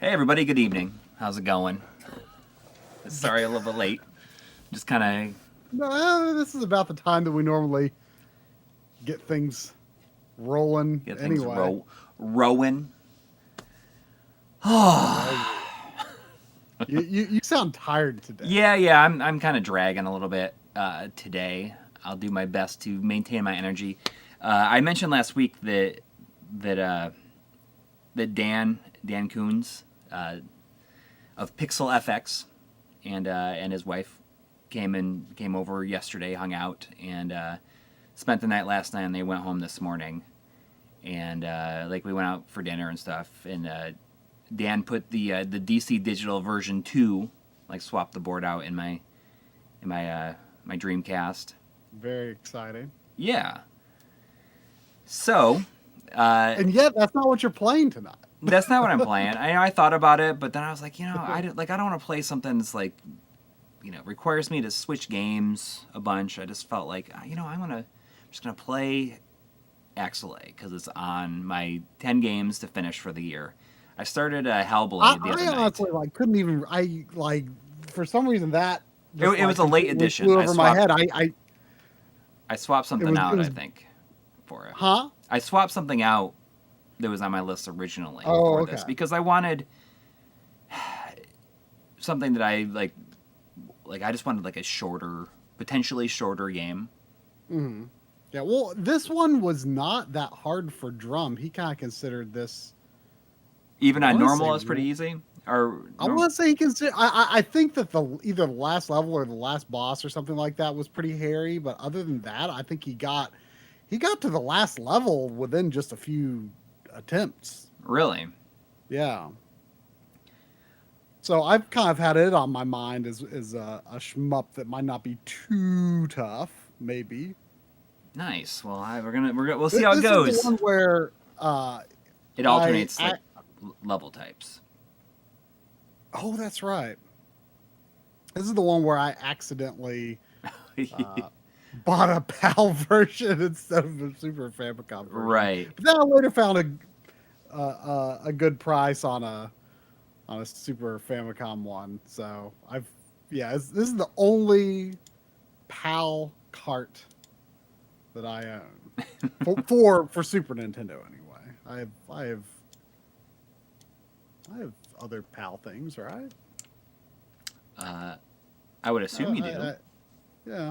Hey everybody, good evening. How's it going? Sorry, a little bit late. Just kind No, this is about the time that we normally get things rolling. of get things Anyway, rowing. you sound tired today. Yeah. I'm kind of dragging a little bit today. I'll do my best to maintain my energy. I mentioned last week that Dan Coons of Pixel FX and his wife came over yesterday, hung out, and spent the night last night, and they went home this morning. And we went out for dinner and stuff. And Dan put the DC Digital version 2, swapped the board out in my Dreamcast. Very exciting. Yeah. So. And yet, that's not what you're playing tonight. That's not what I'm playing. I thought about it, but then I was like, I don't want to play something that's requires me to switch games a bunch. I just felt like, I'm just gonna play Axelay because it's on my 10 games to finish for the year. I started Hellblade the other night. I honestly couldn't even. For some reason that it was a late edition. Flew over my head. I swapped something out. I think for it. Huh? I swapped something out that was on my list originally for this because I wanted something that I like. I just wanted a shorter, potentially shorter game. Mm-hmm. Yeah. Well, this one was not that hard for Drum. He kind of considered this. Even on normal, it's pretty easy. Or I want to say he considered. I think that either the last level or the last boss or something like that was pretty hairy. But other than that, I think he got to the last level within just a few attempts. Really? Yeah. So I've kind of had it on my mind as a shmup that might not be too tough, maybe. Nice. Well, we'll see how it goes. This is the one where it alternates level types. Oh, that's right. This is the one where I accidentally bought a PAL version instead of a Super Famicom version. Right. But then I later found a good price on a Super Famicom one. So this is the only PAL cart that I own for Super Nintendo anyway. I have other PAL things, right? I would assume you do. I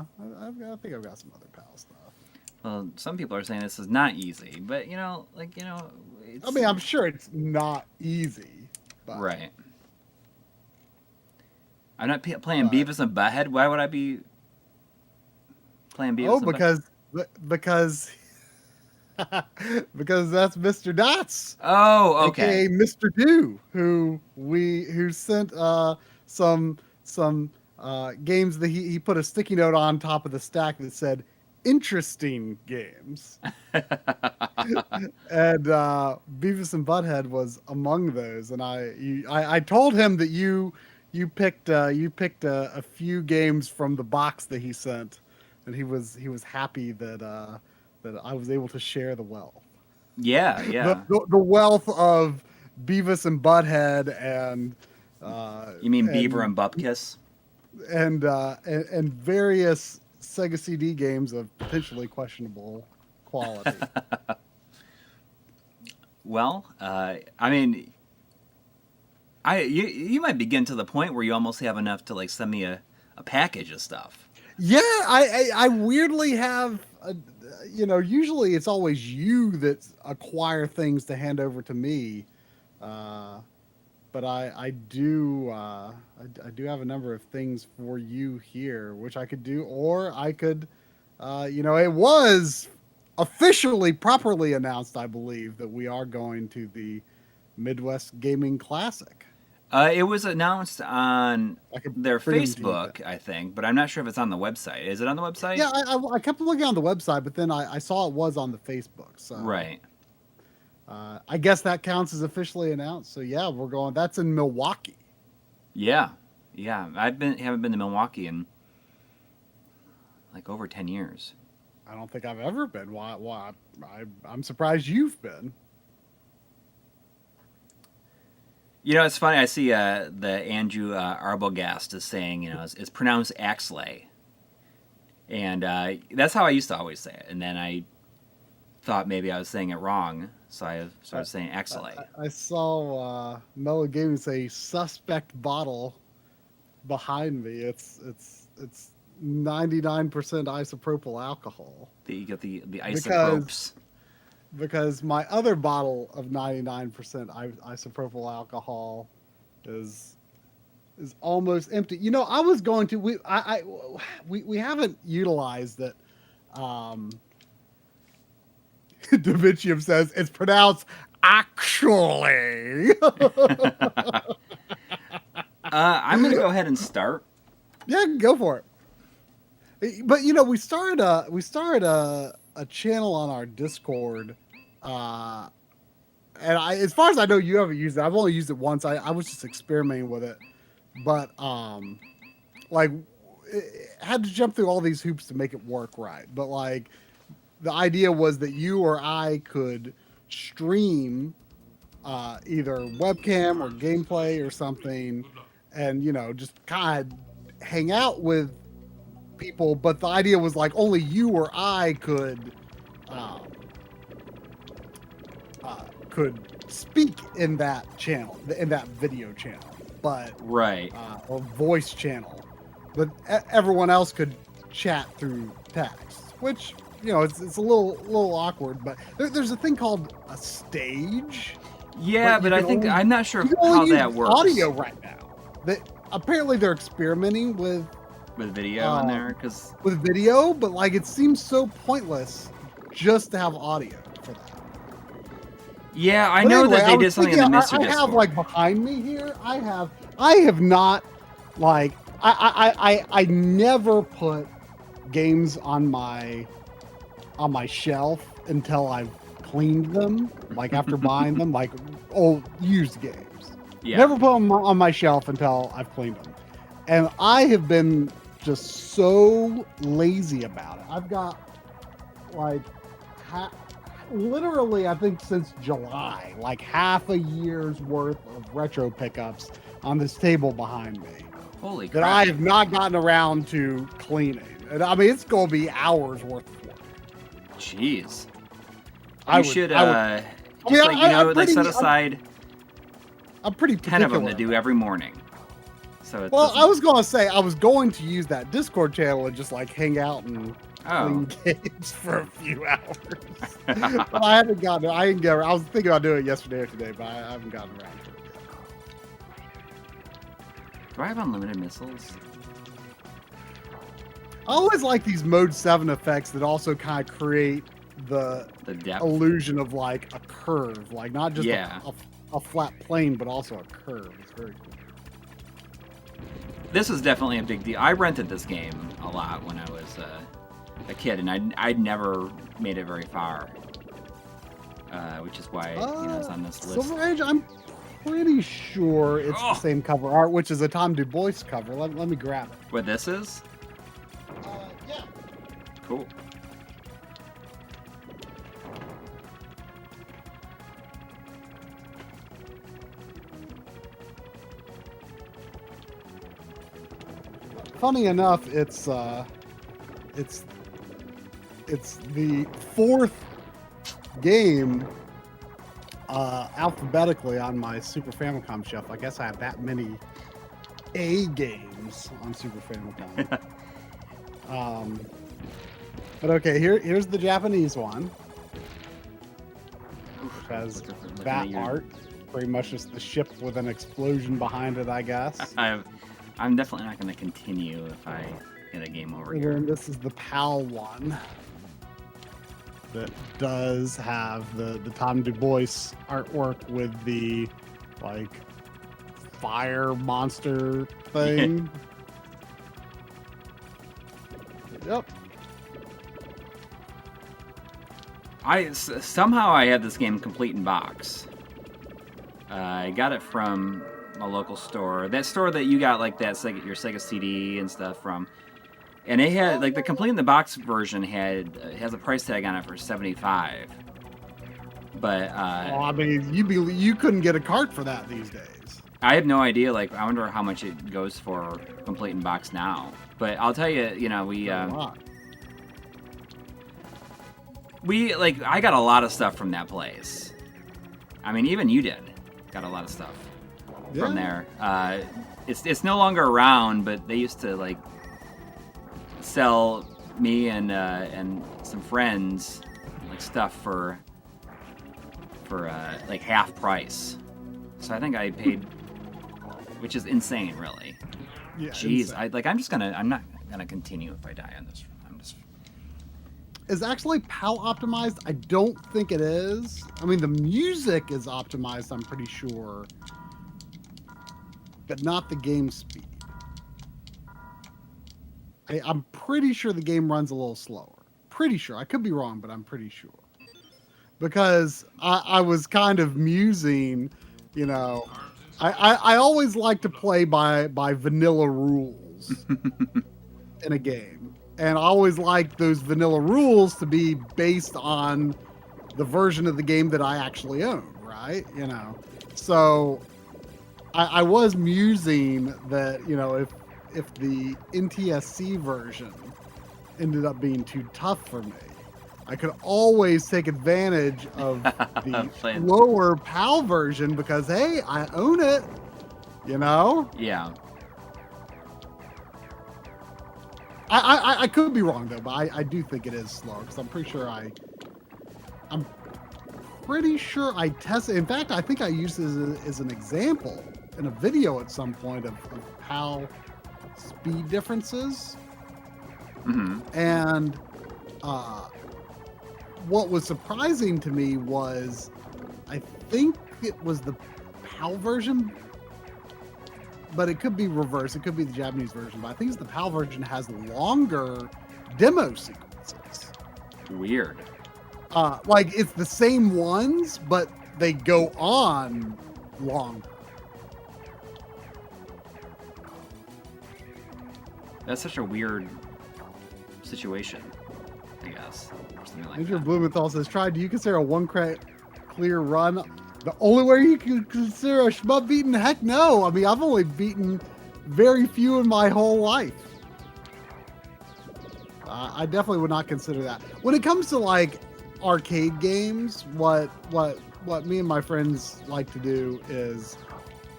think I've got some other PAL stuff. Well, some people are saying this is not easy, but it's... I mean, I'm sure it's not easy. But... Right. I'm not playing Beavis and Butthead. Why would I be playing Beavis and Butthead? Because that's Mr. Dots. Oh, okay. AKA Mr. Do, who sent some games that he put a sticky note on top of the stack that said interesting games. And Beavis and Butthead was among those, and I told him that you picked a few games from the box that he sent, and he was happy that I was able to share the wealth. Yeah. The wealth of Beavis and Butthead and you mean Beaver and Bupkis? And various Sega CD games of potentially questionable quality. Well, I mean, you might begin to the point where you almost have enough to send me a package of stuff. Yeah, I weirdly have. Usually it's always you that acquire things to hand over to me, but I do have a number of things for you here, which I could do, or I could, it was officially properly announced, I believe, that we are going to the Midwest Gaming Classic. It was announced on their Facebook, I think, but I'm not sure if it's on the website. Is it on the website? Yeah, I kept looking on the website, but then I saw it was on the Facebook. So. Right. I guess that counts as officially announced. So yeah, we're going. That's in Milwaukee. Yeah. Haven't been to Milwaukee in over 10 years. I don't think I've ever been. Why? I'm surprised you've been. You know, it's funny. I see the Andrew Arbogast is saying, it's pronounced Axelay. And that's how I used to always say it. And then I thought maybe I was saying it wrong, so I started saying Axelay. I saw MLiG Gaming say suspect bottle behind me. It's 99% isopropyl alcohol. You get the isopropes. Because my other bottle of 99% isopropyl alcohol is almost empty. I was going to we haven't utilized it. Davichium says it's pronounced actually. I'm gonna go ahead and start. Yeah, go for it. But we started a channel on our Discord, and as far as I know, you haven't used it. I've only used it once. I was just experimenting with it, but like had to jump through all these hoops to make it work right. But like the idea was that you or I could stream either webcam or gameplay or something, and just kind of hang out with people. But the idea was like only you or I could speak in that channel, in that video channel, but right, or voice channel, but everyone else could chat through text, which it's a little awkward. But there's a thing called a stage. Yeah, but I think I'm not sure how that works. Audio right now. Apparently they're experimenting with video in there with video, but like it seems so pointless just to have audio for that. Yeah, I know that they did something in the Mr. Discord. I have like behind me here. I have not like I never put games on my shelf until I've cleaned them, like after buying them, like old used games. Yeah. Never put them on my shelf until I've cleaned them. And I have been just so lazy about it. I've got like literally, I think since July, like half a year's worth of retro pickups on this table behind me. Holy crap. That I have not gotten around to cleaning. And I mean, it's going to be hours worth of work. Jeez. I should, set aside I'm pretty 10 of them to do every morning. So I was going to say, I was going to use that Discord channel and just like hang out and clean games for a few hours. But I haven't gotten it. I was thinking about doing it yesterday or today, but I haven't gotten around to it yet. Do I have unlimited missiles? I always like these Mode 7 effects that also kind of create the depth. Illusion of like a curve, like not just a flat plane, but also a curve. It's very cool. This is definitely a big deal. I rented this game a lot when I was a kid, and I'd never made it very far, which is why it's on this list. Silver Age, I'm pretty sure it's the same cover art, which is a Tom Du Bois cover. Let me grab it. What this is? Yeah. Cool. Funny enough, it's the fourth game alphabetically on my Super Famicom shelf. I guess I have that many A games on Super Famicom. But okay, here's the Japanese one. Which has that art. Pretty much just the ship with an explosion behind it, I guess. I'm definitely not going to continue if I get a game over here. And this is the PAL one that does have the Tom Du Bois artwork with the like fire monster thing. Yep. Somehow I had this game complete in box. I got it from a local store, that store that you got like that your Sega CD and stuff from, and it had like the complete in the box version has a price tag on it for $75. But I mean, you couldn't get a cart for that these days. I have no idea. Like, I wonder how much it goes for complete in box now. But I'll tell you, I got a lot of stuff from that place. I mean, even you did got a lot of stuff from there. It's no longer around, but they used to like sell me and some friends like stuff for like half price. So I think I paid, which is insane, really. Yeah. Jeez, I'm not gonna continue if I die on this. Is actually PAL optimized? I don't think it is. I mean, the music is optimized, I'm pretty sure, but not the game speed. I'm pretty sure the game runs a little slower. Pretty sure. I could be wrong, but I'm pretty sure. Because I was kind of musing, you know, I always like to play by vanilla rules in a game. And I always like those vanilla rules to be based on the version of the game that I actually own, right? You know, so I was musing that, you know, if the NTSC version ended up being too tough for me, I could always take advantage of the lower PAL version because, hey, I own it, you know? Yeah. I could be wrong, though, but I do think it is slow because I'm pretty sure I tested. In fact, I think I used it as an example in a video at some point of PAL speed differences. Mm-hmm. And what was surprising to me was I think it was the PAL version, but it could be reversed. It could be the Japanese version, but I think it's the PAL version has longer demo sequences. Weird. Like it's the same ones, but they go on longer. That's such a weird situation, I guess. Or something like Andrew that. Blumenthal says, do you consider a one clear run the only way you can consider a shmup beaten? Heck no. I mean, I've only beaten very few in my whole life. I definitely would not consider that. When it comes to like arcade games, what me and my friends like to do is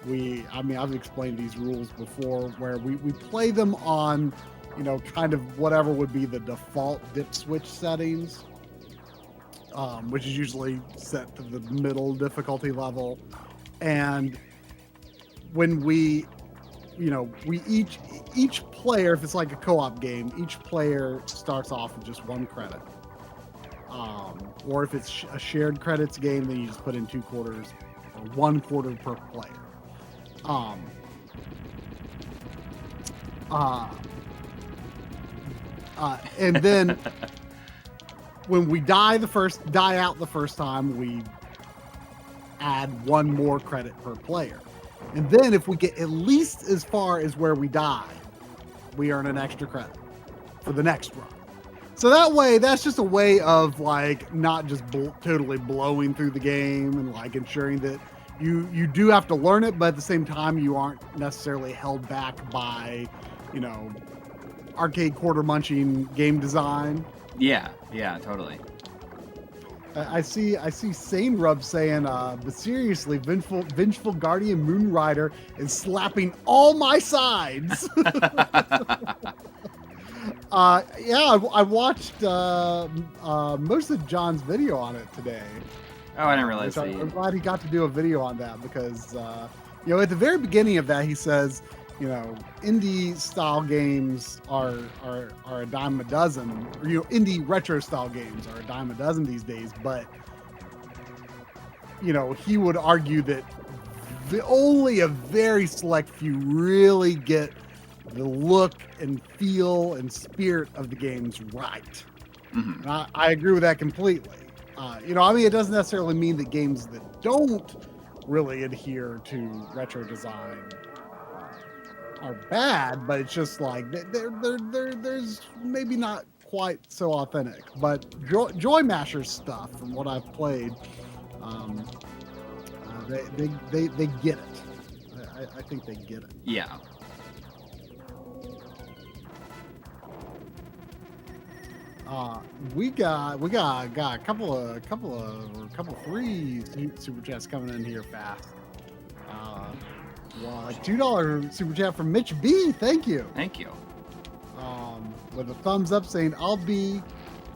I've explained these rules before where we play them on, you know, kind of whatever would be the default dip switch settings. Which is usually set to the middle difficulty level. And when we each player, if it's like a co-op game, each player starts off with just 1 credit. Or if it's a shared credits game, then you just put in 2 quarters or 1 quarter per player. And then when we die out the first time, we add 1 more credit per player. And then if we get at least as far as where we die, we earn an extra credit for the next run. So that way, that's just a way of like not just totally blowing through the game and like ensuring that you do have to learn it, but at the same time, you aren't necessarily held back by, you know, arcade quarter munching game design. Yeah, totally. I see Sane Rub saying, but seriously, Vengeful Guardian Moonrider is slapping all my sides. I watched most of John's video on it today. Oh, I didn't realize that. I'm glad he got to do a video on that because, you know, at the very beginning of that, he says, you know, indie style games are a dime a dozen. Or, you know, indie retro style games are a dime a dozen these days. But, you know, he would argue that only a very select few really get the look and feel and spirit of the games right. Mm-hmm. And I agree with that completely. You know, I mean, it doesn't necessarily mean that games that don't really adhere to retro design are bad, but it's just like there's maybe not quite so authentic. But Joy Masher's stuff, from what I've played, Um, they get it. I think they get it. Yeah. We got a couple three super chats coming in here fast. $2 super chat from Mitch B. Thank you. Thank you. With a thumbs up saying I'll be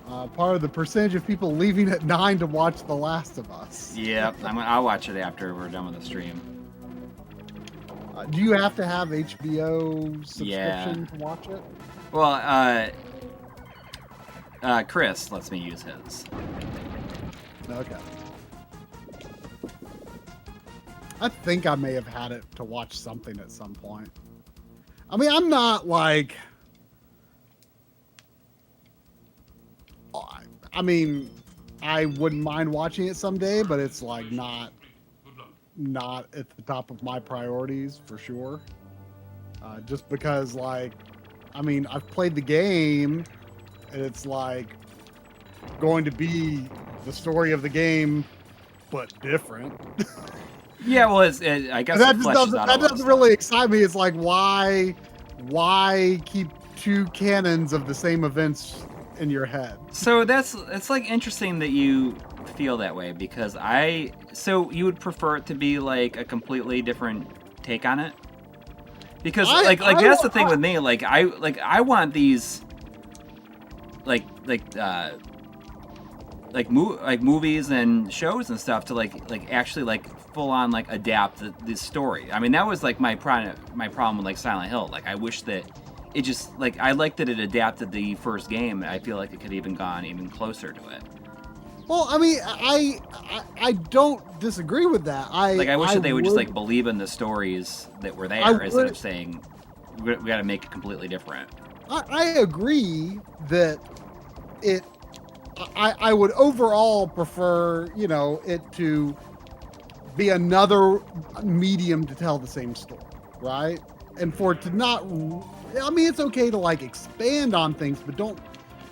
part of the percentage of people leaving at 9 to watch The Last of Us. Yep. I'll watch it after we're done with the stream. Do you have to have HBO subscription to watch it? Well, Chris lets me use his. Okay. I think I may have had it to watch something at some point. I mean, I'm not like... I mean, I wouldn't mind watching it someday, but it's like not at the top of my priorities for sure. Just because, like, I mean, I've played the game, and it's like going to be the story of the game, but different. Yeah, well, I guess that doesn't really excite me. It's like, why keep two canons of the same events in your head? So it's like interesting that you feel that way, because so you would prefer it to be like a completely different take on it? Because that's the thing with me. Like I want these movies and shows and stuff to like actually like full on like adapt the story. I mean, that was like my problem with like Silent Hill. Like I wish that it just like I liked that it adapted the first game. I feel like it could even gone even closer to it. Well, I mean, I don't disagree with that. I wish that they would just like believe in the stories that were there instead of saying we got to make it completely different. I agree that I would overall prefer, it to be another medium to tell the same story, right? And for it to not, I mean, it's okay to like expand on things, but don't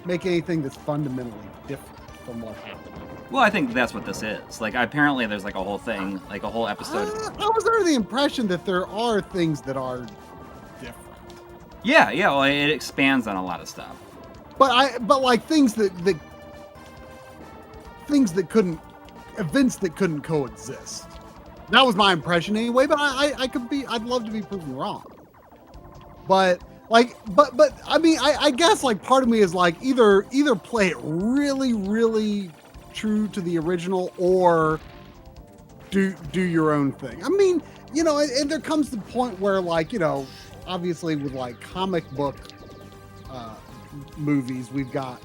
make anything that's fundamentally different from what happened. Well, I think that's what this is. Like, apparently there's like a whole thing, like a whole episode. I was under the impression that there are things that are different. Yeah, well, it expands on a lot of stuff. But like things that couldn't, events that couldn't coexist. That was my impression anyway, but I'd love to be proven wrong. But I mean, I guess like part of me is like either play it really, really true to the original or do your own thing. I mean, and there comes the point where like, obviously with like comic book movies, we've got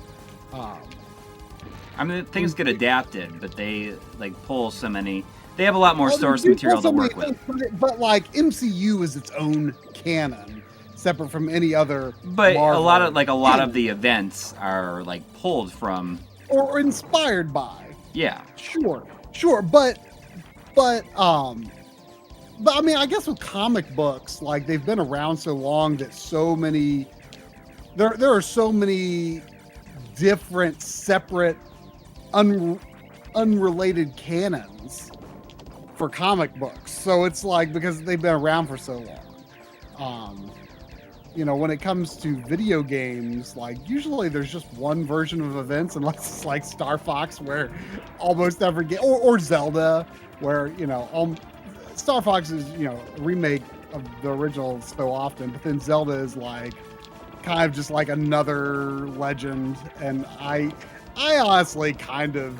I mean, things get adapted, but they like pull so many. They have a lot more source material to work with. But like MCU is its own canon, separate from any other. But Marvel a lot of the events are like pulled from or inspired by. Yeah. Sure, but I mean, I guess with comic books, like they've been around so long that so many there are so many different, separate, unrelated canons for comic books. So it's like, because they've been around for so long. When it comes to video games, like usually there's just one version of events, unless it's like Star Fox, where almost every game, or Zelda, where Star Fox is a remake of the original so often, but then Zelda is like kind of just like another legend, and I honestly kind of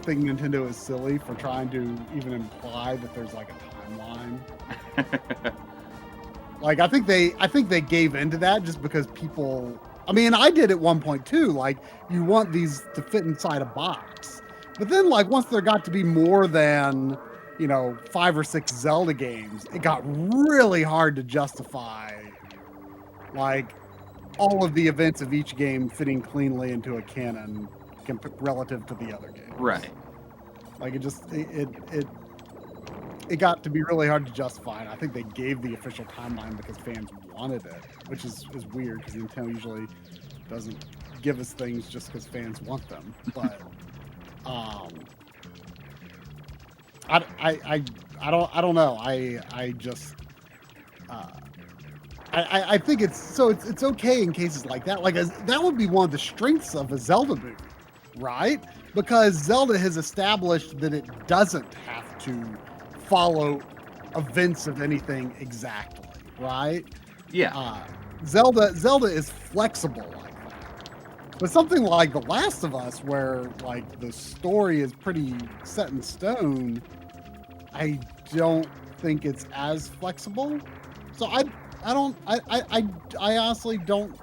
think Nintendo is silly for trying to even imply that there's like a timeline. Like I think they gave into that just because people. I mean, I did at one point too. Like you want these to fit inside a box, but then like once there got to be more than 5 or 6 Zelda games, it got really hard to justify like all of the events of each game fitting cleanly into a canon relative to the other game. Right. Like it got to be really hard to justify, and I think they gave the official timeline because fans wanted it, which is weird because Nintendo usually doesn't give us things just because fans want them. But I don't know. I just I think it's okay in cases like that. Like that would be one of the strengths of a Zelda movie, right? Because Zelda has established that it doesn't have to follow events of anything exactly, right? Yeah. Zelda is flexible like that. But something like The Last of Us, where like the story is pretty set in stone, I don't think it's as flexible. So I honestly don't.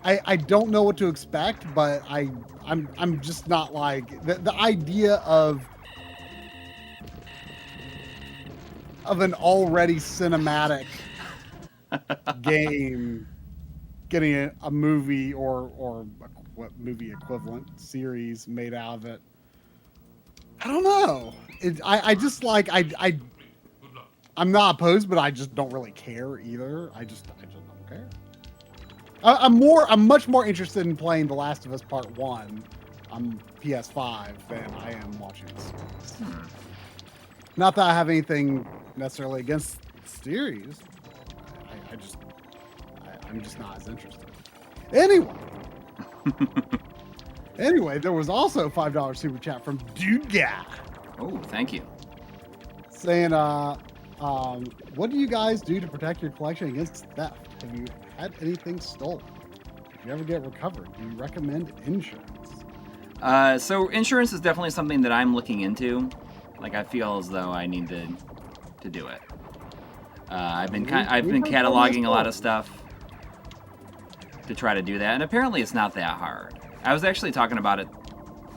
I don't know what to expect, but I'm just not like the idea of an already cinematic game getting a movie or what movie equivalent series made out of it. I don't know. I just like I'm not opposed, but I just don't really care either. I just don't care. I'm much more interested in playing The Last of Us Part 1 on PS5 than I am watching this series. Not that I have anything necessarily against the series. I'm just not as interested. Anyway, there was also a $5 super chat from Dude Guy. Oh, thank you. Saying, what do you guys do to protect your collection against theft? Have you had anything stolen? If you ever get recovered, do you recommend insurance? So insurance is definitely something that I'm looking into. Like, I feel as though I need to do it. I've been cataloging a lot of stuff to try to do that, and apparently it's not that hard. I was actually talking about it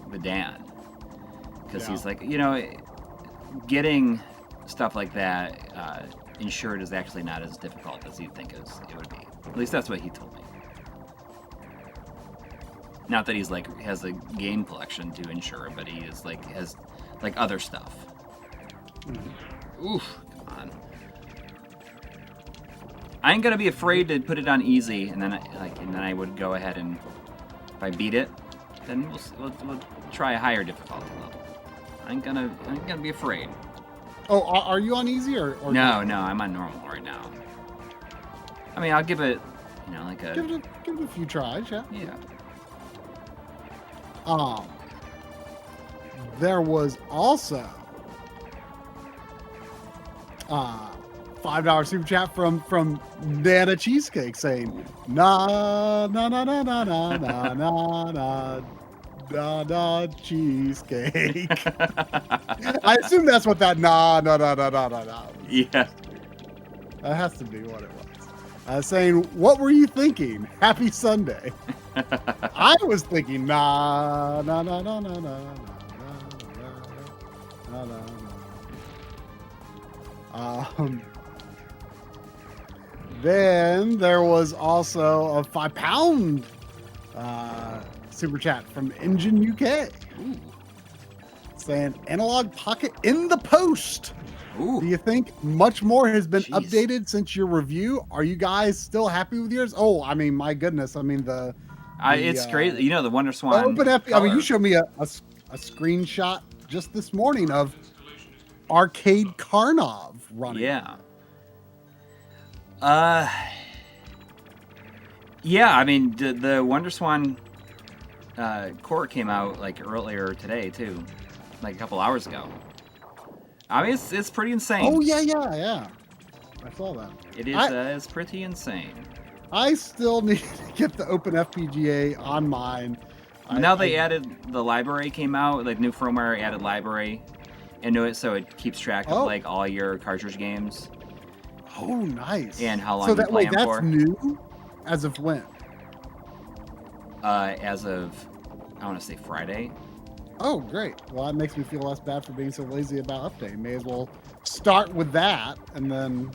with Dan, because he's like, getting stuff like that insured is actually not as difficult as you'd think it would be. At least that's what he told me. Not that he's like has a game collection to insure, but he is like has like other stuff. Oof, come on. I ain't gonna be afraid to put it on easy, and then I would go ahead and if I beat it, then we'll try a higher difficulty level. I ain't gonna be afraid. Oh, are you on easy or no? I'm on normal right now. I mean, I'll give it, give it a few tries, yeah. Yeah. There was also $5 super chat from Nana Cheesecake saying na na na na na na na na na na cheesecake. I assume that's what that na na na na na na na. Yeah. That has to be what it was. Saying, what were you thinking? Happy Sunday. I was thinking na na na na na na na na na na. Then there was also a £5 super chat from Engine UK. Ooh. Saying Analog Pocket in the post. Ooh. Do you think much more has been updated since your review? Are you guys still happy with yours? Oh, I mean, my goodness. I mean, it's great. The Wonder Swan. Open FP, I mean, you showed me a screenshot just this morning of Arcade Karnov running. Yeah. Yeah, I mean, the Wonder Swan core came out like earlier today too, like a couple hours ago. I mean, it's pretty insane. Oh yeah. I saw that. It is. It's pretty insane. I still need to get the Open FPGA on mine. Now they added the library came out, like new firmware added library into it, so it keeps track of like all your cartridge games. Oh, nice. And how long you play them for. That's new? As of when? As of, I want to say Friday. Oh, great. Well, that makes me feel less bad for being so lazy about updating. May as well start with that, and then...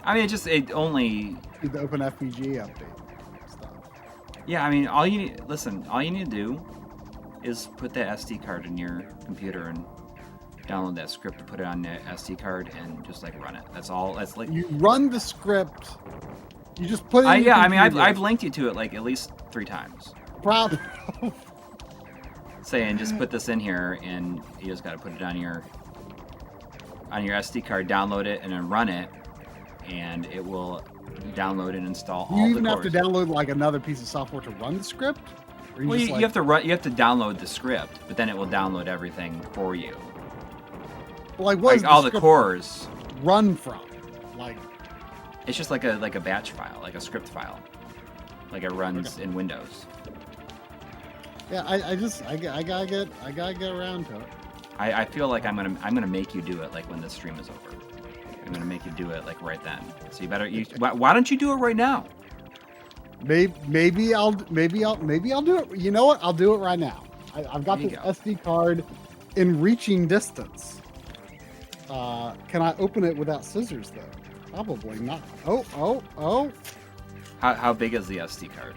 I mean, it only... do the Open FPGA update stuff. Yeah, I mean, all you need to do is put that SD card in your computer and download that script to put it on the SD card and just like run it. That's all. That's like you run the script. You just put it. I mean, I've linked you to it like at least 3 times. Proud. saying just put this in here, and you just got to put it on your SD card, download it, and then run it, and it will download and install all the cores. You even have to download like another piece of software to run the script? Or Well, you have to download the script, but then it will download everything for you. Like what Like all the cores run from? Like it's just like a batch file, like a script file. Like it runs in Windows. Yeah, I gotta get around to it. I feel like I'm gonna make you do it like when the stream is over. I'm gonna make you do it like right then. So you better why don't you do it right now? Maybe I'll do it. You know what? I'll do it right now. I've got this SD card in reaching distance. Can I open it without scissors though? Probably not. Oh. How big is the SD card?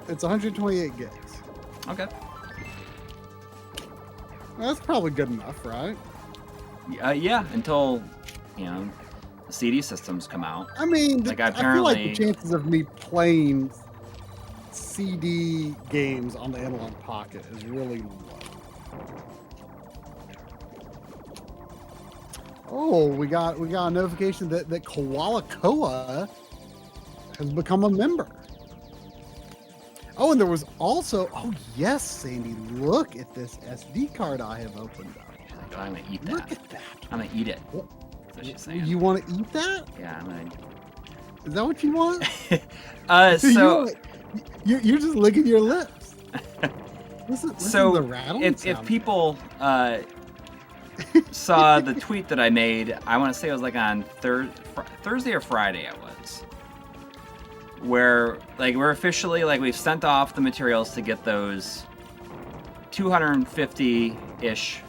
It's 128 gigs. Okay. That's probably good enough, right? Yeah, until the CD systems come out. I mean, like I feel like the chances of me playing CD games on the Analog Pocket is really low. Oh, we got a notification that Koala Koa has become a member. Oh, and there was also, oh yes, Sandy, look at this SD card I have opened up. She's like, oh, I'm gonna eat that. Look at that. I'm gonna eat it. That's what she's saying. You want to eat that? Yeah, I'm gonna. Is that what you want? So you're just licking your lips. Listen so to the rattle if people saw the tweet that I made, I want to say it was like on Thursday or Friday it was, where like we're officially like we've sent off the materials to get those 250-ish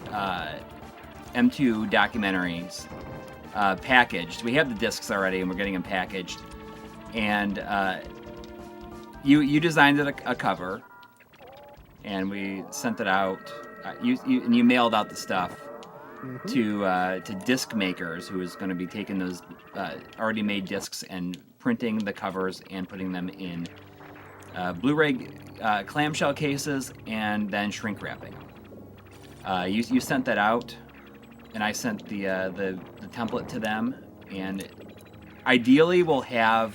M2 documentaries packaged. We have the discs already and we're getting them packaged, and you designed it a cover and we sent it out. You mailed out the stuff to disc makers, who is going to be taking those already made discs and printing the covers and putting them in Blu-ray clamshell cases and then shrink wrapping. You sent that out, and I sent the template to them, and ideally we'll have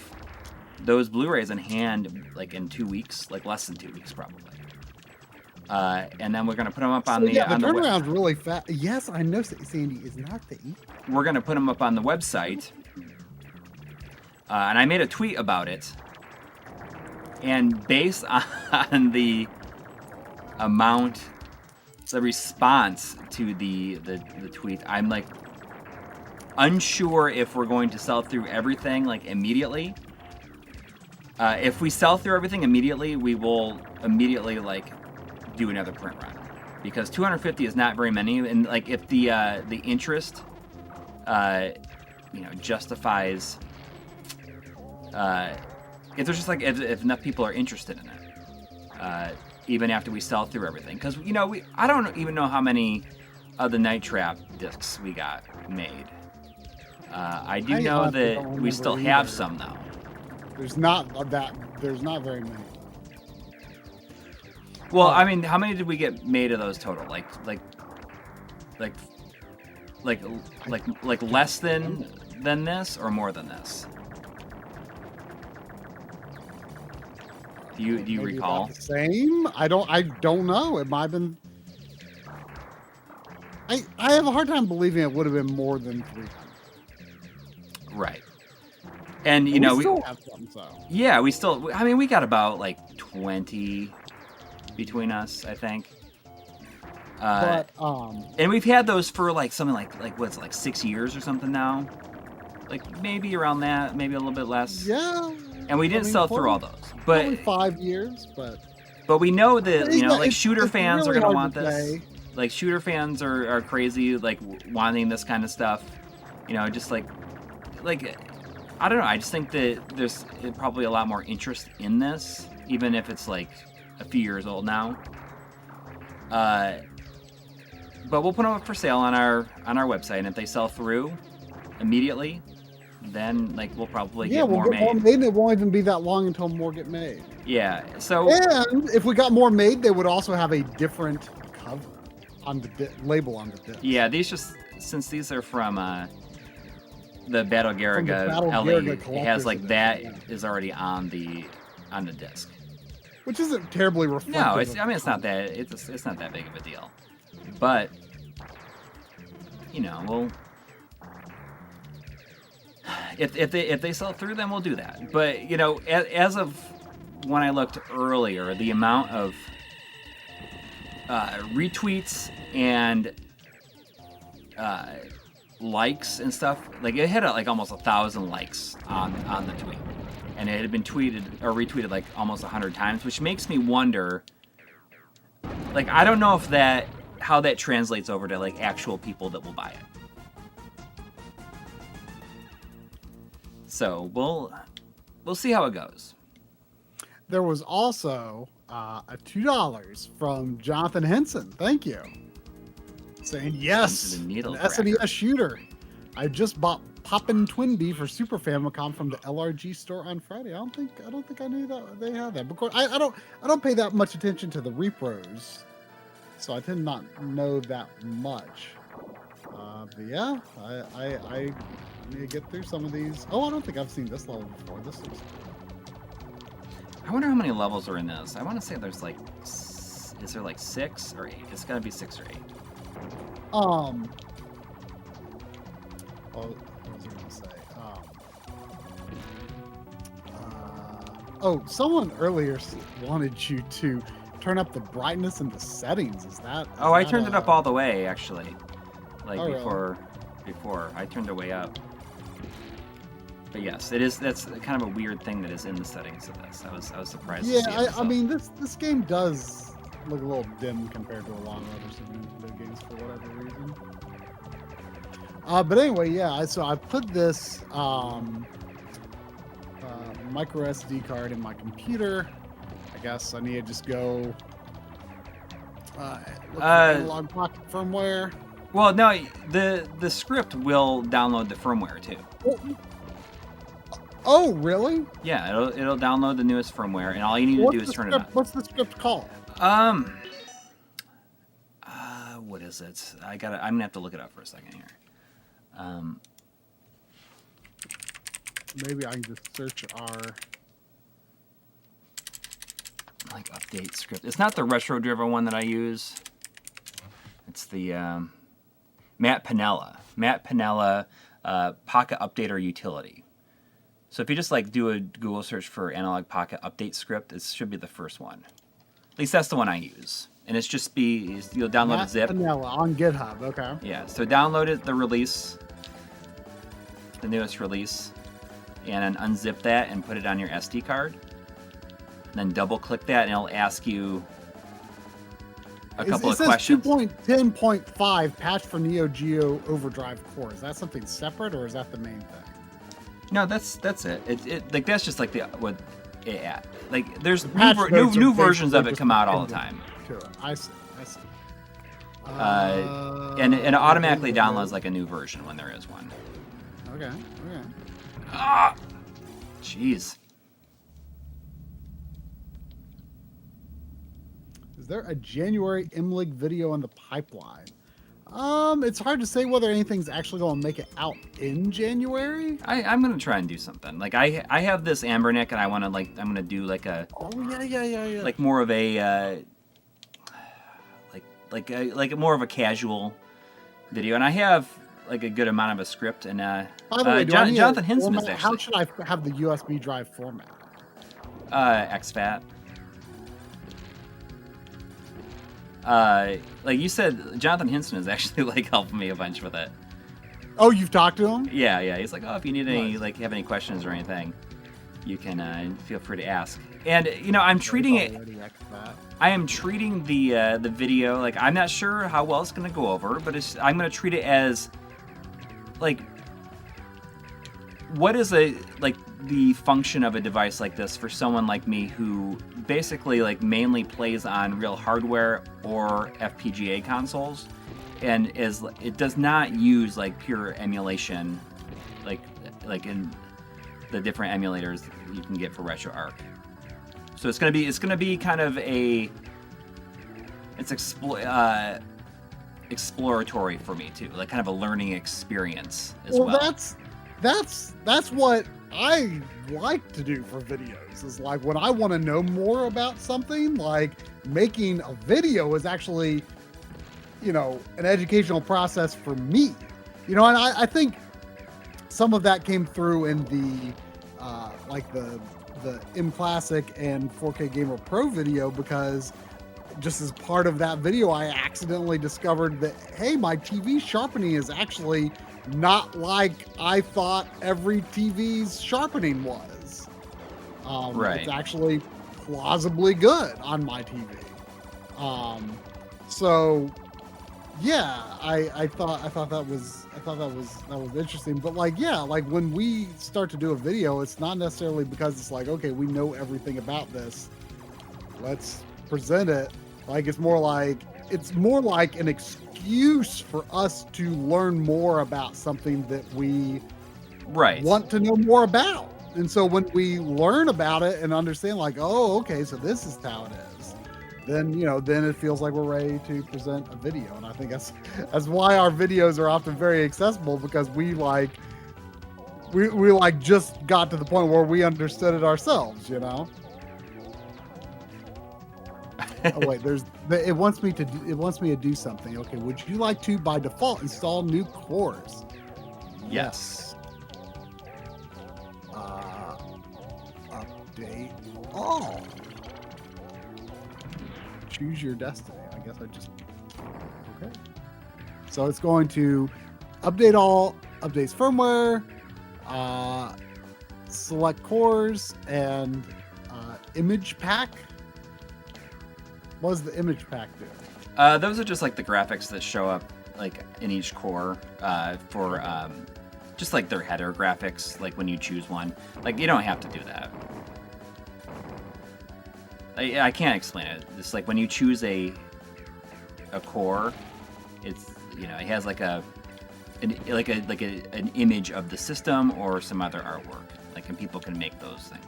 those Blu-rays in hand like in 2 weeks, like less than 2 weeks probably. And then we're going to put them up on the turnaround's really fast. Yes, I know, Sandy is not the eat. We're going to put them up on the website. And I made a tweet about it. And based on the amount, the response to the tweet, I'm like unsure if we're going to sell through everything like immediately. If we sell through everything immediately, we will immediately like do another print run, because 250 is not very many, and like if the interest justifies if there's just like if enough people are interested in it, even after we sell through everything, because I don't even know how many of the Night Trap discs we got made. I do know that we still have some though. There's not very many. Well, I mean, how many did we get made of those total? Like less than this, or more than this? Do you recall? The same? I don't know. It might have been. I have a hard time believing it would have been more than 300. Right. And we still have some, so. Yeah, we still. I mean, we got about like 20 between us, I think. And we've had those for like something like what's like 6 years or something now, like maybe around that, maybe a little bit less. Yeah. And we didn't sell through all those, but 5 years, but we know that like shooter fans really are gonna want to this. say. Like shooter fans are crazy, like wanting this kind of stuff. Just like I don't know. I just think that there's probably a lot more interest in this, even if it's like a few years old now. But we'll put them up for sale on our website, and if they sell through immediately, then like we'll probably Yeah, get we'll more get more made. made, and it won't even be that long until more get made. Yeah. So And if we got more made, they would also have a different cover on the label on the disc. yeah, these just since these are from the Battle Garaga Battle LA, Garaga it has Collector's like Edition, that yeah. is already on the disc. Which isn't terribly reflective. No, of not that it's not that big of a deal, but you know, we'll if they sell through, then we'll do that. But you know, as of when I looked earlier, the amount of retweets and likes and stuff, like it had like almost 1,000 likes on the tweet, and it had been tweeted or retweeted like almost 100 times, which makes me wonder, like I don't know if how that translates over to like actual people that will buy it. So we'll see how it goes. There was also a $2 from Jonathan Henson. Thank you. Saying yes, Into the needle an cracker. SNES shooter. I just bought Poppin' Twinbee for Super Famicom from the LRG store on Friday. I don't think I knew that they had that. Because I don't pay that much attention to the repros, so I tend not know that much. But yeah, I need to get through some of these. Oh, I don't think I've seen this level before. This looks. I wonder how many levels are in this. I want to say there's like, is there like 6 or 8? It's gotta be 6 or 8. What was I going to say? Someone earlier wanted you to turn up the brightness and the settings. Is that? Oh, I turned it up all the way actually. Like Oh, before I turned it way up. But yes, it is. That's kind of a weird thing that is in the settings of this. I was surprised. Yeah, to see it I myself. mean this game does look a little dim compared to a lot of other Super Nintendo games for whatever reason. But anyway, yeah. So I put this micro SD card in my computer. I guess I need to just go look for Analog Pocket firmware. Well, no, the script will download the firmware too. Oh, really? Yeah, it'll download the newest firmware, and all you need to do is turn it on. What's the script called? What is it? I'm gonna have to look it up for a second here. Maybe I can just search our. Like update script. It's not the retro driven one that I use. It's the Matt Piniella Pocket Updater Utility. So if you just like do a Google search for Analog Pocket Update script, it should be the first one. At least that's the one I use. And it's just you'll download a zip. Vanilla on GitHub. Okay. Yeah. So download it, the release, the newest release, and then unzip that and put it on your SD card. And then double click that, and it'll ask you a couple of questions. It says 2.10.5 patch for Neo Geo Overdrive Core. Is that something separate, or is that the main thing? No, that's it. It like that's just like what it at. Like there's Patch notes new are versions of basically it just come out all the appended time. to it. I see. And it automatically downloads like a new version when there is one. Okay. Jeez. Is there a January MLiG video on the pipeline? It's hard to say whether anything's actually going to make it out in January. I'm gonna try and do something. Like I have this Ambernick, and I'm gonna do like a Oh yeah. like more of a like more of a casual video, and I have like a good amount of a script. And By the way, Jonathan Henson is how actually should I have the USB drive format? exFAT. Like you said, Jonathan Henson is actually like helping me a bunch with it. Oh, you've talked to him? Yeah. He's like, oh, if you need any, Nice. like, have any questions or anything, you can feel free to ask. And you know, I'm treating it. I am treating the video like I'm not sure how well it's gonna go over, but I'm gonna treat it as like what is the function of a device like this for someone like me who basically like mainly plays on real hardware or FPGA consoles, and it does not use like pure emulation, like like in the different emulators you can get for RetroArch. So it's gonna be kind of exploratory for me too, like kind of a learning experience as well. That's what I like to do for videos. Is like when I want to know more about something, like making a video is actually, an educational process for me. And I think some of that came through in the like the M Classic and 4K Gamer Pro video, because just as part of that video, I accidentally discovered that, hey, my TV sharpening is actually not like I thought every TV's sharpening was. Right. It's actually plausibly good on my TV. So yeah, I thought that was interesting. But like when we start to do a video, it's not necessarily because it's like, okay, we know everything about this, let's present it. Like it's more like an excuse for us to learn more about something that we want to know more about. And so when we learn about it and understand, like, oh, okay, so this is how it is, then it feels like we're ready to present a video. And I think that's why our videos are often very accessible, because we just got to the point where we understood it ourselves, Oh wait, it wants me to do something. Okay, would you like to by default install new cores? Yes. Update all. Choose your destiny. I guess I just okay. So it's going to update all, updates firmware, select cores, and image pack. What does the image pack do? Those are just like the graphics that show up like in each core for just like their header graphics, like when you choose one. Like you don't have to do that. I can't explain it. It's like when you choose a core, it's it has like an image of the system or some other artwork. Like, and people can make those things.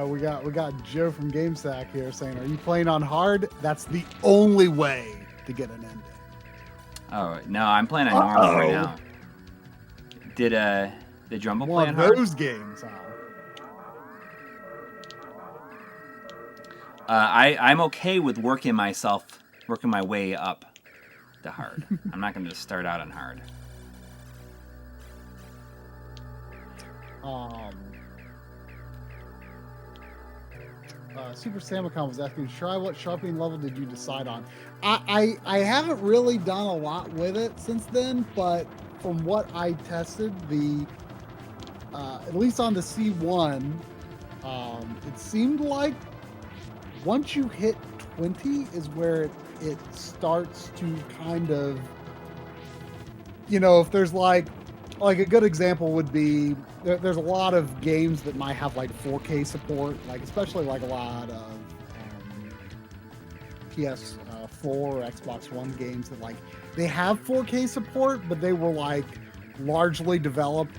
We got Joe from GameSack here saying, "Are you playing on hard? That's the only way to get an ending." Oh no, I'm playing on normal right now. Did Jumbo play on hard? One of those games, huh? I'm okay with working my way up to hard. I'm not going to just start out on hard. Super Samicon was asking, "Try what sharpening level did you decide on?" I haven't really done a lot with it since then, but from what I tested, at least on the C1, it seemed like once you hit 20 is where it starts to kind of, if there's like a good example would be, there's a lot of games that might have like 4K support, like especially like a lot of PS4 or Xbox One games that like they have 4K support, but they were like largely developed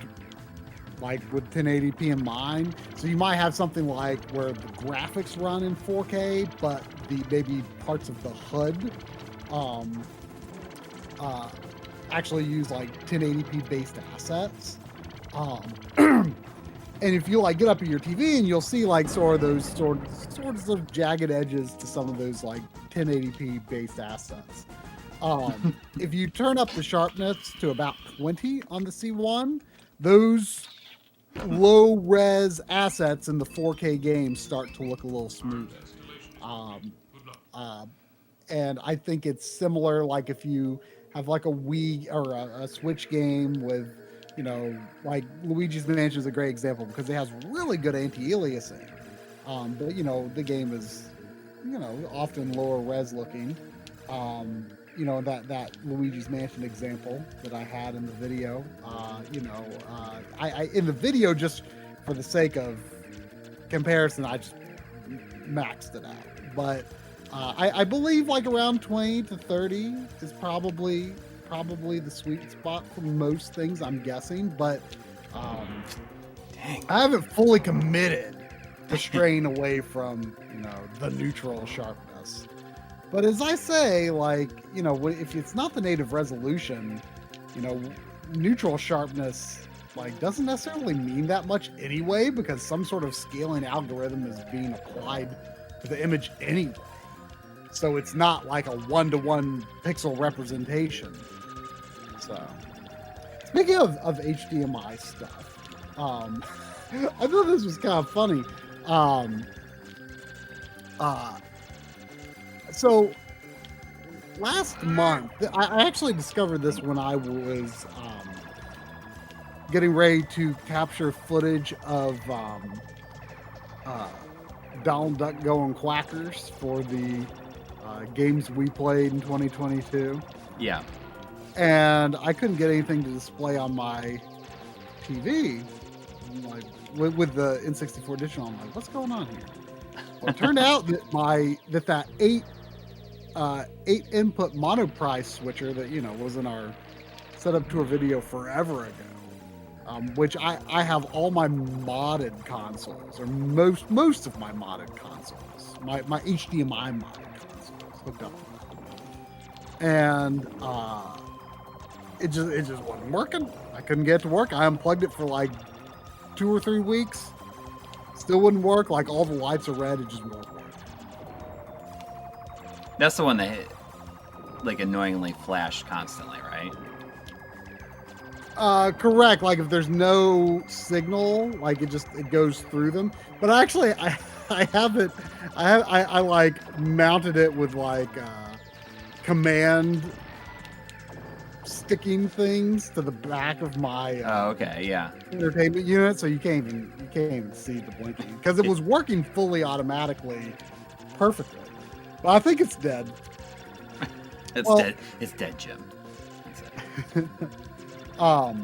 like with 1080p in mind. So you might have something like where the graphics run in 4K, but the maybe parts of the HUD actually use like 1080p based assets. And if you like get up at your TV and you'll see like sort of those sorts of jagged edges to some of those like 1080p based assets. If you turn up the sharpness to about 20 on the C1, those low res assets in the 4K game start to look a little smoother. And I think it's similar, like if you have like a Wii or a Switch game with, like Luigi's Mansion is a great example because it has really good anti-aliasing. But the game is, often lower res looking. That Luigi's Mansion example that I had in the video, I in the video, just for the sake of comparison, I just maxed it out. But I believe like around 20 to 30 is probably probably the sweet spot for most things, I'm guessing, but Dang. I haven't fully committed to straying away from, the neutral sharpness. But as I say, like, if it's not the native resolution, neutral sharpness, like, doesn't necessarily mean that much anyway, because some sort of scaling algorithm is being applied to the image anyway. So it's not like a one-to-one pixel representation. So, speaking of HDMI stuff, I thought this was kind of funny. So last month, I actually discovered this when I was getting ready to capture footage of Donald Duck Going Quackers for the games we played in 2022. Yeah. And I couldn't get anything to display on my TV. Like, with the N64 digital, I'm like, what's going on here? Well, it turned out that that eight input monoprise switcher that was in our setup tour video forever ago, which I have all my modded consoles, or most of my modded consoles, my HDMI modded consoles hooked up, and it just wasn't working. I couldn't get it to work. I unplugged it for like 2 or 3 weeks. Still wouldn't work. Like, all the lights are red. It just won't work. That's the one that like annoyingly flashed constantly, right? Correct. Like, if there's no signal, like it goes through them. But actually, I have it. I like mounted it with like command sticking things to the back of my okay, yeah, entertainment unit, so you can't even see the blinking, because it was working fully automatically perfectly. But I think it's dead. Dead. It's dead, Jim. But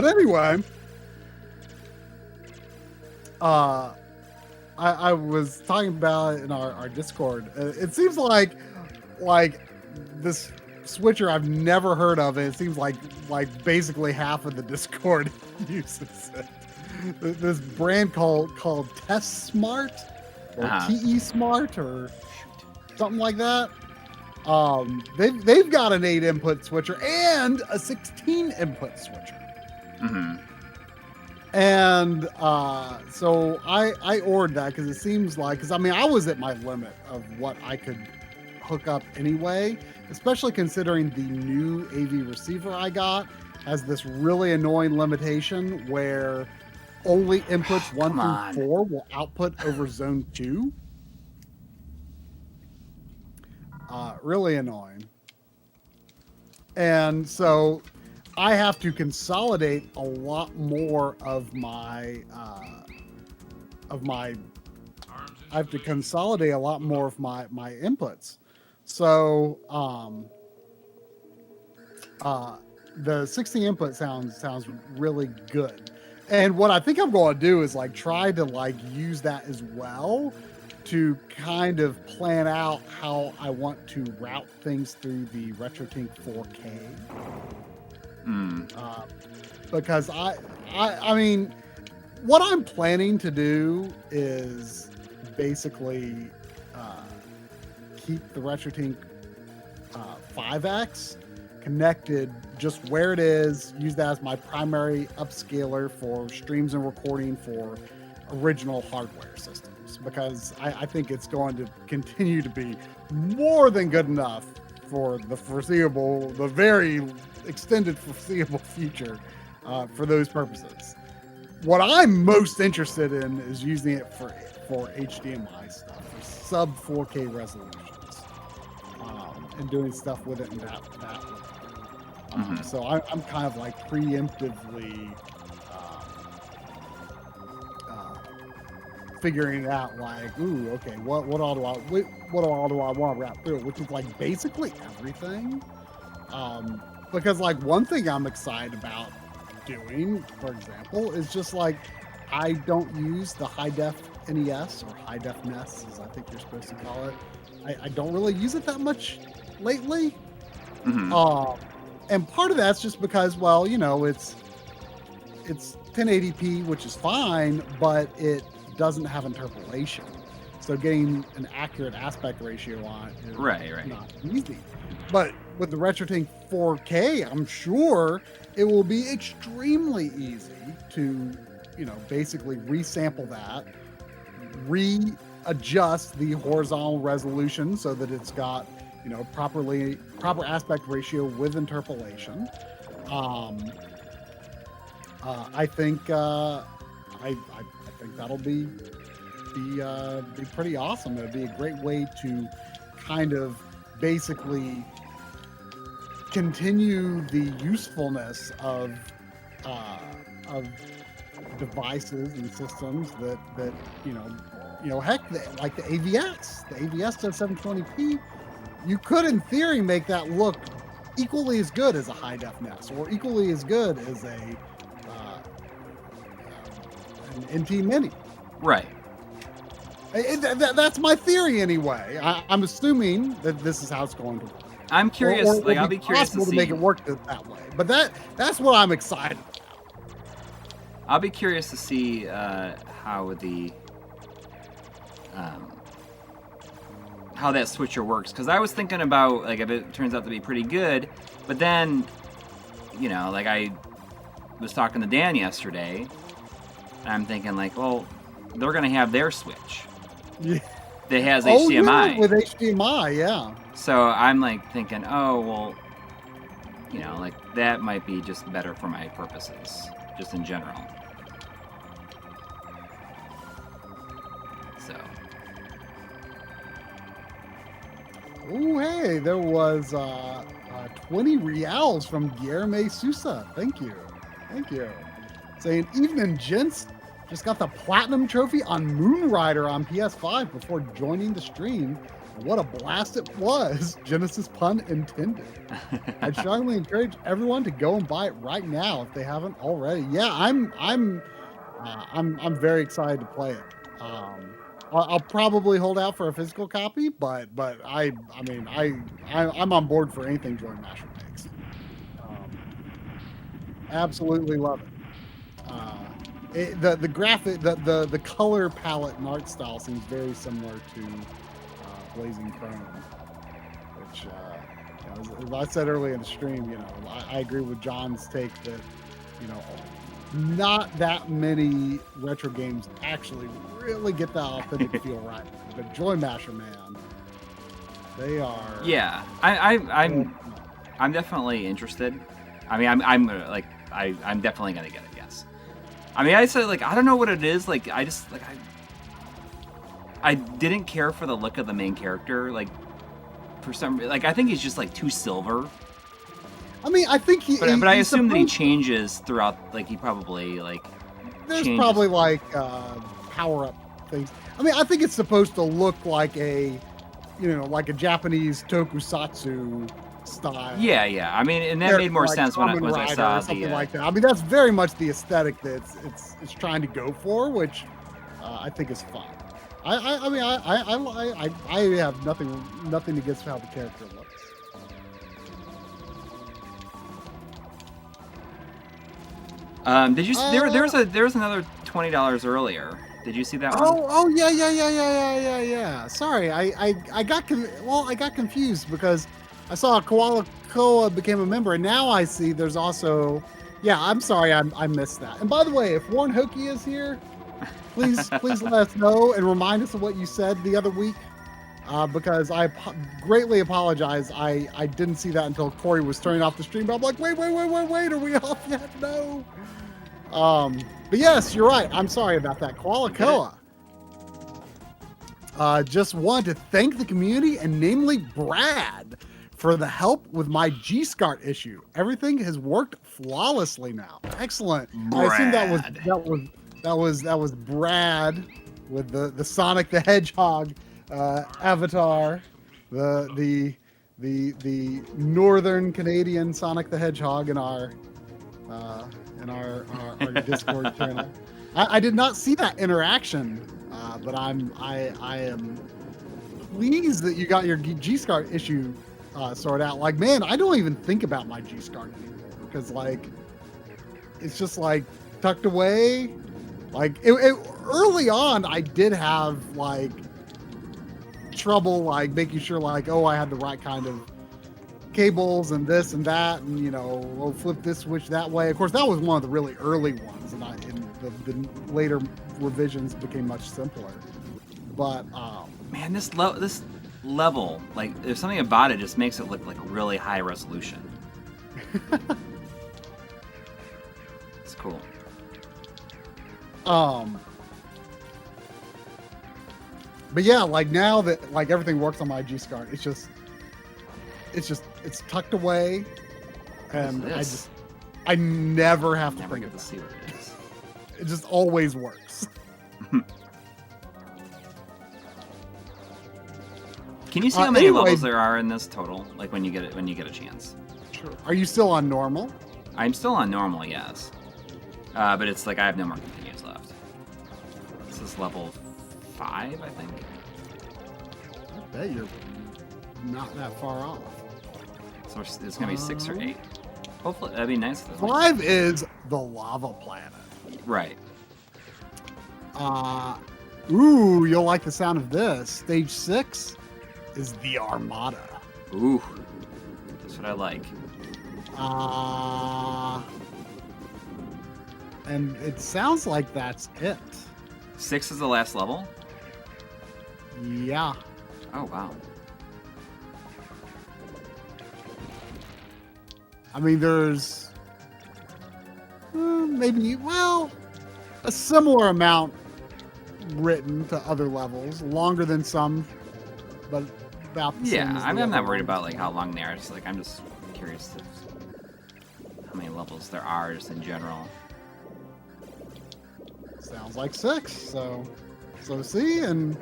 anyway, I was talking about it in our Discord. It seems like this switcher I've never heard of, and it seems like basically half of the Discord uses it. This brand called Test Smart, or TE Smart, or something like that. They've got an 8 input switcher and a 16 input switcher. Mm-hmm. And so I ordered that because it seems like, I was at my limit of what I could hook up anyway, especially considering the new AV receiver I got has this really annoying limitation where only inputs 1 through 4 will output over zone 2. Really annoying. And so I have to consolidate a lot more of my inputs. So the 16 input sounds really good. And what I think I'm going to do is like try to like use that as well to kind of plan out how I want to route things through the Retrode 4K. Because I mean, what I'm planning to do is basically keep the Retrode 5X connected just where it is, use that as my primary upscaler for streams and recording for original hardware systems, because I think it's going to continue to be more than good enough for the very extended foreseeable future for those purposes. What I'm most interested in is using it for HDMI stuff, for sub 4K resolutions, and doing stuff with it in that way. So I'm kind of like preemptively figuring it out, like, ooh, okay, what all do I want to wrap through, which is like basically everything. Because like one thing I'm excited about doing, for example, is just like I don't use the high def NES, or high def NES, as I think you're supposed to call it. I don't really use it that much lately. And part of that's just because, well, you know, it's 1080p, which is fine, but it doesn't have interpolation. So getting an accurate aspect ratio on it is not easy. But with the Retrode 4K, I'm sure it will be extremely easy to, you know, basically resample that, readjust the horizontal resolution so that it's got, you know, proper aspect ratio with interpolation. I think that'll be pretty awesome. It'll be a great way to kind of basically continue the usefulness of devices and systems that you know heck, like the AVS. The AVS does 720p. You could, in theory, make that look equally as good as a high def NES, or equally as good as an NT Mini. Right. That's my theory anyway. I'm assuming that this is how it's going to work. I'm curious. Or I'll be curious to see. make it work that way. But that's what I'm excited about. I'll be curious to see how that switcher works, because I was thinking about, like, if it turns out to be pretty good, but then, you know, like, I was talking to Dan yesterday, and I'm thinking, like, well, they're gonna have their switch. Yeah. That has HDMI. Yeah, with HDMI, yeah. So I'm like thinking, oh, well, you know, like, that might be just better for my purposes, just in general. So. Oh, hey, there was 20 reals from Guillermo Sousa. Thank you. Saying, evening, gents. Just got the Platinum Trophy on Moon Rider on PS5 before joining the stream. And what a blast it was. Genesis pun intended. I'd strongly encourage everyone to go and buy it right now if they haven't already. Yeah, I'm very excited to play it. I'll probably hold out for a physical copy, but I'm on board for anything Joy Masher makes. Absolutely love it. The graphic, the color palette and art style seems very similar to Blazing Chrome, which you know, as I said earlier in the stream, you know, I agree with John's take that, you know, not that many retro games actually really get that authentic feel right. But Joy Masher, man, they are. Yeah, I'm definitely interested. I mean, I'm definitely gonna get it. Yes. I mean, I said, like, I don't know what it is. Like, I just, like, I didn't care for the look of the main character. Like, for some, like, I think he's just, like, too silver. I mean, I think But I assume that he changes throughout, like, he probably, like, there's changes. probably, like, power-up things. I mean, I think it's supposed to look like a, you know, like a Japanese tokusatsu style. Yeah. I mean, and that made more sense when I saw something like that. I mean, that's very much the aesthetic that it's trying to go for, which I think is fun. I mean, I have nothing against how the character looks. Did you? There was another $20 earlier. Did you see that one? Oh yeah. Sorry, I got confused because I saw Koala Koa became a member, and now I see there's also. Yeah, I'm sorry, I missed that. And by the way, if Warren Hokie is here, please let us know and remind us of what you said the other week, because I greatly apologize. I didn't see that until Coury was turning off the stream. But I'm like, wait, are we off yet? No. But yes, you're right. I'm sorry about that. Koala Koa. Just wanted to thank the community, and namely Brad, for the help with my SCART issue. Everything has worked flawlessly now. Excellent. Brad. I assume that was Brad with the Sonic the Hedgehog avatar, the northern Canadian Sonic the Hedgehog in our Discord channel. I did not see that interaction, but I am pleased that you got your SCART issue sort out. Like, man, I don't even think about my G-SCART anymore because, like, it's just like tucked away. Like, early on, I did have like trouble like making sure like, oh, I had the right kind of cables and this and that, and you know, oh, flip this switch that way. Of course, that was one of the really early ones, and the later revisions became much simpler. But man, this level, like, there's something about it just makes it look like really high resolution. It's cool. But yeah, like now that like everything works on my G-SCART, it's tucked away, and I never have to think get to about see what it is. it. It just always works. Can you see how many Anyway, levels there are in this total? Like when you get a chance. Sure. Are you still on normal? I'm still on normal, yes. But it's like I have no more continues left. This is level 5, I think. I bet you're not that far off. So it's gonna be 6 or 8. Hopefully, that'd be nice. 5 is the lava planet. Right. Ooh, you'll like the sound of this. Stage 6 is the Armada. Ooh, that's what I like. And it sounds like that's it. 6 is the last level? Yeah. Oh, wow. I mean, there's maybe, well, a similar amount written to other levels, longer than some, but about the same as I'm the not other worried ones. about like how long they are. Just like I'm just curious how many levels there are just in general. Sounds like 6. So see, and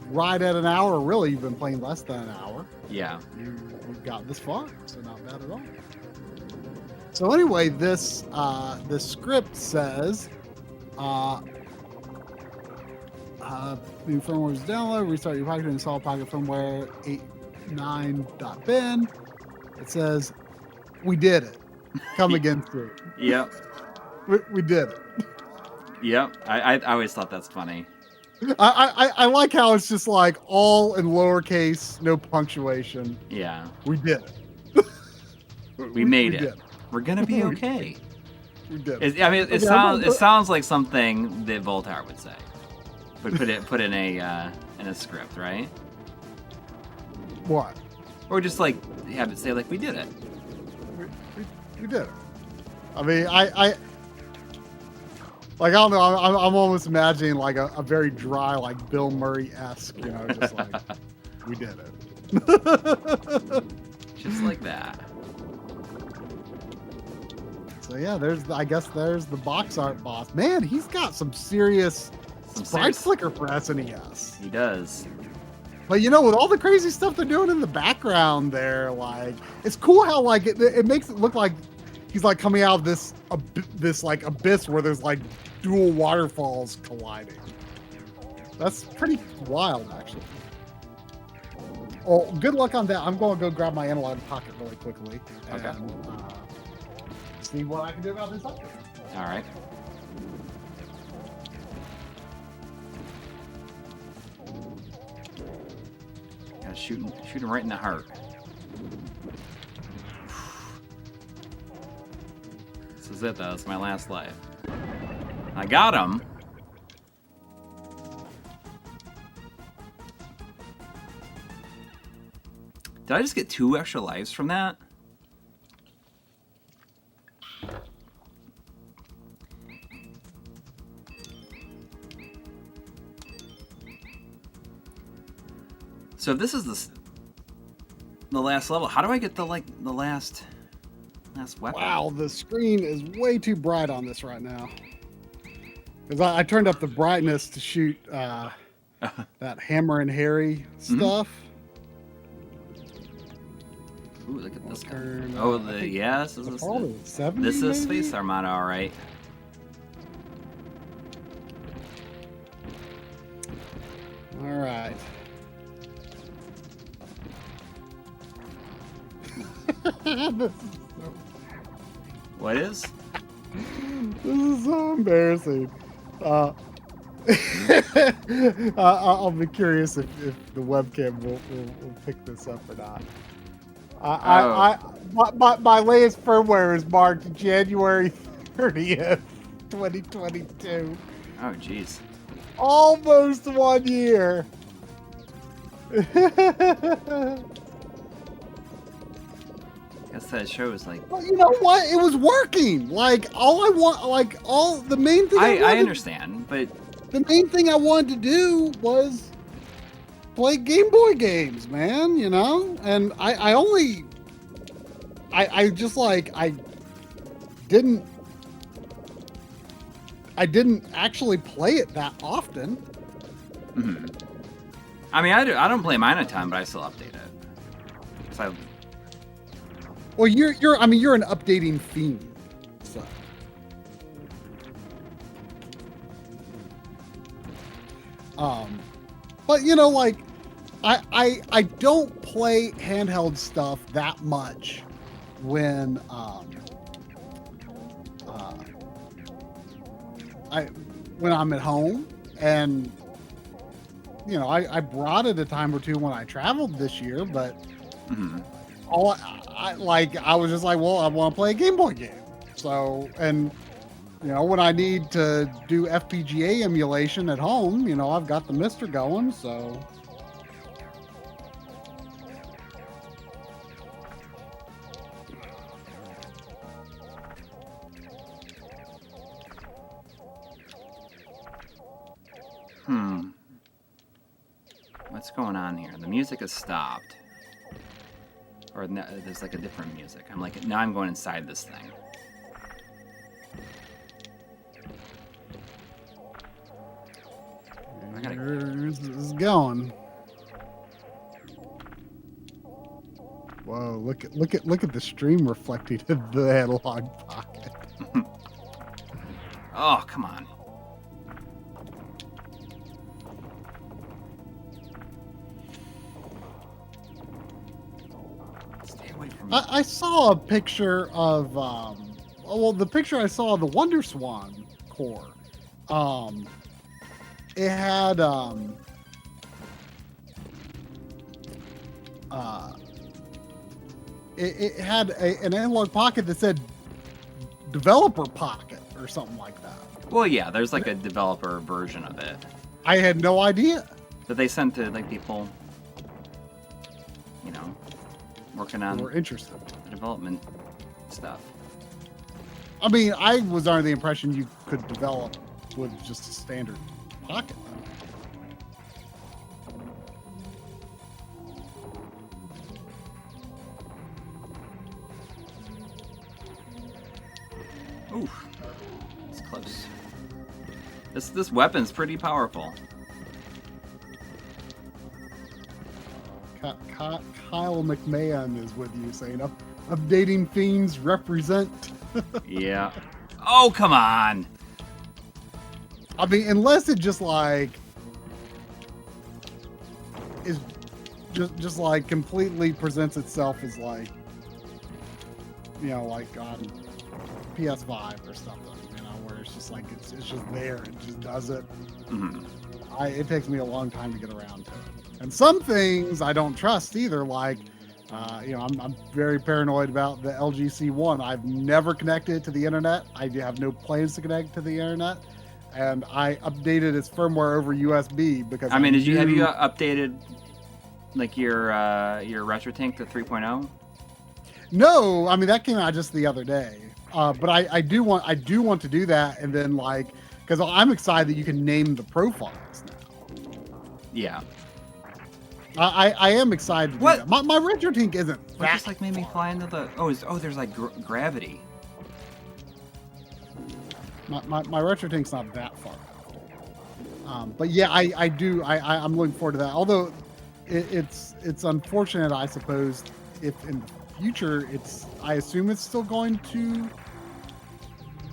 right at an hour. Really, you've been playing less than an hour. Yeah. You've got this far, so not bad at all. So anyway, this script says, new firmware is downloaded. Restart your pocket to install pocket firmware 89.bin. It says, we did it. Come again soon. Yep. We did it. Yep. I always thought that's funny. I like how it's just like all in lowercase, no punctuation. Yeah. We did it. We made it. Did. We're gonna be okay. We did it sounds like something that Voltaire would say. But put in a script, right? What? Or just like have it say like we did it. We did it. I mean, I don't know. I'm almost imagining like a very dry, like Bill Murray-esque, you know, just like we did it. Just like that. So yeah, I guess there's the box art boss. Man, he's got some serious sprite flicker for SNES. He does. But you know, with all the crazy stuff they're doing in the background there, like it's cool how like it makes it look like he's like coming out of this like abyss where there's like dual waterfalls colliding. That's pretty wild, actually. Oh, good luck on that. I'm going to go grab my analog pocket really quickly. Okay. And, see what I can do about this upgrade. All right. Gotta shoot him right in the heart. This is it, though. It's my last life. I got him. Did I just get 2 extra lives from that? So if this is the last level, how do I get the last weapon? Wow, the screen is way too bright on this right now. Because I turned up the brightness to shoot that Hammer and Harry stuff. Ooh, look at this guy. Turn, Oh, this is probably 70, this is maybe? Space Armada, all right. All right. What is? This is so embarrassing. I'll be curious if the webcam will pick this up or not. My latest firmware is marked January 30th, 2022. Oh, jeez. Almost 1 year. Guess that shows like. Well, you know what? It was working. Like all I want, like all the main thing. I understand, but the main thing I wanted to do was play Game Boy games, man. You know, and I didn't actually play it that often. mm-hmm. I mean, I don't play mine a ton, but I still update it. So Well, you're an updating fiend. So. But you know, like, I don't play handheld stuff that much when I'm at home, and you know, I brought it a time or two when I traveled this year, but mm-hmm. I was just like, well, I want to play a Game Boy game. So, and you know, when I need to do FPGA emulation at home, you know, I've got the Mister going, so. What's going on here? The music has stopped. Or no, there's like a different music. I'm like, now I'm going inside this thing. This is going. Whoa! Look at the stream reflecting in the analog pocket. Oh, come on. Stay away from me. I saw a picture of well, the picture I saw of the Wonder Swan core. It had it had an analog pocket that said developer pocket or something like that. Well, yeah, there's like a developer version of it I had no idea. that they sent to like people, you know, working on We're interested. the development stuff. I mean, I was under the impression you could develop with just a standard pocket. Oof, it's close. This weapon's pretty powerful. Kyle McMahon is with you saying, updating fiends represent. Yeah. Oh, come on. I mean, unless it just like is just like completely presents itself as like, you know, like on PS5 or something, you know, where it's just like it's just there, it just does it. Mm-hmm. It takes me a long time to get around to it. And some things I don't trust either, like you know, I'm very paranoid about the LGC1. I've never connected it to the internet. I have no plans to connect to the internet. And I updated its firmware over USB because I mean, have you updated like your RetroTink to 3.0? No, I mean that came out just the other day. But I do want to do that, and then like because I'm excited that you can name the profiles now. Yeah. I am excited to do that. My RetroTink isn't What that just like made me fly into the there's like gravity. My RetroTink's not that far out. But yeah, I'm looking forward to that. Although it's unfortunate, I suppose, if in the future I assume it's still going to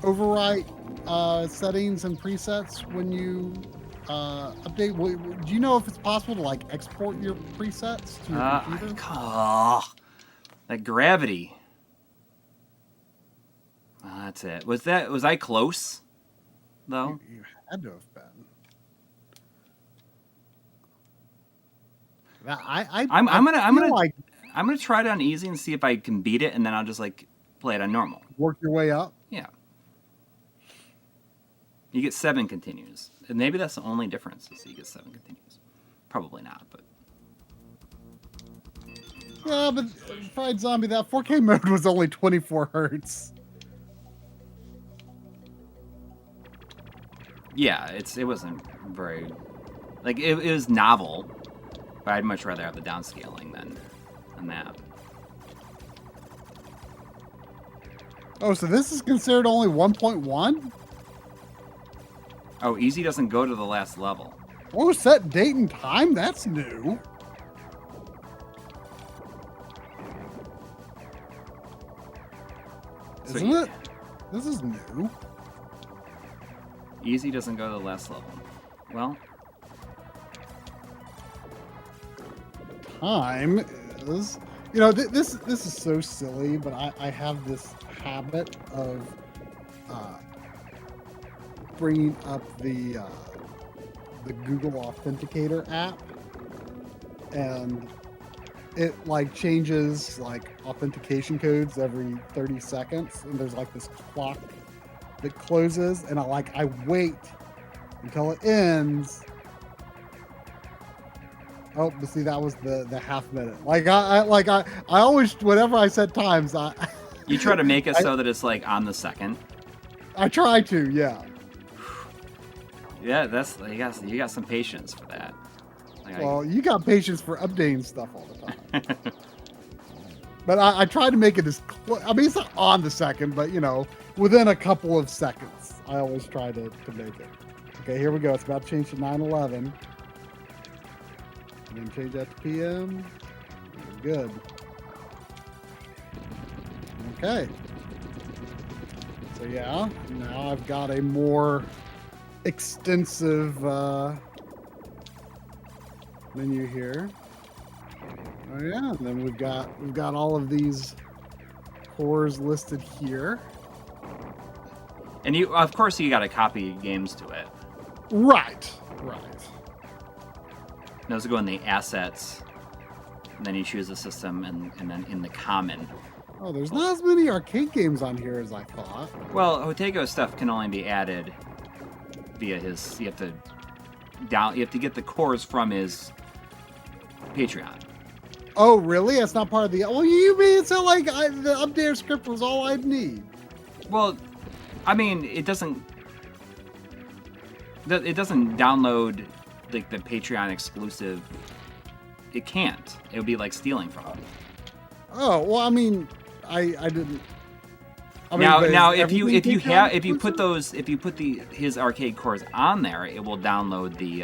overwrite settings and presets when you update. Do you know if it's possible to like export your presets to your computer? That gravity. Oh, that's it. Was I close? Though? You had to have been. I'm gonna try it on easy and see if I can beat it, and then I'll just like play it on normal. Work your way up. Yeah. You get 7 continues, and maybe that's the only difference. Is you get 7 continues. Probably not, but. Yeah, but Fried Zombie, that 4K mode was only 24 hertz. Yeah, it wasn't very, like it was novel, but I'd much rather have the downscaling than that. Oh, so this is considered only 1.1? Oh, easy doesn't go to the last level. Oh, set date and time? That's new. So Isn't it? This is new. Easy doesn't go to the last level. Well, time is, you know, this is so silly, but I have this habit of bringing up the Google Authenticator app, and it like changes like authentication codes every 30 seconds, and there's like this clock that closes, and I wait until it ends. Oh, but see, that was the half minute. Like I always, whenever I set times, you try to make it so that it's like on the second. I try to, yeah. Yeah, that's you got some patience for that. Like, Well, you got patience for updating stuff all the time. But I try to make it as I mean, it's not on the second, but you know, within a couple of seconds, I always try to make it. Okay, here we go. It's about to change to 9/11. And then change that to PM. We're good. Okay. So yeah, now I've got a more extensive menu here. Oh yeah, and then we've got all of these cores listed here. And you, of course, you got to copy games to it. Right. Those go in the assets, and then you choose the system, and then in the common. Oh, there's not as many arcade games on here as I thought. Well, Hotego's stuff can only be added via his. You have to get the cores from his Patreon. Oh, really? That's not part of the. Well, you mean it's like the updated script was all I'd need? Well, I mean, it doesn't download like the Patreon exclusive. It can't. It would be like stealing from him. Oh well, I mean, I didn't. I mean, now if you put his arcade cores on there, it will download the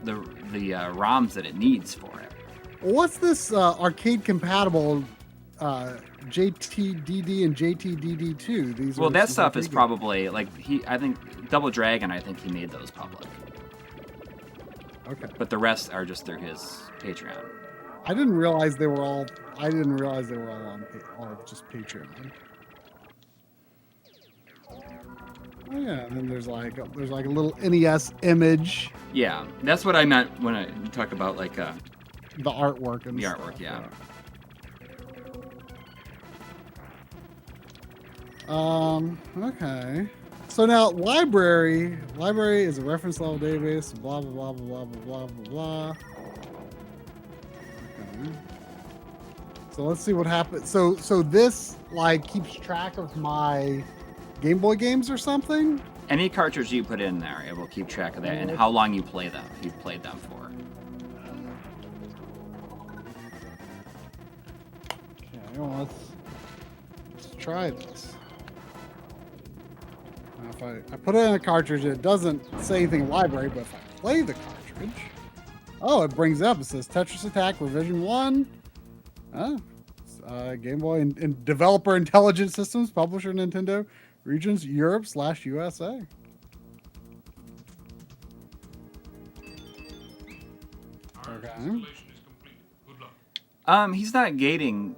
ROMs that it needs for it. What's this arcade compatible JTDD and JTDD2? These. Well, that stuff is probably like I think Double Dragon. I think he made those public. Okay. But the rest are just through his Patreon. I didn't realize they were all on just Patreon. Oh yeah, and then there's like a little NES image. Yeah, that's what I meant when I talk about like the artwork and the stuff. artwork. Yeah. Okay. So now library is a reference level database. Blah blah blah blah blah blah blah. Okay. So let's see what happens. So this like keeps track of my Game Boy games or something? Any cartridge you put in there, it will keep track of that and how long you play them. You've played them for. Okay, well let's try this. Now if I put it in a cartridge, it doesn't say anything library, but if I play the cartridge, oh, it brings up. It says Tetris Attack Revision 1. Game Boy and Developer Intelligent Systems, Publisher Nintendo, Regions Europe/USA. Okay. He's not gating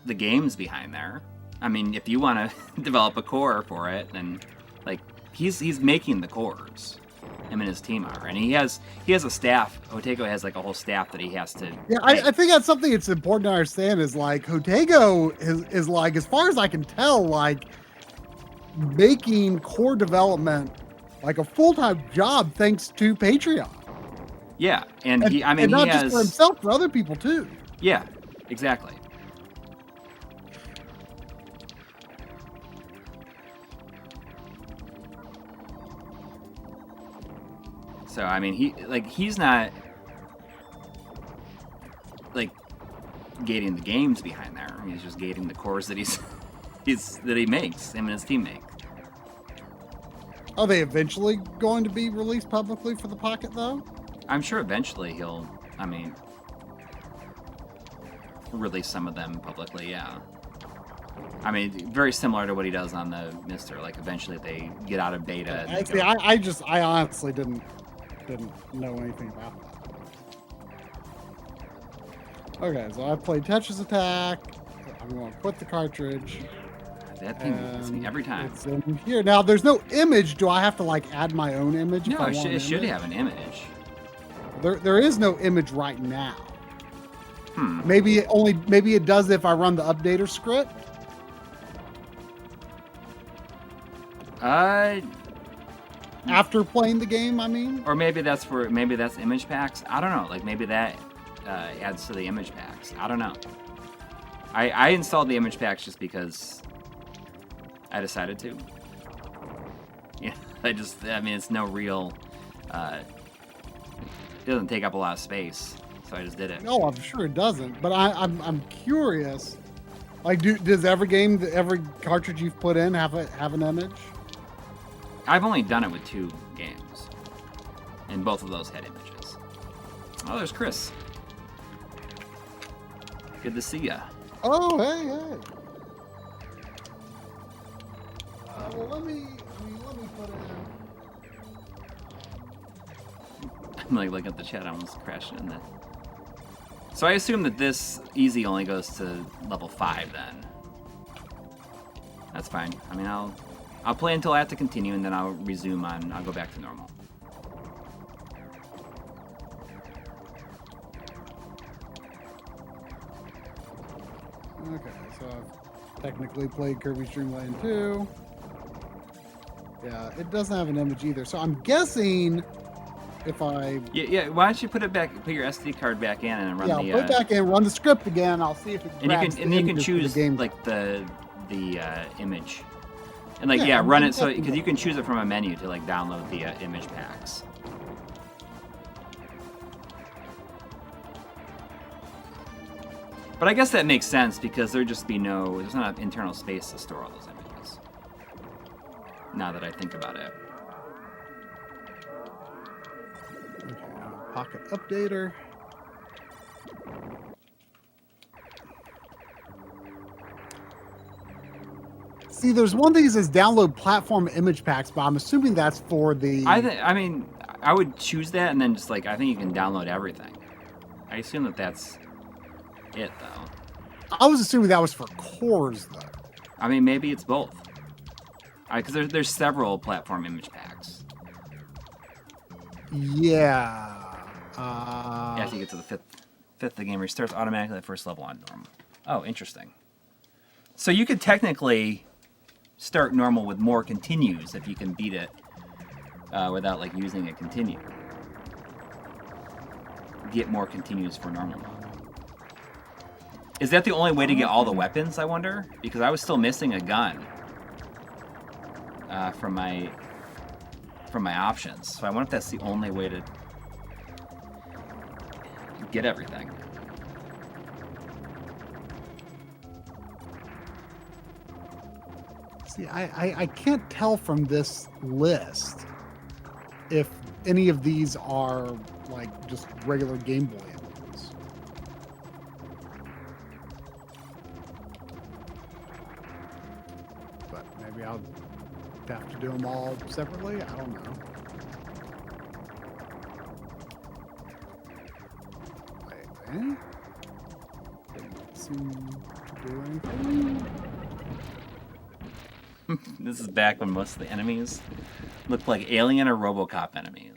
the games behind there. I mean, if you want to develop a core for it, then like he's making the cores. Him and his team are, and he has a staff. Hotego has like a whole staff that he has to. Yeah, I think that's something it's important to understand. Is like Hotego is like, as far as I can tell, like making core development like a full-time job thanks to Patreon. Yeah, and he not he just has for himself, for other people too. Yeah, exactly. So I mean, he's not like gating the games behind there. I mean, he's just gating the cores that he makes. Him and his team make. Are they eventually going to be released publicly for the Pocket though? I'm sure eventually he'll. I mean, release some of them publicly. Yeah. I mean, very similar to what he does on the Mister. Like eventually they get out of beta. I honestly didn't know anything about that. Okay, so I played Tetris Attack. I'm going to put the cartridge. That thing gets me every time. It's in here. Now, there's no image. Do I have to like add my own image? No, it should have an image. There is no image right now. Hmm. Maybe it does if I run the updater script. After playing the game, I mean. Or maybe that's image packs. I don't know. Like maybe that adds to the image packs. I don't know. I installed the image packs just because I decided to. Yeah, I mean, it's no real. It doesn't take up a lot of space, so I just did it. No, I'm sure it doesn't. But I'm curious. Like, does every cartridge you've put in have an image? I've only done it with 2 games, and both of those had images. Oh, there's Chris. Good to see ya. Oh, hey. Well, let me put it in. I'm like looking at the chat. I almost crashed in there. So I assume that this easy only goes to level 5 then. That's fine. I mean, I'll play until I have to continue, and then I'll resume I'll go back to normal. Okay, so I've technically played Kirby's Dream Land 2. Yeah, it doesn't have an image either. So I'm guessing if I... Yeah, why don't you put your SD card back in and run the... Yeah, put it back in, run the script again. I'll see if it grabs and you can choose the game. like the image. And run it so because you can choose it from a menu to like download the image packs. But I guess that makes sense because there's not enough internal space to store all those images. Now that I think about it. Okay, Pocket Updater. See, there's one thing that says download platform image packs, but I'm assuming that's for the... I would choose that and then just like, I think you can download everything. I assume that's it, though. I was assuming that was for cores, though. I mean, maybe it's both. Because there's several platform image packs. Yeah. After you get to the fifth, the game restarts automatically at first level on normal. Oh, interesting. So you could technically start normal with more continues if you can beat it without like using a continue. Get more continues for normal mode. Is that the only way to get all the weapons, I wonder? Because I was still missing a gun from my options. So I wonder if that's the only way to get everything. See, I can't tell from this list if any of these are like just regular Game Boy images. But maybe I'll have to do them all separately. I don't know. Wait, eh? to do anything. This is back when most of the enemies looked like Alien or RoboCop enemies.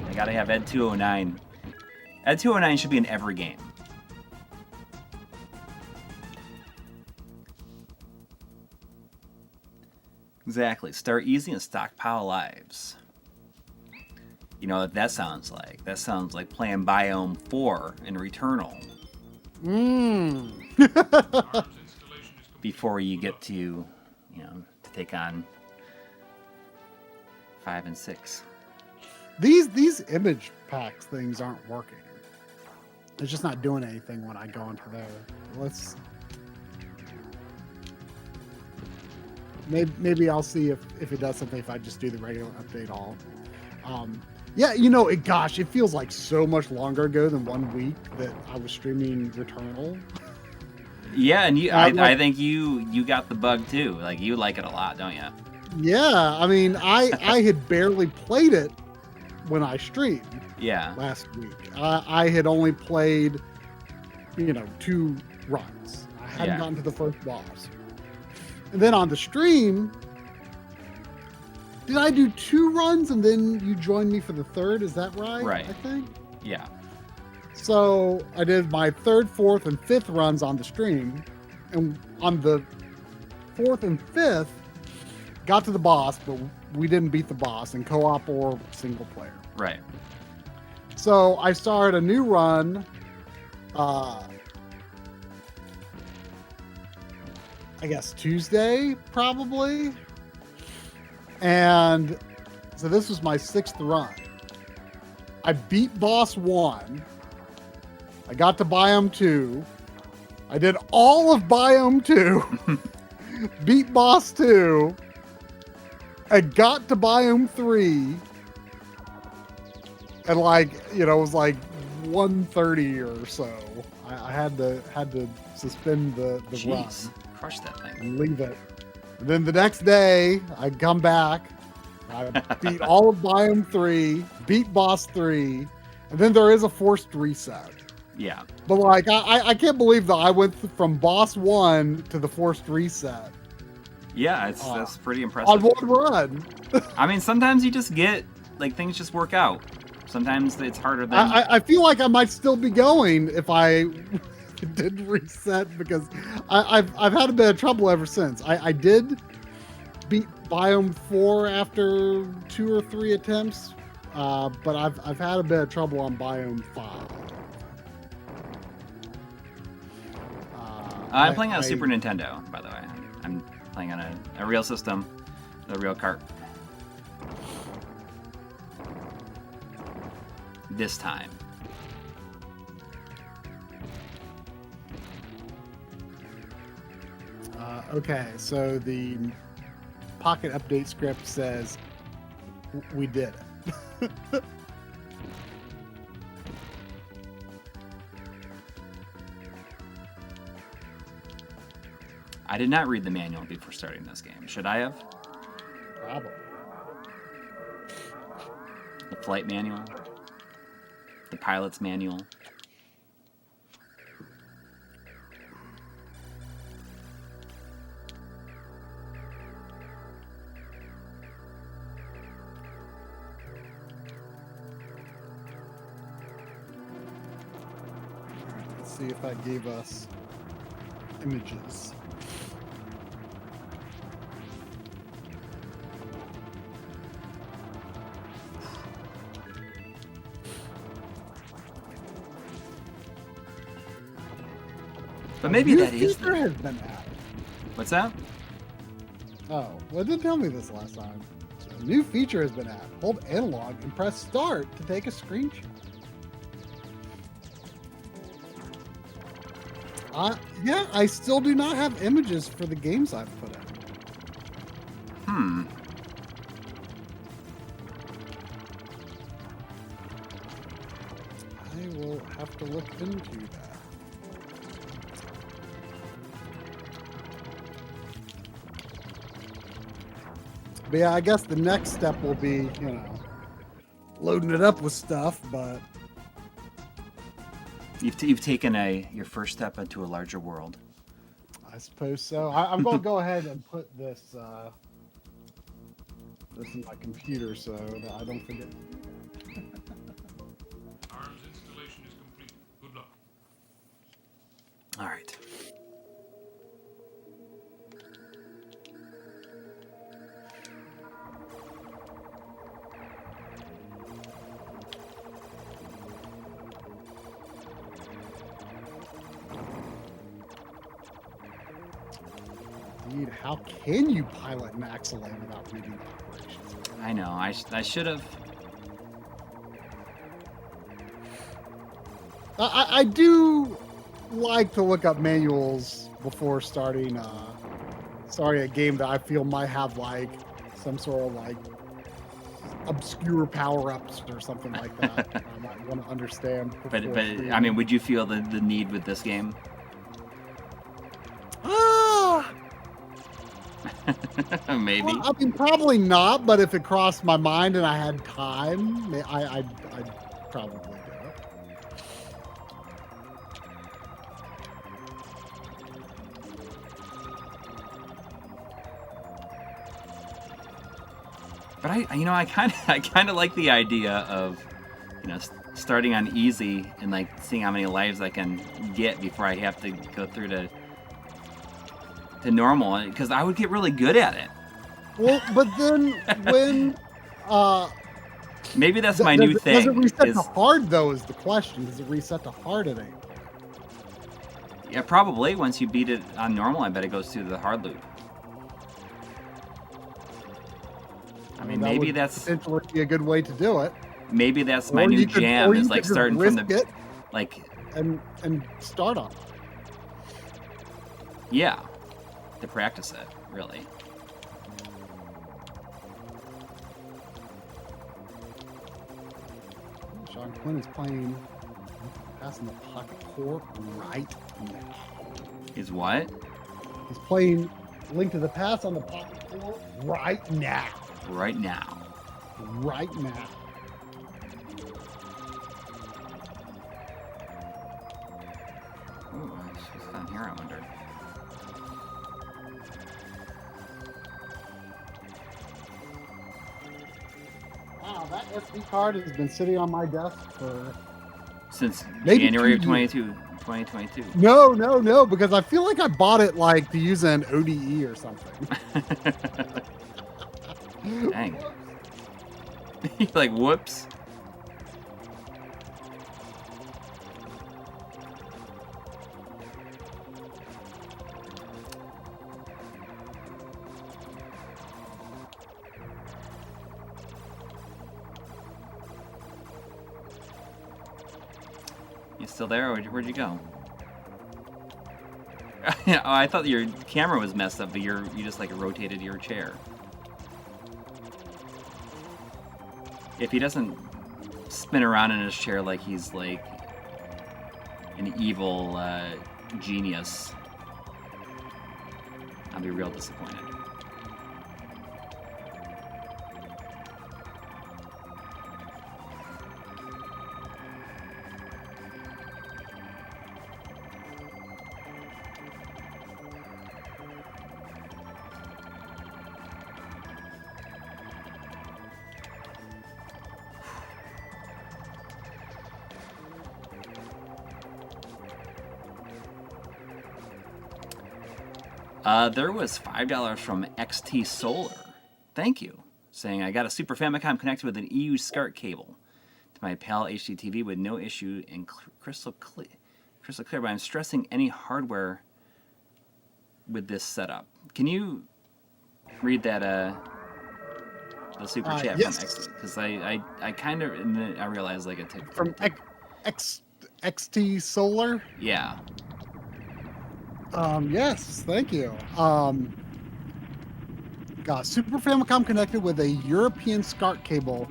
I gotta have Ed 209. Ed 209 should be in every game. Exactly. Start easy and stockpile lives. You know what that sounds like? That sounds like playing Biome 4 in Returnal. Before you get to, you know, to take on 5 and 6. These image packs things aren't working. It's just not doing anything when I go into there. Let's... Maybe I'll see if it does something if I just do the regular update all. Yeah, you know, gosh, it feels like so much longer ago than 1 week that I was streaming Returnal. Yeah, and I think you got the bug too. Like, you like it a lot, don't you? Yeah, I mean, I had barely played it when I streamed. Yeah. Last week, I had only played, 2 runs. I hadn't gotten to the first boss. And then on the stream, did I do 2 runs and then you joined me for the third? Is that right? Right. I think. Yeah. So I did my 3rd, 4th, and 5th runs on the stream. And on the 4th and 5th, got to the boss, but we didn't beat the boss in co-op or single player. Right. So I started a new run. I guess Tuesday, probably. And so this was my 6th run. I beat boss 1. I got to biome 2. I did all of biome 2. Beat boss 2. I got to biome 3. And it was like 1:30 or so. I had to suspend the run. Crush that thing. And leave it. And then the next day, I come back. I beat all of biome 3, beat boss 3, and then there is a forced reset. Yeah. But I can't believe that I went from boss 1 to the forced reset. Yeah, that's pretty impressive. On 1 run. I mean, sometimes you just get, things just work out. Sometimes it's harder than... I feel like I might still be going if I didn't reset, because I've had a bit of trouble ever since. I did beat biome 4 after 2 or 3 attempts, but I've had a bit of trouble on biome 5. I'm playing on a Super Nintendo, by the way. I'm playing on a real system, a real cart. This time. Okay, so the Pocket Update script says we did it. I did not read the manual before starting this game. Should I have? Probably. The flight manual? The pilot's manual? Let's see if that gave us images. But maybe that is feature has been added. What's that? Oh, well, it didn't tell me this last time. A new feature has been added. Hold analog and press start to take a screenshot. Yeah, I still do not have images for the games I've put in. I will have to look into that. But yeah, I guess the next step will be, loading it up with stuff, but You've taken your first step into a larger world. I suppose so. I'm going to go ahead and put this in my computer so that I don't forget. Arms installation is complete. Good luck. All right. Indeed, how can you pilot an Axelay without reading the operations? I know. I should have. I do like to look up manuals before starting a game that I feel might have like some sort of like obscure power-ups or something like that. I might want to understand. But I mean, would you feel the need with this game? Maybe. Well, I mean, probably not. But if it crossed my mind and I had time, I'd probably do it. But I kind of like the idea of, starting on easy and like seeing how many lives I can get before I have to go through to normal, because I would get really good at it. Well, but then when maybe that's my new thing. Does it reset to hard though? Is the question? Does it reset to hard at 8? Yeah, probably. Once you beat it on normal, I bet it goes through the hard loop. I mean, maybe that's potentially be a good way to do it. Maybe that's my new jam, is like starting from the and start on. Yeah, to practice it, really. Sean Quinn is playing Passing the Pocket Core right now. Is what? He's playing Link to the Past on the Pocket Core right now. Right now. Right now. Ooh, what's down here, I wonder. Wow, that SD card has been sitting on my desk for... Since maybe January of 2022. No, because I feel like I bought it like to use an ODE or something. Dang. You're like, whoops. You still there, or where'd you go? Oh, I thought your camera was messed up, but you just like rotated your chair. If he doesn't spin around in his chair like he's like an evil genius, I'll be real disappointed. There was $5 from XT Solar. Thank you. Saying, I got a Super Famicom connected with an EU SCART cable to my PAL HD TV with no issue and crystal clear. But I'm stressing any hardware with this setup. Can you read that the super chat yes. from XT? Because I kind of, and then I realized like it took... From XT Solar? Yeah. Yes, thank you. Got Super Famicom connected with a European SCART cable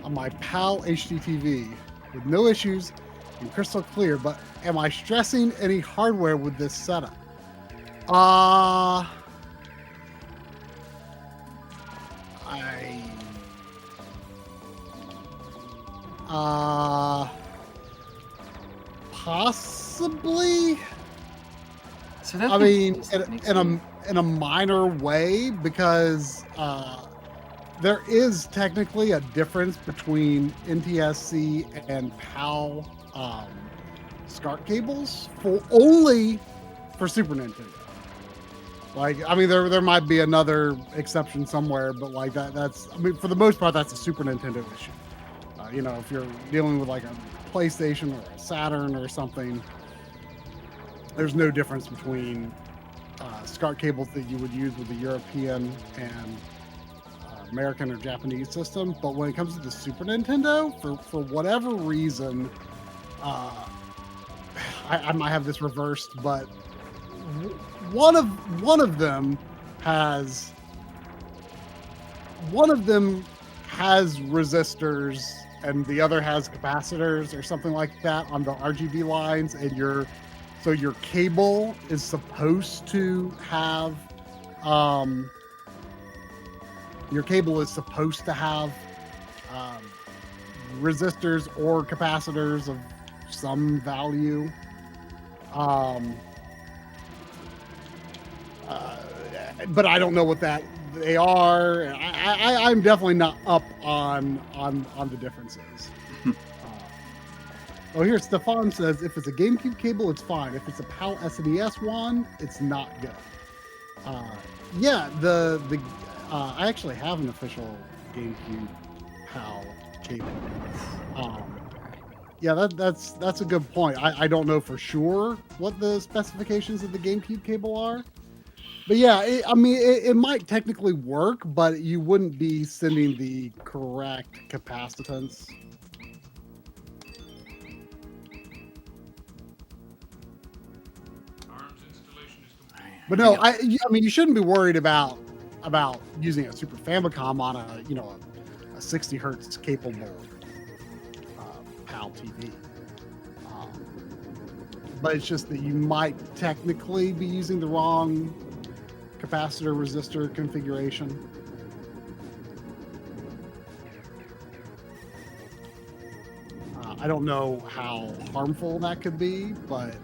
on my PAL HD TV with no issues and crystal clear, but am I stressing any hardware with this setup? Possibly. So that I mean, makes in a minor way, because there is technically a difference between NTSC and PAL SCART cables only for Super Nintendo. Like, I mean, there might be another exception somewhere, but like that's, I mean, for the most part, that's a Super Nintendo issue. You know, if you're dealing with like a PlayStation or a Saturn or something, there's no difference between SCART cables that you would use with the European and American or Japanese system. But when it comes to the Super Nintendo, for whatever reason, I might have this reversed, but one of them has resistors and the other has capacitors or something like that on the RGB lines, and your cable is supposed to have resistors or capacitors of some value. But I don't know what they are. I'm definitely not up on the differences. Oh, here Stefan says if it's a GameCube cable, it's fine. If it's a PAL SNES one, it's not good. Yeah, I actually have an official GameCube PAL cable. Yeah, that's a good point. I don't know for sure what the specifications of the GameCube cable are. But yeah, it might technically work, but you wouldn't be sending the correct capacitance. Arms installation is complete. But no, I mean, you shouldn't be worried about using a Super Famicom on a 60 hertz capable PAL TV. But it's just that you might technically be using the wrong capacitor resistor configuration. I don't know how harmful that could be, but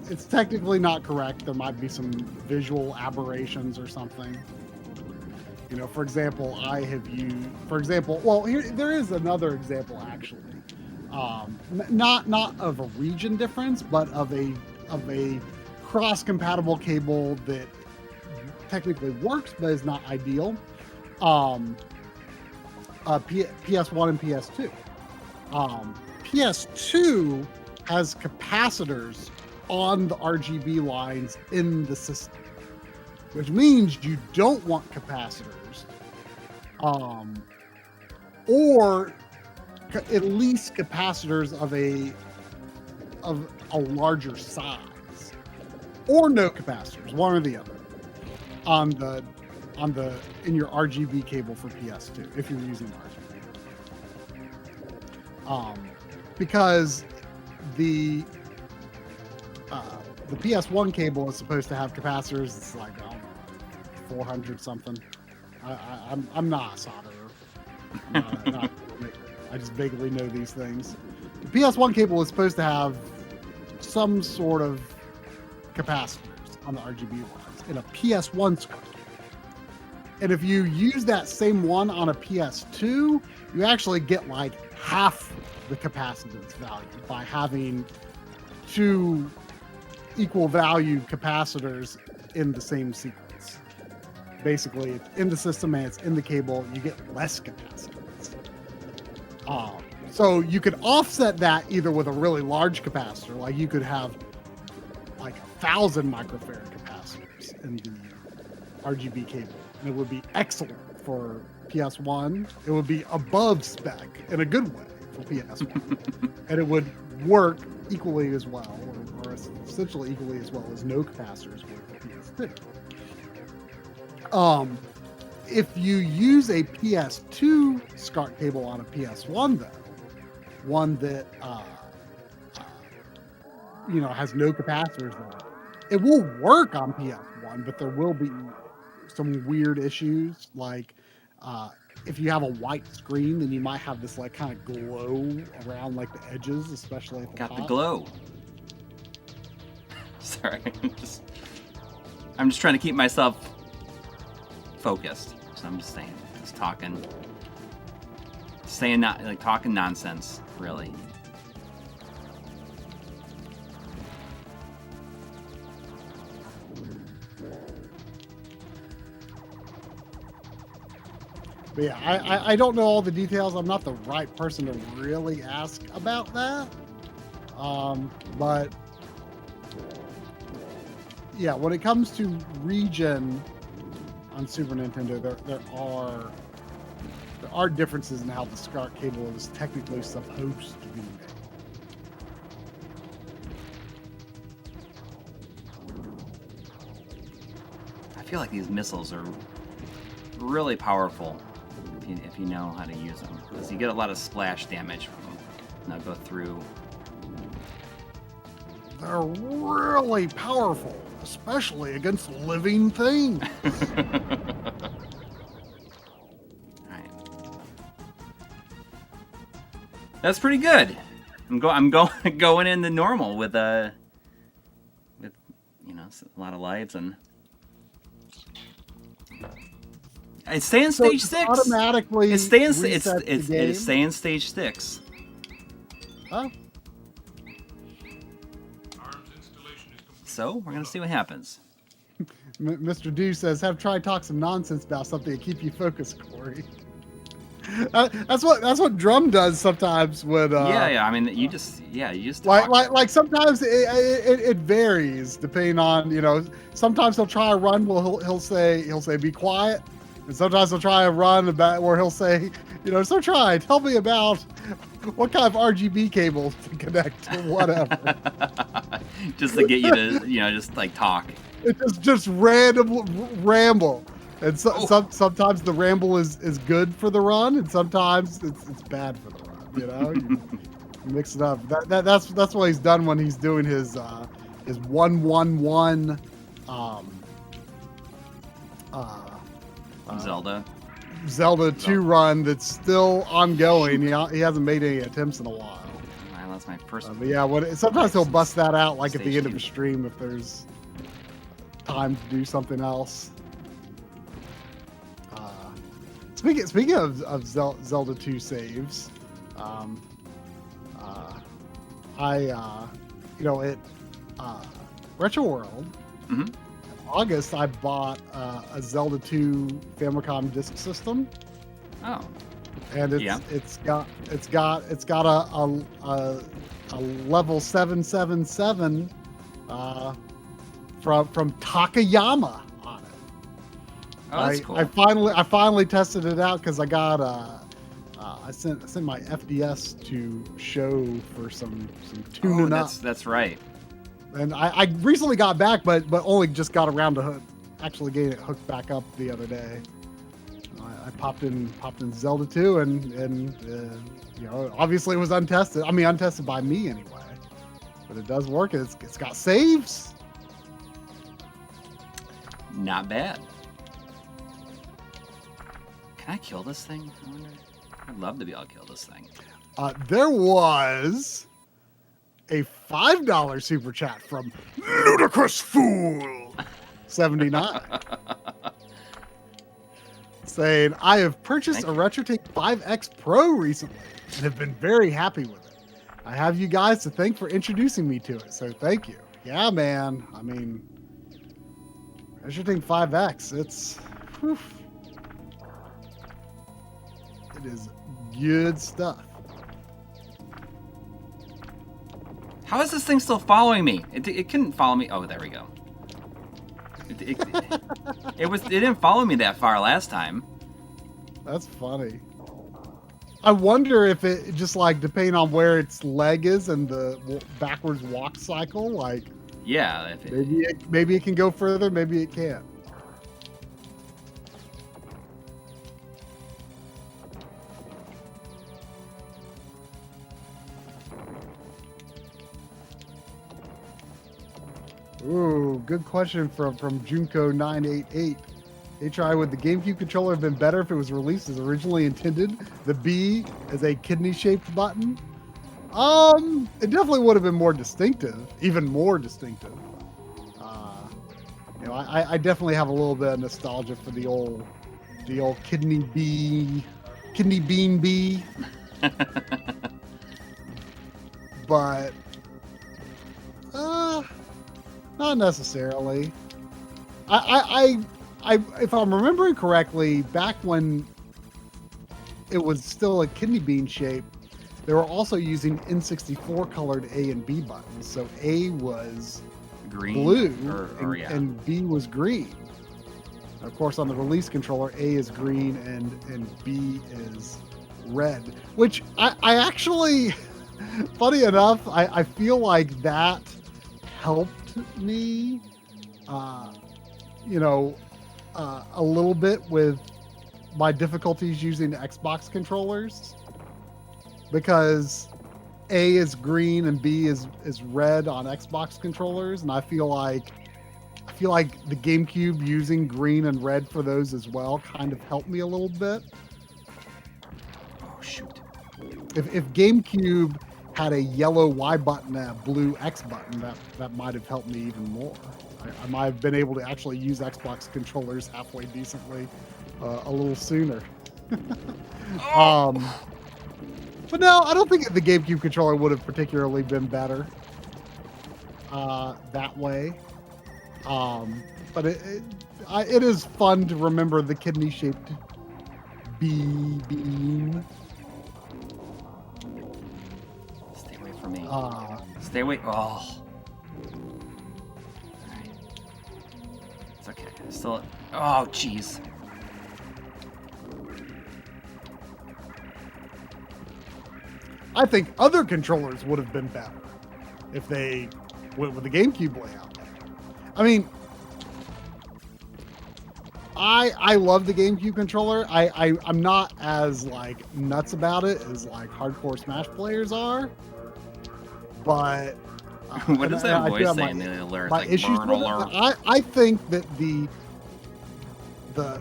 it's technically not correct. There might be some visual aberrations or something. You know, for example, there is another example actually. Not of a region difference, but of a cross-compatible cable that technically works but is not ideal. PS1 and PS2. PS2 has capacitors on the RGB lines in the system, which means you don't want capacitors, or at least capacitors of a larger size, or no capacitors, one or the other, in your RGB cable for PS2 if you're using RGB, because the PS1 cable is supposed to have capacitors. It's like, I don't know, 400 something. I'm not a solderer. I just vaguely know these things. The PS1 cable is supposed to have some sort of capacitors on the RGB lines in a PS1 SCART cable. And if you use that same one on a PS2, you actually get like half the capacitance value by having two equal value capacitors in the same sequence. Basically, it's in the system and it's in the cable. You get less capacitance. So you could offset that either with a really large capacitor, like you could have like 1,000 microfarad capacitors in the RGB cable, and it would be excellent for PS1. It would be above spec in a good way for PS1, and it would work equally as well, or essentially equally as well as no capacitors would for PS2. If you use a PS2 SCART cable on a PS1, though, one that has no capacitors in it will work on PS1, but there will be some weird issues, like if you have a white screen, then you might have this like kind of glow around like the edges, especially at the Got top. the glow. Sorry, I'm just trying to keep myself focused. So I'm just saying, just talking, saying not like talking nonsense, really. But yeah, I don't know all the details. I'm not the right person to really ask about that. But yeah, when it comes to region on Super Nintendo, there are differences in how the SCART cable is technically supposed to be made. I feel like these missiles are really powerful if you know how to use them, because you get a lot of splash damage from them, and they'll go through. They're really powerful, especially against living things. Alright. That's pretty good. I'm going in the normal with a lot of lives, and it's staying stage 6. Automatically, It's staying it's staying stage 6. Huh? Arms installation is complete. So we're gonna see what happens. Mr. Do says, "Have tried talk some nonsense about something to keep you focused, Coury." That's what Drum does sometimes when. Yeah. I mean, you just talk. Like sometimes it varies depending on Sometimes he'll try a run. Well, he'll say be quiet, and sometimes he'll try a run about where he'll say so tell me about what kind of RGB cable to connect to whatever. Just to get you to just like talk. It's just random ramble. And sometimes the ramble is good for the run, and sometimes it's bad for the run. You mix it up. That's what he's done when he's doing his 1-1-1 Zelda 2 run that's still ongoing. He hasn't made any attempts in a while. Well, that's my first. But yeah, sometimes he'll bust that out like at the end of a Stage stream if there's time to do something else. Speaking of Zelda 2 saves, Retro World, Mm-hmm. in August I bought a Zelda 2 Famicom disk system. Oh. And it's got a level 777 from Takayama on it. Oh, that's cool. I finally tested it out because I got I sent my FDS to show for some tuning up. That's right. And I recently got back, but only just got around to actually getting it hooked back up the other day. I popped in Zelda 2 and obviously it was untested. I mean, untested by me anyway, but it does work. It's got saves. Not bad. Can I kill this thing? I wonder. I'd love to be able to kill this thing. There was a $5 super chat from Ludicrous Fool 79 saying, "I have purchased a Retrode 5X Pro recently and have been very happy with it. I have you guys to thank for introducing me to it, so thank you." Yeah, man. I mean, Retrode 5X, it is good stuff. How is this thing still following me? It couldn't follow me. Oh, there we go. It didn't follow me that far last time. That's funny. I wonder if it just depending on where its leg is and the backwards walk cycle, Yeah. maybe it can go further, maybe it can't. Ooh, good question from Junko 988. They try, would the GameCube controller have been better if it was released as originally intended? The B as a kidney-shaped button? It definitely would have been more distinctive, even more distinctive. I definitely have a little bit of nostalgia for the old kidney bean B. But not necessarily. I if I'm remembering correctly, back when it was still a kidney bean shape, they were also using N64 colored A and B buttons. So A was Green, blue and B was green. Of course, on the release controller, A is green and B is red. Which I actually, funny enough, I feel like that helped me, a little bit with my difficulties using Xbox controllers, because A is green and B is red on Xbox controllers, and I feel like the GameCube using green and red for those as well kind of helped me a little bit. Oh shoot! If GameCube had a yellow Y button and a blue X button, that might have helped me even more. I might have been able to actually use Xbox controllers halfway decently a little sooner. But no, I don't think the GameCube controller would have particularly been better that way. But it is fun to remember the kidney-shaped bean. Stay away from me. Stay away. Oh. Alright. It's okay. Still. Oh, jeez. I think other controllers would have been better if they went with the GameCube layout. I mean, I love the GameCube controller. I'm not as like nuts about it as like hardcore Smash players are, but what does that voice say in the lyrics? My like, issues burn with alert. it, I think that the oh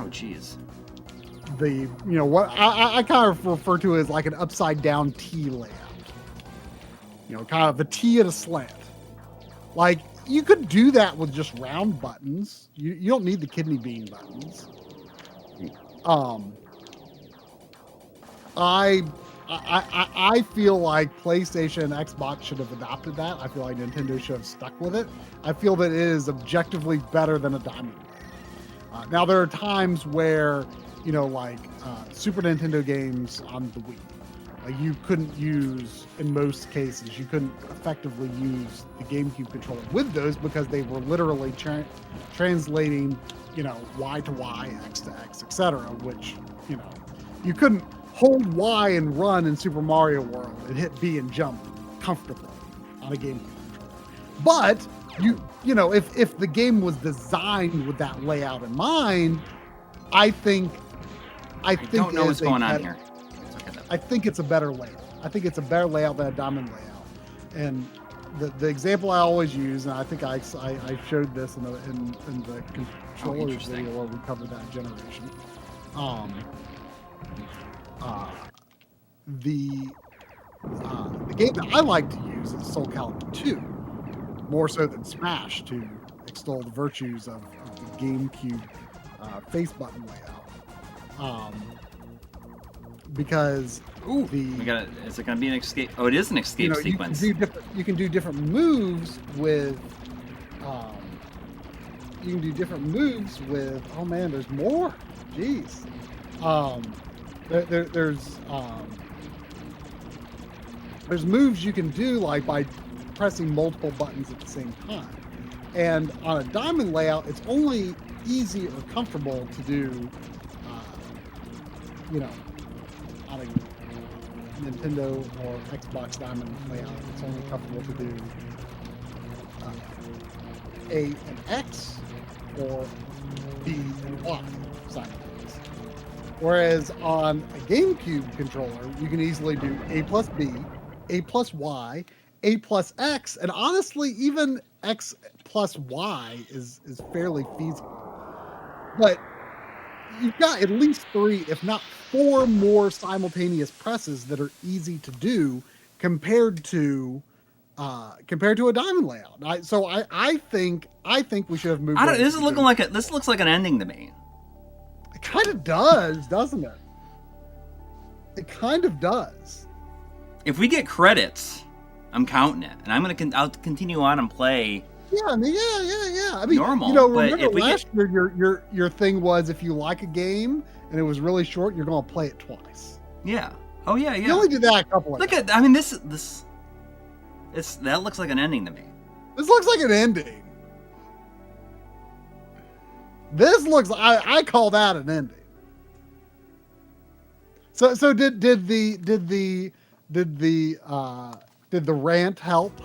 jeez. What I kind of refer to as like an upside down T layout. Kind of a T at a slant. Like, you could do that with just round buttons. You don't need the kidney bean buttons. I feel like PlayStation and Xbox should have adopted that. I feel like Nintendo should have stuck with it. I feel that it is objectively better than a diamond layout. Now, there are times where, Super Nintendo games on the Wii, you couldn't use, in most cases, you couldn't effectively use the GameCube controller with those because they were literally translating, Y to Y, X to X, etc., which, you couldn't hold Y and run in Super Mario World and hit B and jump comfortably on a GameCube controller. But, if the game was designed with that layout in mind, I don't know what's going on here. I think it's a better layout. I think it's a better layout than a diamond layout. And the example I always use, and I think I showed this in the controllers video where we covered that generation. The game that I like to use is Soul Calibur 2, more so than Smash, to extol the virtues of the GameCube face button layout. Because is it gonna be an escape? Oh, it is an escape sequence. You can do different moves with. Oh man, there's more. Jeez. There's moves you can do like by pressing multiple buttons at the same time, and on a diamond layout, it's only easy or comfortable to do. On a Nintendo or Xbox Diamond layout, it's only comfortable to do an X or B and Y simultaneously. Whereas on a GameCube controller, you can easily do A plus B, A plus Y, A plus X, and honestly, even X plus Y is fairly feasible. but you've got at least 3, if not 4 more simultaneous presses that are easy to do compared to a diamond layout. I think we should have moved. I don't. This is looking like this looks like an ending to me. It kind of does, doesn't it? It kind of does. If we get credits, I'm counting it, and I'll continue on and play. Yeah, I mean, yeah. I mean, normal. You know, but remember last year, your thing was if you like a game and it was really short, you're going to play it twice. Yeah. Oh yeah. You only did that a couple of Look times. at. I mean, that looks like an ending to me. This looks like an ending. This looks. I call that an ending. So did the rant help?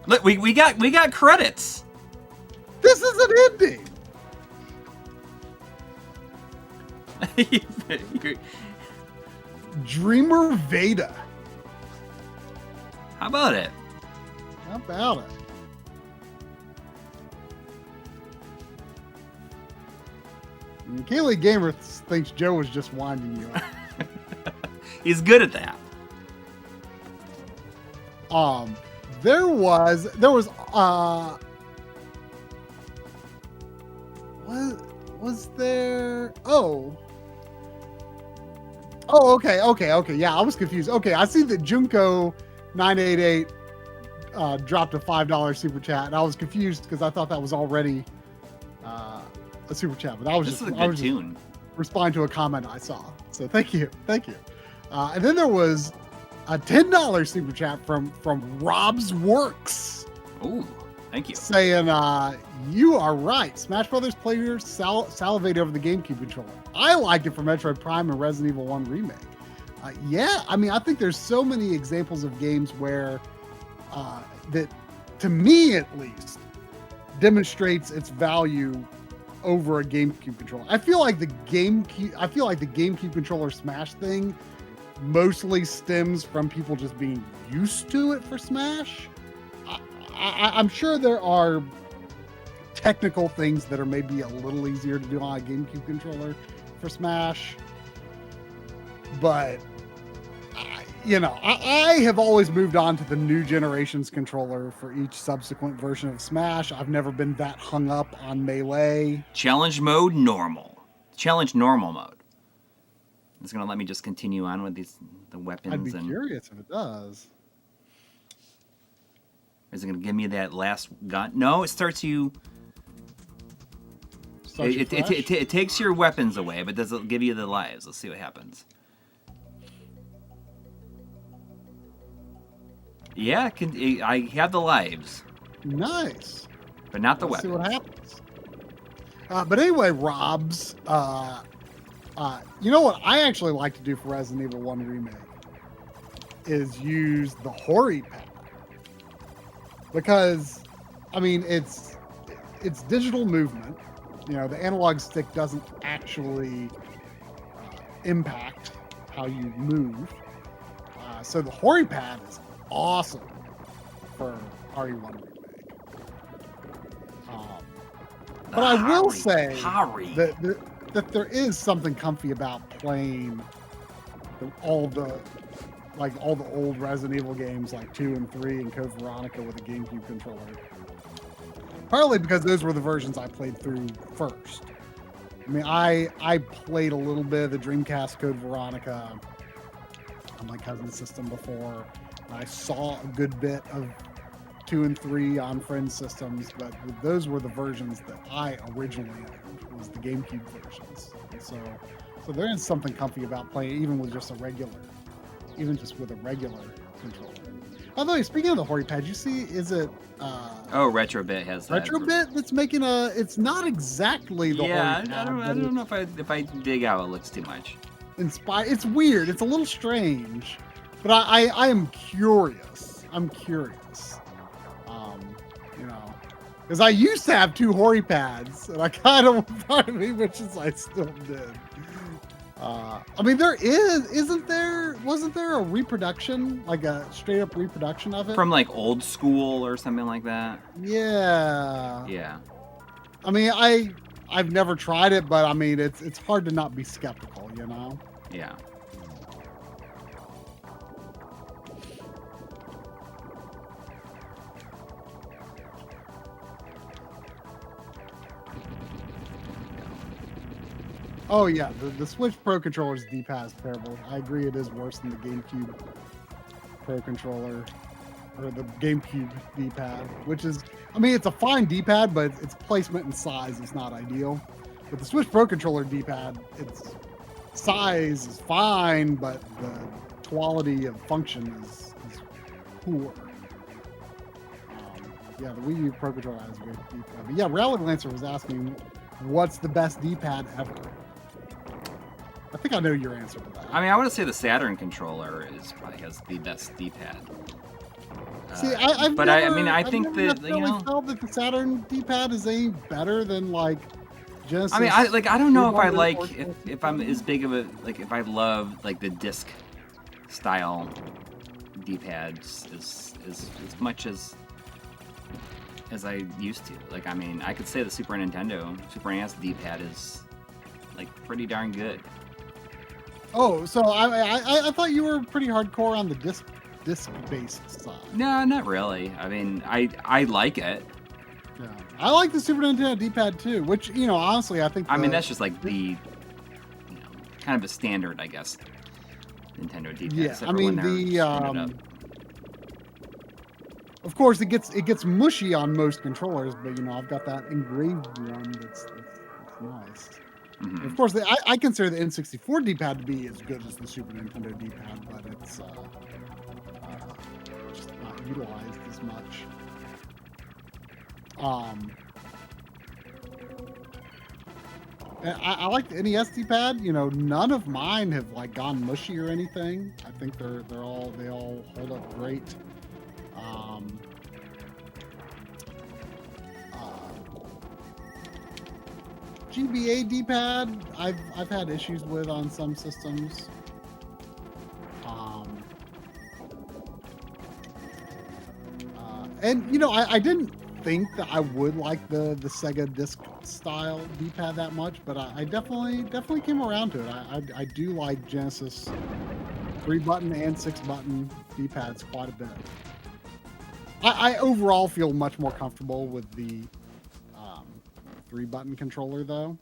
Look, we got credits. This is an ending. Dreamer Veda. How about it? How about it? Keeley Gamer thinks Joe was just winding you up. He's good at that. There was there? Okay. Yeah, I was confused. Okay, I see that Junko 988 dropped a $5 super chat, and I was confused because I thought that was already a super chat, but I was just responding to a comment I saw. So thank you. And then there was a $10 super chat from Rob's Works. Oh, thank you. Saying, you are right. Smash Brothers players salivate over the GameCube controller. I liked it for Metroid Prime and Resident Evil 1 Remake. Yeah, I mean, I think there's so many examples of games where that, to me at least, demonstrates its value over a GameCube controller. I feel like the GameCube controller Smash thing mostly stems from people just being used to it for Smash. I'm sure there are technical things that are maybe a little easier to do on a GameCube controller for Smash, but I have always moved on to the new generation's controller for each subsequent version of Smash. I've never been that hung up on Melee. Challenge mode, normal. Challenge normal mode. It's gonna let me just continue on with the weapons. I'd be curious if it does. Is it gonna give me that last gun? No, it starts you. It takes your weapons away, but does it give you the lives? Let's see what happens. Yeah, I have the lives. Nice. But not the Let's weapons. See what happens. But anyway, Rob's, you know what I actually like to do for Resident Evil 1 Remake is use the Hori pad. Because, I mean, it's digital movement. You know, the analog stick doesn't actually impact how you move. So the Hori pad is awesome for RE1 Remake. But I will say that there is something comfy about playing all the old Resident Evil games like 2 and 3 and Code Veronica with a GameCube controller. Partly because those were the versions I played through first. I mean, I played a little bit of the Dreamcast Code Veronica on my cousin's system before. I saw a good bit of 2 and 3 on friends' systems, but those were the versions that I originally owned, was the GameCube versions. And so there is something comfy about playing even with just a regular controller. Although, speaking of the Hori pad, you see, is it... Retrobit has that. Retrobit that's making it's not exactly the Hori pad. I don't know if I dig out, it looks too much. It's weird. It's a little strange. But I am curious. I'm curious. Because I used to have 2 Hori pads, and I kind of, part of me wishes I still did. I mean, wasn't there a reproduction, like a straight up reproduction of it? From like old school or something like that? Yeah. Yeah. I mean, I've never tried it, but I mean, it's hard to not be skeptical, you know? Yeah. Oh yeah, the Switch Pro Controller's D-pad is terrible. I agree, it is worse than the GameCube Pro Controller, or the GameCube D-pad, which is, I mean, it's a fine D-pad, but its placement and size is not ideal. With the Switch Pro Controller D-pad, its size is fine, but the quality of function is poor. Yeah, the Wii U Pro Controller has a great D-pad. But yeah, Reality Lancer was asking, what's the best D-pad ever? I think I know your answer to that. I mean, I want to say the Saturn controller probably has the best D-pad. See, I've but never, I mean, I think never that, you know, felt that the Saturn D-pad is any better than like Genesis. I mean, I don't know if I like if I'm as big of a if I love like the disc style D-pads as much as I used to. Like, I mean, I could say the Super NES D-pad is like pretty darn good. Oh, so I thought you were pretty hardcore on the disc-based side. No, not really. I mean, I like it. Yeah, I like the Super Nintendo D-pad too. Which, you know, honestly, I think. I mean, that's just like the kind of a standard, I guess. Nintendo D-pad. Yeah, except I for mean when they're screwed up. Of course, it gets mushy on most controllers, but you know, I've got that engraved one that's nice. Mm-hmm. Of course, I consider the N64 D-pad to be as good as the Super Nintendo D-pad, but it's just not utilized as much. And I like the NES D-pad. You know, none of mine have like gone mushy or anything. I think they all hold up great. GBA D-pad, I've had issues with on some systems. And you know, I didn't think that I would like the Sega disc style D-pad that much, but I definitely came around to it. I do like Genesis 3-button and 6-button D-pads quite a bit. I overall feel much more comfortable with the 3-button controller, though.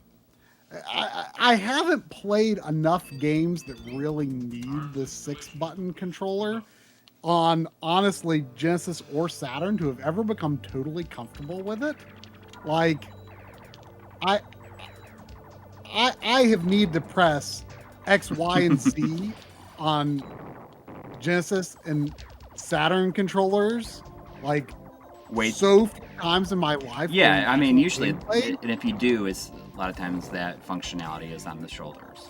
I haven't played enough games that really need the 6-button controller on, honestly, Genesis or Saturn to have ever become totally comfortable with it. Like, I have needed to press X, Y, and Z on Genesis and Saturn controllers, like, so few times in my life. Yeah, I mean, usually, and if you do, it's a lot of times that functionality is on the shoulders.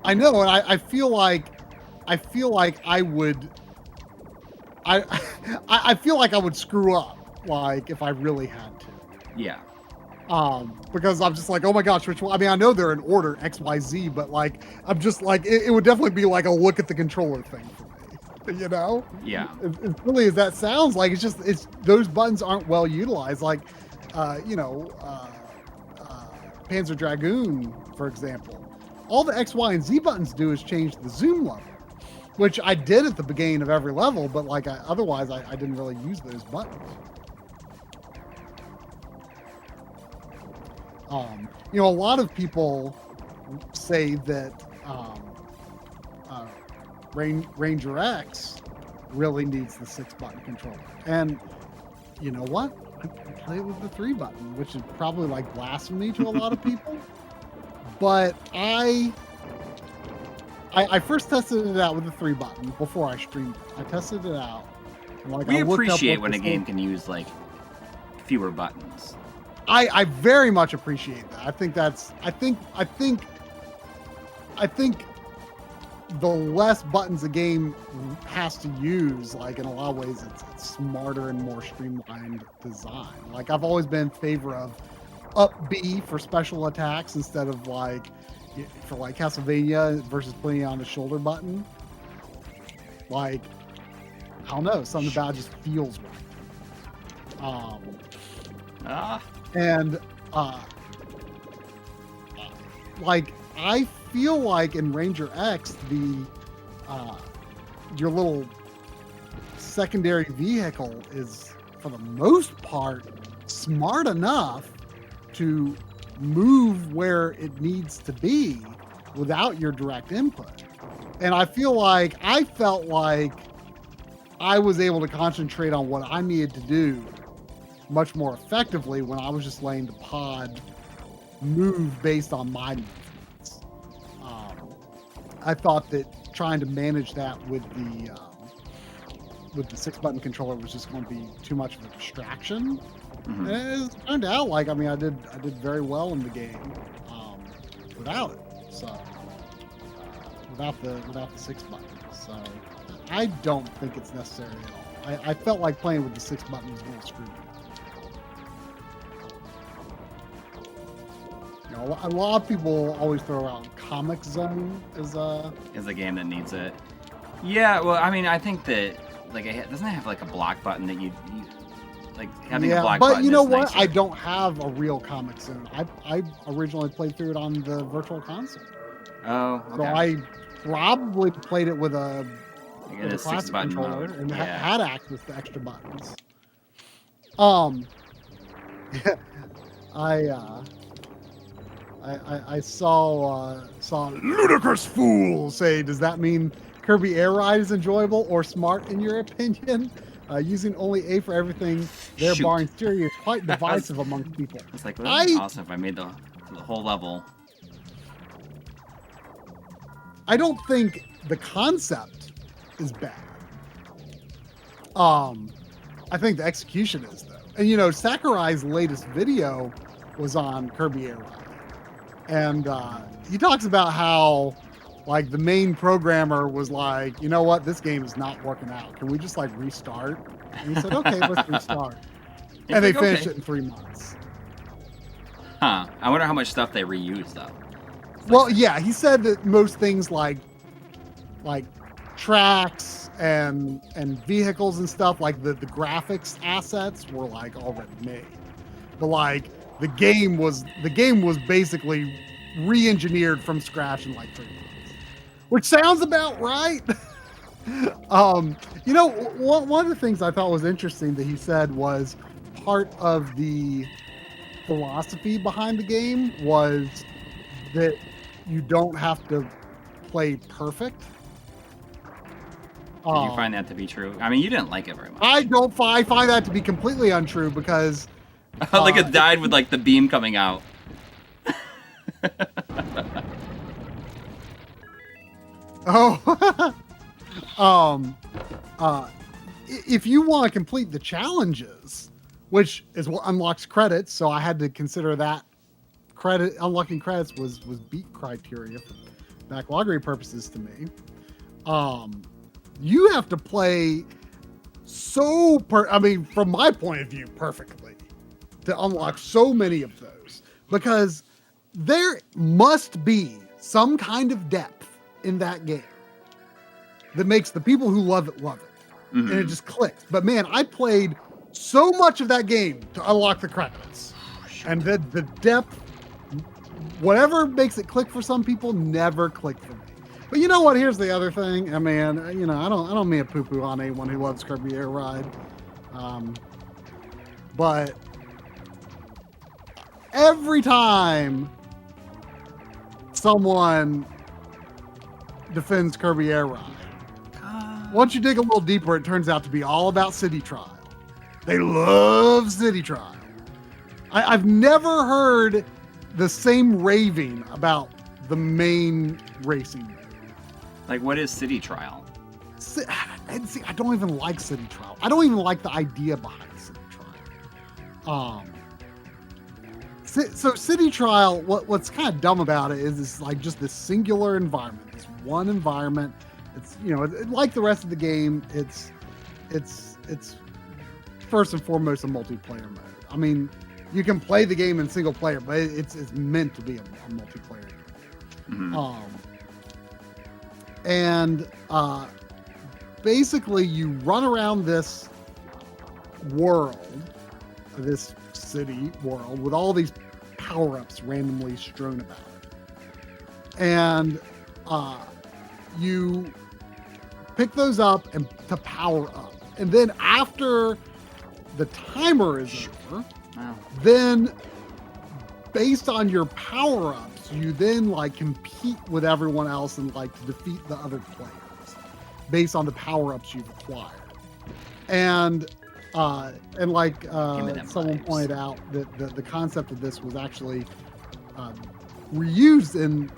I know, and I feel like I would. I feel like I would screw up, like if I really had to. Yeah. Because I'm just like, oh my gosh, which one? I mean, I know they're in order X, Y, Z, but like, I'm just like, it would definitely be like a look at the controller thing for me, you know? Yeah. As silly as that sounds, like it's those buttons aren't well utilized. Like, Panzer Dragoon, for example, all the X, Y, and Z buttons do is change the zoom level, which I did at the beginning of every level, but like otherwise I didn't really use those buttons. You know, a lot of people say that Ranger X really needs the 6-button controller, and you know what? I play it with the 3-button, which is probably like blasphemy to a lot of people. But I first tested it out with the 3-button before I streamed it. I tested it out. And like, We appreciate when a game can use like fewer buttons. I very much appreciate that. I think the less buttons a game has to use, like in a lot of ways, it's smarter and more streamlined design. Like I've always been in favor of up B for special attacks instead of like for like Castlevania versus putting it on the shoulder button. Like, I don't know, something about it just feels right. And like I feel like in Ranger X, your little secondary vehicle is, for the most part, smart enough to move where it needs to be without your direct input. And I felt like I was able to concentrate on what I needed to do much more effectively when I was just letting the pod move based on my movements. I thought that trying to manage that with the 6-button controller was just going to be too much of a distraction. Mm-hmm. And it turned out like, I mean, I did very well in the game without it. So without the 6-button. So I don't think it's necessary at all. I felt like playing with the 6-button was going to screw me. You know, a lot of people always throw out Comic Zone as a game that needs it. Yeah, well, I mean, I think that like it doesn't have like a block button that you like having a block button. But you know what? Nicer. I don't have a real Comic Zone. I originally played through it on the Virtual Console. Oh, okay. So I probably played it with a classic 6-button controller mode. and Yeah. had access to extra buttons. I saw Ludicrous Fool say, does that mean Kirby Air Ride is enjoyable or smart in your opinion? Using only A for everything, there Shoot. barring theory, is quite divisive among people. It's like, well, that'd be awesome if I made the whole level. I don't think the concept is bad. I think the execution is, though. And you know, Sakurai's latest video was on Kirby Air Ride. And he talks about how like the main programmer was like, you know what, this game is not working out. Can we just like restart? And he said, okay, let's restart. And they finished it in 3 months. Huh. I wonder how much stuff they reuse though. Well, yeah, he said that most things like tracks and vehicles and stuff, like the graphics assets were like already made. But like the game was basically re-engineered from scratch in like 3 months. Which sounds about right. You know, one of the things I thought was interesting that he said was part of the philosophy behind the game was that you don't have to play perfect. Did you find that to be true? I mean, you didn't like it very much. I find that to be completely untrue because like it died with like the beam coming out. If you want to complete the challenges, which is what unlocks credits, so I had to consider that unlocking credits was beat criteria for backloggery purposes to me. You have to play from my point of view, perfectly to unlock so many of those, because there must be some kind of depth in that game that makes the people who love it. Mm-hmm. And it just clicks. But man, I played so much of that game to unlock the credits. And the depth, whatever makes it click for some people, never clicked for me. But you know what? Here's the other thing. I mean, you know, I don't mean a poo-poo on anyone who loves Kirby Air Ride. But every time someone defends Kirby Air Ride, once you dig a little deeper, it turns out to be all about City Trial. They love City Trial. I've never heard the same raving about the main racing mode. Like, what is City Trial? I don't even like City Trial. I don't even like the idea behind City Trial. So City Trial, what's kind of dumb about it is it's like just this singular environment, this one environment. It's, you know, like the rest of the game, it's first and foremost a multiplayer mode. I mean, you can play the game in single player, but it's meant to be a multiplayer game. Mm-hmm. Basically you run around this world, this city world, with all these power-ups randomly strewn about it. and you pick those up and to power up. And then after the timer is over, Wow. then based on your power-ups, you then like compete with everyone else and like to defeat the other players based on the power-ups you've acquired. And like someone vibes. pointed out that the concept of this was actually reused in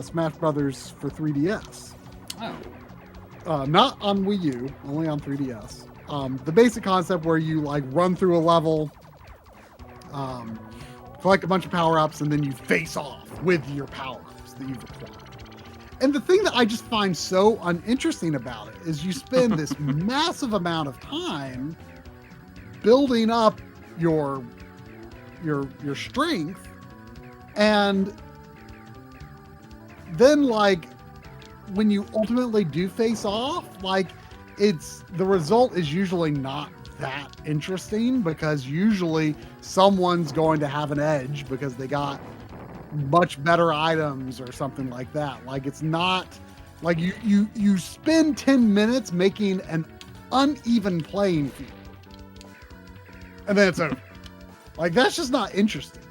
Smash Brothers for 3DS. Oh. Not on Wii U, only on 3DS. The basic concept where you like run through a level, collect a bunch of power-ups, and then you face off with your power-ups that you've acquired. And the thing that I just find so uninteresting about it is you spend this massive amount of time building up your strength, and then like when you ultimately do face off, like the result is usually not that interesting, because usually someone's going to have an edge because they got much better items or something like that. Like it's not like you spend 10 minutes making an uneven playing field and then it's over. Like that's just not interesting.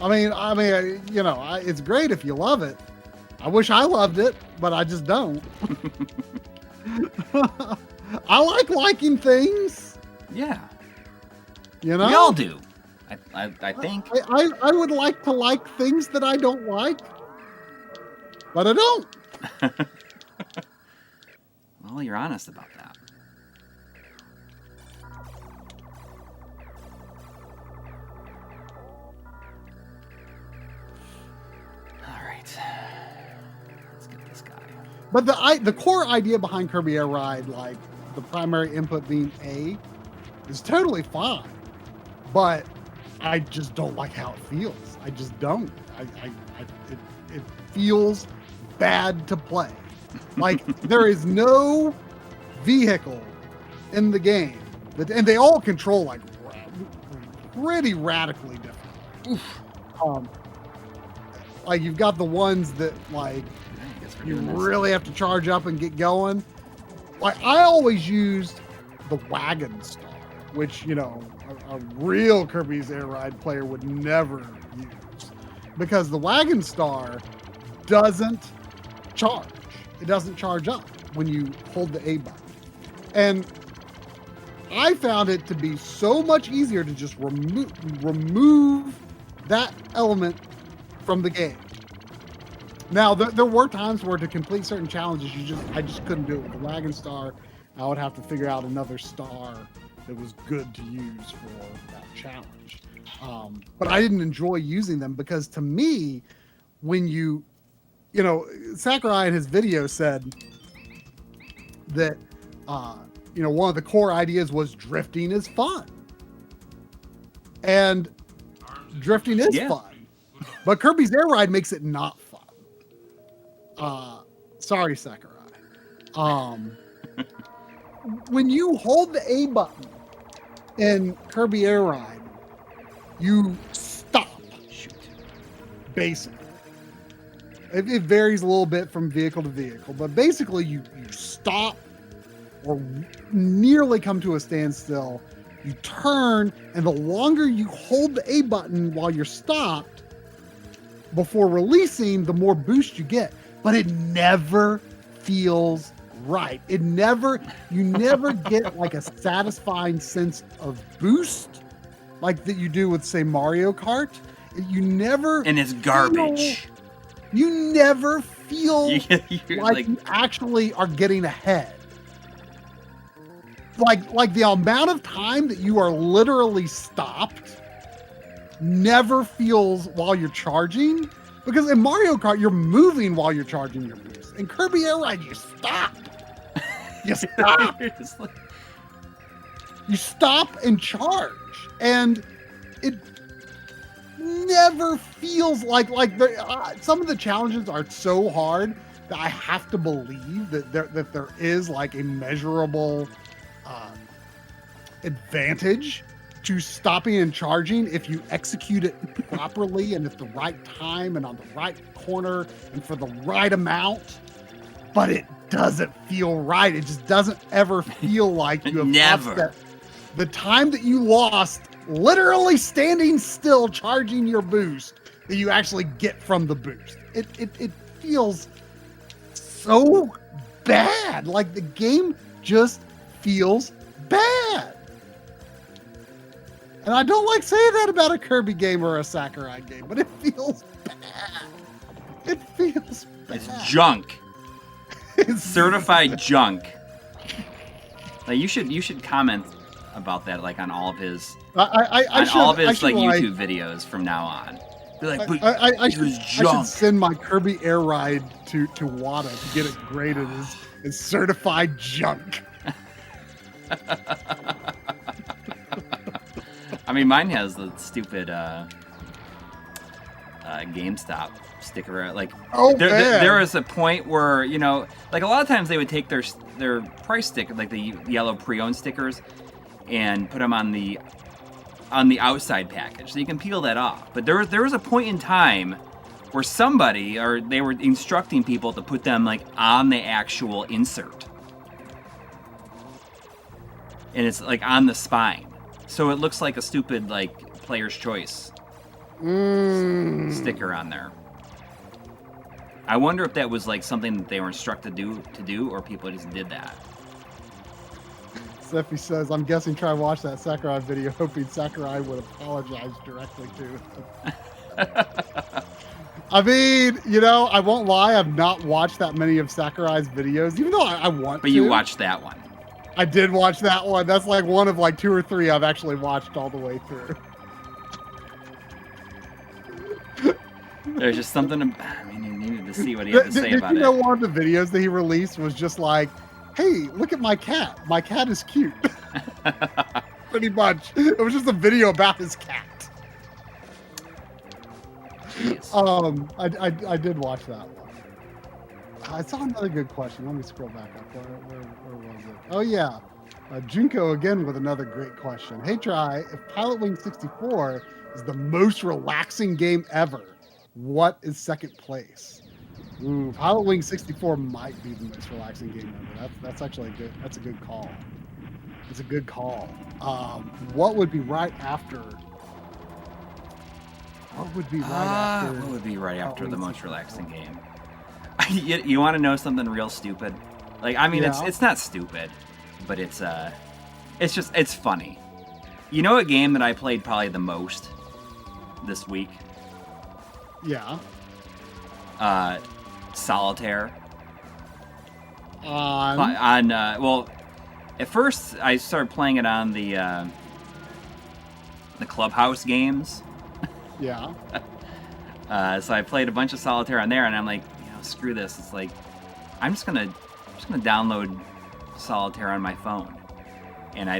I mean, it's great if you love it. I wish I loved it, but I just don't. I like liking things. Yeah. You know? We all do. I think. I would like to like things that I don't like, but I don't. Well, you're honest about that. All right. Let's get this guy. But the core idea behind Kirby Air Ride, like the primary input being A, is totally fine. But I just don't like how it feels. I just don't. It feels bad to play. Like there is no vehicle in the game, and they all control like pretty radically different. Like you've got the ones that like you really have to charge up and get going. Like I always used the wagon star, which a real Kirby's Air Ride player would never use, because the wagon star doesn't charge. It doesn't charge up when you hold the A button. And I found it to be so much easier to just remove that element from the game. Now, there were times where to complete certain challenges, I just couldn't do it with the wagon star. I would have to figure out another star that was good to use for that challenge. But I didn't enjoy using them because to me, when Sakurai in his video said that, one of the core ideas was drifting is fun. And drifting is fun. But Kirby's Air Ride makes it not fun. Sorry, Sakurai. When you hold the A button in Kirby Air Ride, you stop. Shoot. Basically. It varies a little bit from vehicle to vehicle, but basically you stop or nearly come to a standstill. You turn, and the longer you hold the A button while you're stopped before releasing, the more boost you get. But it never feels right. You never get like a satisfying sense of boost like that you do with, say, Mario Kart. You never. And it's garbage. You never feel You're like you actually are getting ahead. Like the amount of time that you are literally stopped never feels while you're charging. Because in Mario Kart, you're moving while you're charging your boost. In Kirby Air Ride, you stop. You stop. You stop and charge. And it never feels like some of the challenges are so hard that I have to believe that there is like a measurable advantage to stopping and charging if you execute it properly and at the right time and on the right corner and for the right amount, but it doesn't feel right. It just doesn't ever feel like you have Never. offset the time that you lost literally standing still charging your boost that you actually get from the boost. It feels so bad. Like the game just feels bad. And I don't like saying that about a Kirby game or a Sakurai game, but it feels bad. It feels bad. It's junk. It's Certified junk. Like you should comment about that, like on all of his all of his like YouTube videos from now on. Be like, I it was should junk. send my Kirby Air Ride to Wada to get it graded as certified junk. I mean, mine has the stupid GameStop sticker. Like, there was a point where, you know, like a lot of times they would take their price sticker, like the yellow pre-owned stickers, and put them on the outside package, so you can peel that off. But there was a point in time where somebody, or they were instructing people to put them like on the actual insert, and it's like on the spine, so it looks like a stupid like player's choice sticker on there. I wonder if that was like something that they were instructed to do, or people just did that. Steffi says, I'm guessing try watch that Sakurai video, hoping Sakurai would apologize directly to him. I mean, you know, I won't lie, I've not watched that many of Sakurai's videos, even though I want to. But you watched that one. I did watch that one. That's like one of like 2 or 3 I've actually watched all the way through. There's just something. I mean, you needed to see what he had to say about it. You know, one of the videos that he released was just like, "Hey, look at my cat. My cat is cute." Pretty much, it was just a video about his cat. Jeez. I did watch that one. I saw another good question. Let me scroll back up. Where was it? Oh yeah, Junko again with another great question. Hey, Try, if Pilot Wing 64 is the most relaxing game ever, what is second place? Ooh, Pilot Wing 64 might be the most relaxing game ever. That's actually a good call. It's a good call. What would be right after? What would be right after the most relaxing game? You want to know something real stupid? Like, I mean, Yeah. it's not stupid, but it's funny. You know, a game that I played probably the most this week? Yeah. Solitaire. On Well, at first I started playing it on the Clubhouse games. Yeah. So I played a bunch of Solitaire on there, and I'm like, you know, screw this. It's like, I'm just gonna download Solitaire on my phone, and I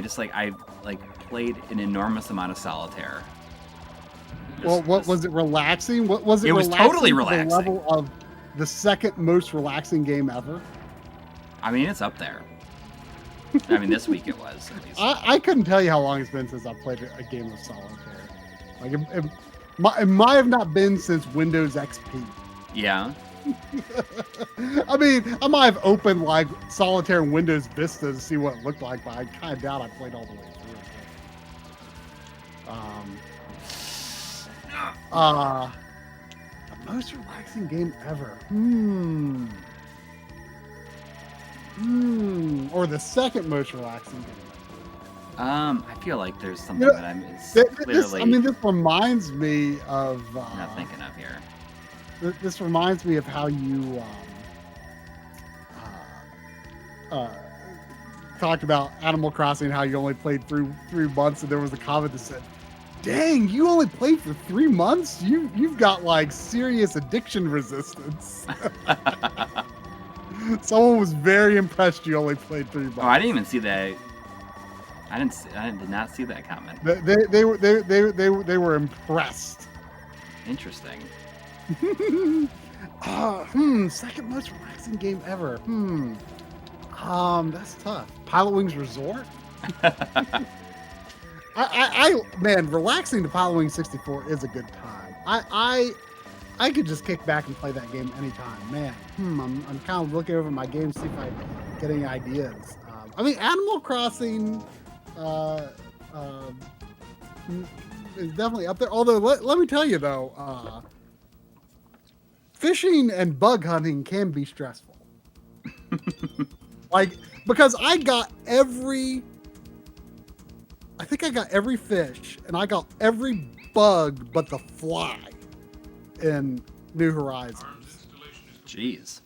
played an enormous amount of Solitaire. Well, was it relaxing? What was it? It was relaxing totally to the relaxing. level of the second most relaxing game ever. I mean, it's up there. I mean, this week it was, at least. I couldn't tell you how long it's been since I played a game of Solitaire. Like it might have not been since Windows XP. Yeah. I mean, I might have opened like Solitaire in Windows Vista to see what it looked like, but I kind of doubt I played all the way through it. The most relaxing game ever. Or the second most relaxing game. I feel like there's something that I'm clearly this reminds me of. not thinking of here. This reminds me of how you talked about Animal Crossing, how you only played through 3 months, and there was a comment that said, "Dang, you only played for 3 months? You've got like serious addiction resistance." Someone was very impressed you only played 3 months. Oh, I didn't even see that. I did not see that comment. They were impressed. Interesting. Second most relaxing game ever. That's tough. Pilot Wings Resort. Man, relaxing to Pilot Wing 64 is a good time. I could just kick back and play that game anytime. Man, I'm kind of looking over my game to see if I get any ideas. I mean, Animal Crossing is definitely up there. Although, let me tell you though, fishing and bug hunting can be stressful. Like, because I think I got every fish and I got every bug but the fly in New Horizons. Arms installation is Jeez.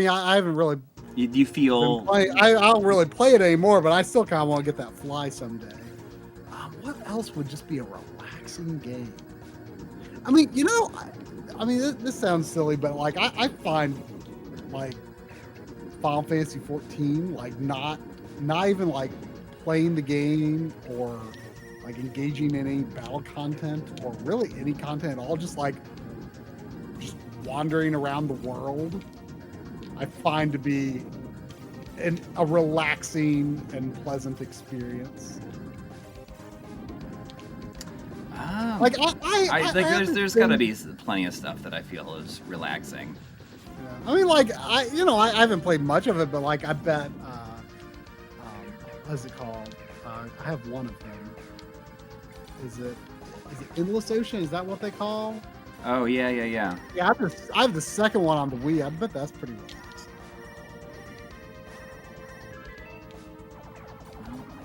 I haven't really You feel... I don't really play it anymore, but I still kind of want to get that fly someday. What else would just be a relaxing game? I mean, this sounds silly, but like I find like Final Fantasy 14, like not even like playing the game or like engaging in any battle content or really any content at all, just wandering around the world, I find to be a relaxing and pleasant experience. Like there's got to be plenty of stuff that I feel is relaxing. Yeah. I mean, like I haven't played much of it, but like I bet, what's it called? I have one of them. Is it Endless Ocean? Is that what they call? Oh yeah. Yeah, I have the second one on the Wii. I bet that's pretty relaxing.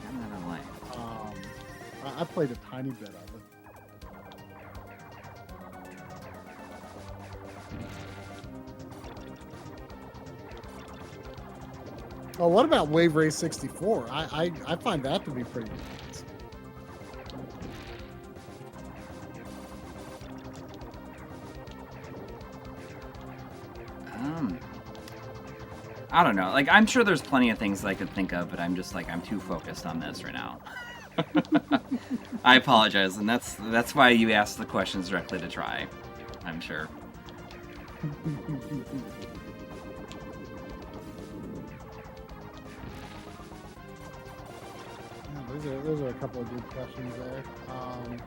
I'm not gonna lie. I played a tiny bit of it. Oh, what about Wave Race 64? I find that to be pretty relaxing. I don't know. Like, I'm sure there's plenty of things that I could think of, but I'm just like, I'm too focused on this right now. I apologize, and that's why you asked the questions directly to try. I'm sure. Yeah, those are a couple of good questions there. I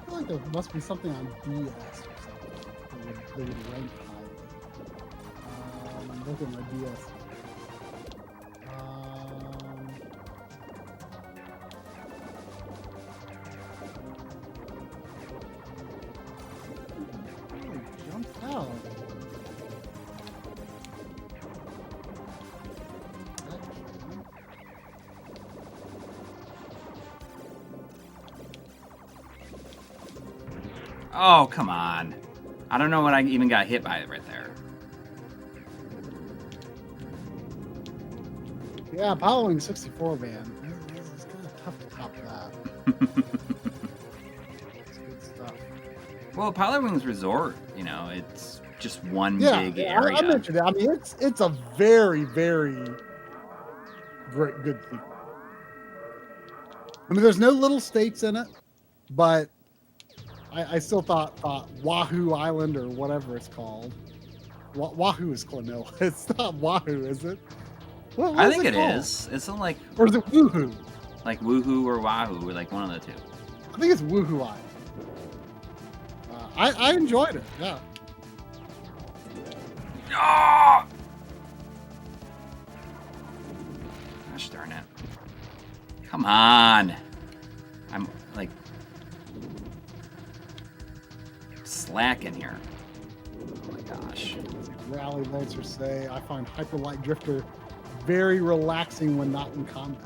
feel like there must be something on DS or something that would rank highly. Look at my DS. Really jumps out. Oh, come on. I don't know when I even got hit by it right there. Yeah, Pilot Wing 64, man. It's kind of tough to top that. It's good stuff. Well, Pilot Wings Resort, it's just one Yeah, big area. I mentioned it. I mean, it's a very, very good sequel. I mean, there's no little states in it, but I still thought Wahoo Island or whatever it's called. Wahoo is Klonoa. It's not Wahoo, is it? What I is think it called? is. It's not like Or is it Woohoo? like Woohoo or Wahoo, or like one of the two. I think it's Woohoo Island. I enjoyed it. Yeah. Oh! Gosh darn it. Come on. I'm like slacking here. Oh my gosh. Rally Lancer say, I find Hyperlight Drifter very relaxing when not in combat.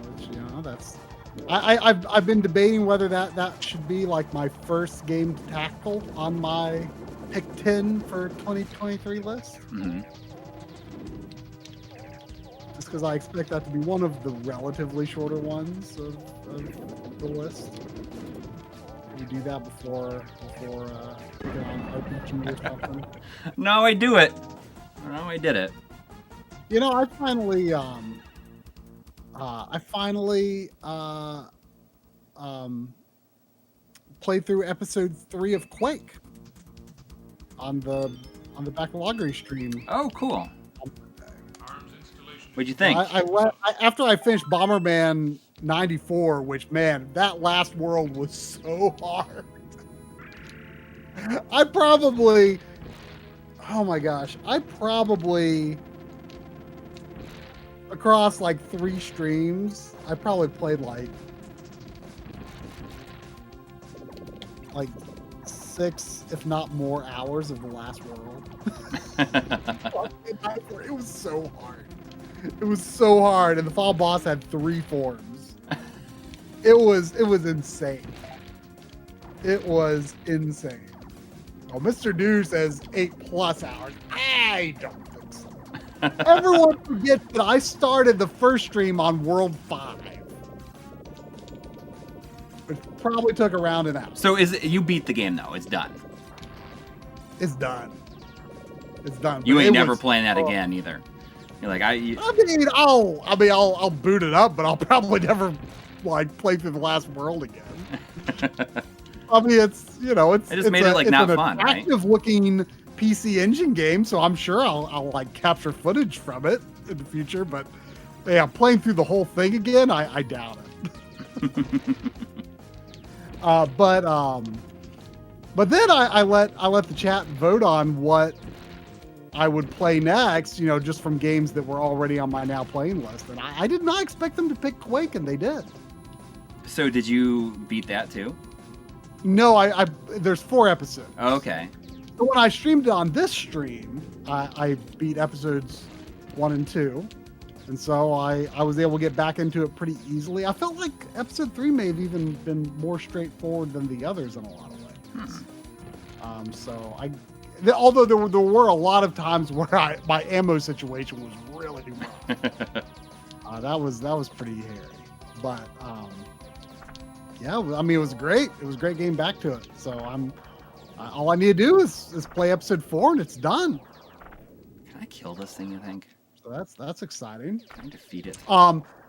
Which, that's... I've been debating whether that should be like my first game to tackle on my pick 10 for 2023 list. Mm-hmm. Just because I expect that to be one of the relatively shorter ones of the list. You do that before taking on RPG or something. No, I do it. No, I did it. I finally played through episode 3 of Quake on the Backloggery stream. Oh, cool. arms installation. What'd you think? After I finished Bomberman 94, which, man, that last world was so hard. I probably, oh my gosh, across like 3 streams, I probably played like 6, if not more, hours of the last world. It was so hard. It was so hard, and the final boss had 3 forms. It was insane. It was insane. Oh, Mr. Do says 8+ hours. I don't think so. Everyone forgets that I started the first stream on World 5. Which probably took around an hour. So you beat the game though? It's done. It's done. It's done. You ain't never playing that again either. You're like I'll boot it up, but I'll probably never like play through the last world again. I mean, it's I just made it like not fun, right? It's an attractive-looking PC Engine game, so I'm sure I'll like capture footage from it in the future. But yeah, playing through the whole thing again, I doubt it. But then I let the chat vote on what I would play next, just from games that were already on my now playing list. And I did not expect them to pick Quake, and they did. So did you beat that too? No, there's 4 episodes. Oh, okay. So when I streamed it on this stream, I beat episodes 1 and 2. And so I was able to get back into it pretty easily. I felt like episode 3 may have even been more straightforward than the others in a lot of ways. Although there were a lot of times where my ammo situation was really rough. That was pretty hairy. But yeah, I mean, it was great. It was a great getting back to it. So all I need to do is play episode 4 and it's done. Can I kill this thing, you think? So that's exciting. Can I defeat it?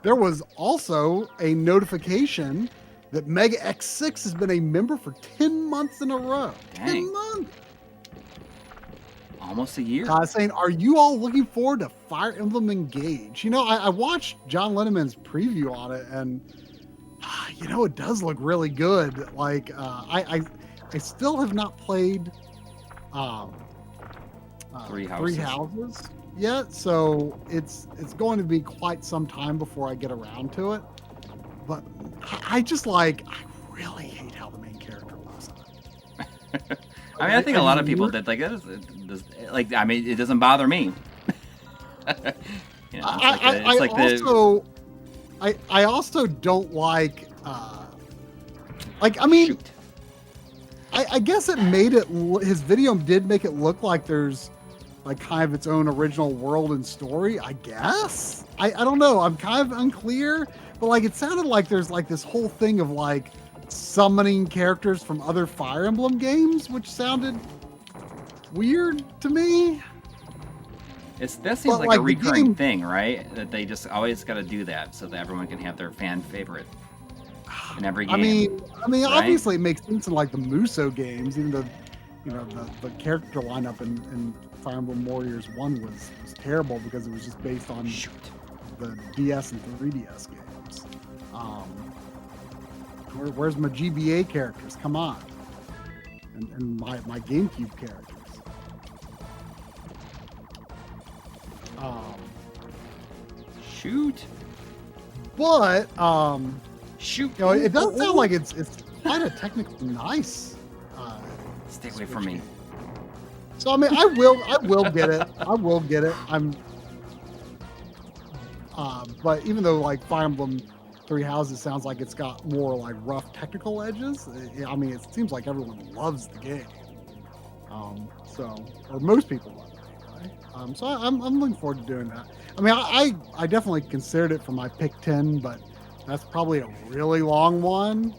There was also a notification that Mega X6 has been a member for 10 months in a row. Dang. 10 months. Almost a year. Saying, are you all looking forward to Fire Emblem Engage? I watched John Lenneman's preview on it, and it does look really good. Like I still have not played Three Houses yet, so it's going to be quite some time before I get around to it. But I really hate how the main character looks. I mean, I think a lot of people did like this. I mean, it doesn't bother me. I also don't like. I mean, Shoot. I guess it made it. His video did make it look like there's like kind of its own original world and story. I guess. I don't know. I'm kind of unclear, but like it sounded like there's like this whole thing of like summoning characters from other Fire Emblem games, which sounded weird to me. That seems like a recurring thing, right? That they just always got to do that so that everyone can have their fan favorite in every game. I mean, right? obviously it makes sense in like the Muso games, even though the character lineup in Fire Emblem Warriors 1 was terrible because it was just based on the DS and 3DS games. Where's my GBA characters? Come on. And my GameCube characters. Shoot. But shoot. It does sound like it's quite a technically nice. Stay away from me. So I mean, I will get it. I will get it. But even though like Fire Emblem Three Houses sounds like it's got more like rough technical edges, I mean, it seems like everyone loves the game. Or most people love it. Right? So I'm looking forward to doing that. I mean, I definitely considered it for my pick 10, but that's probably a really long one.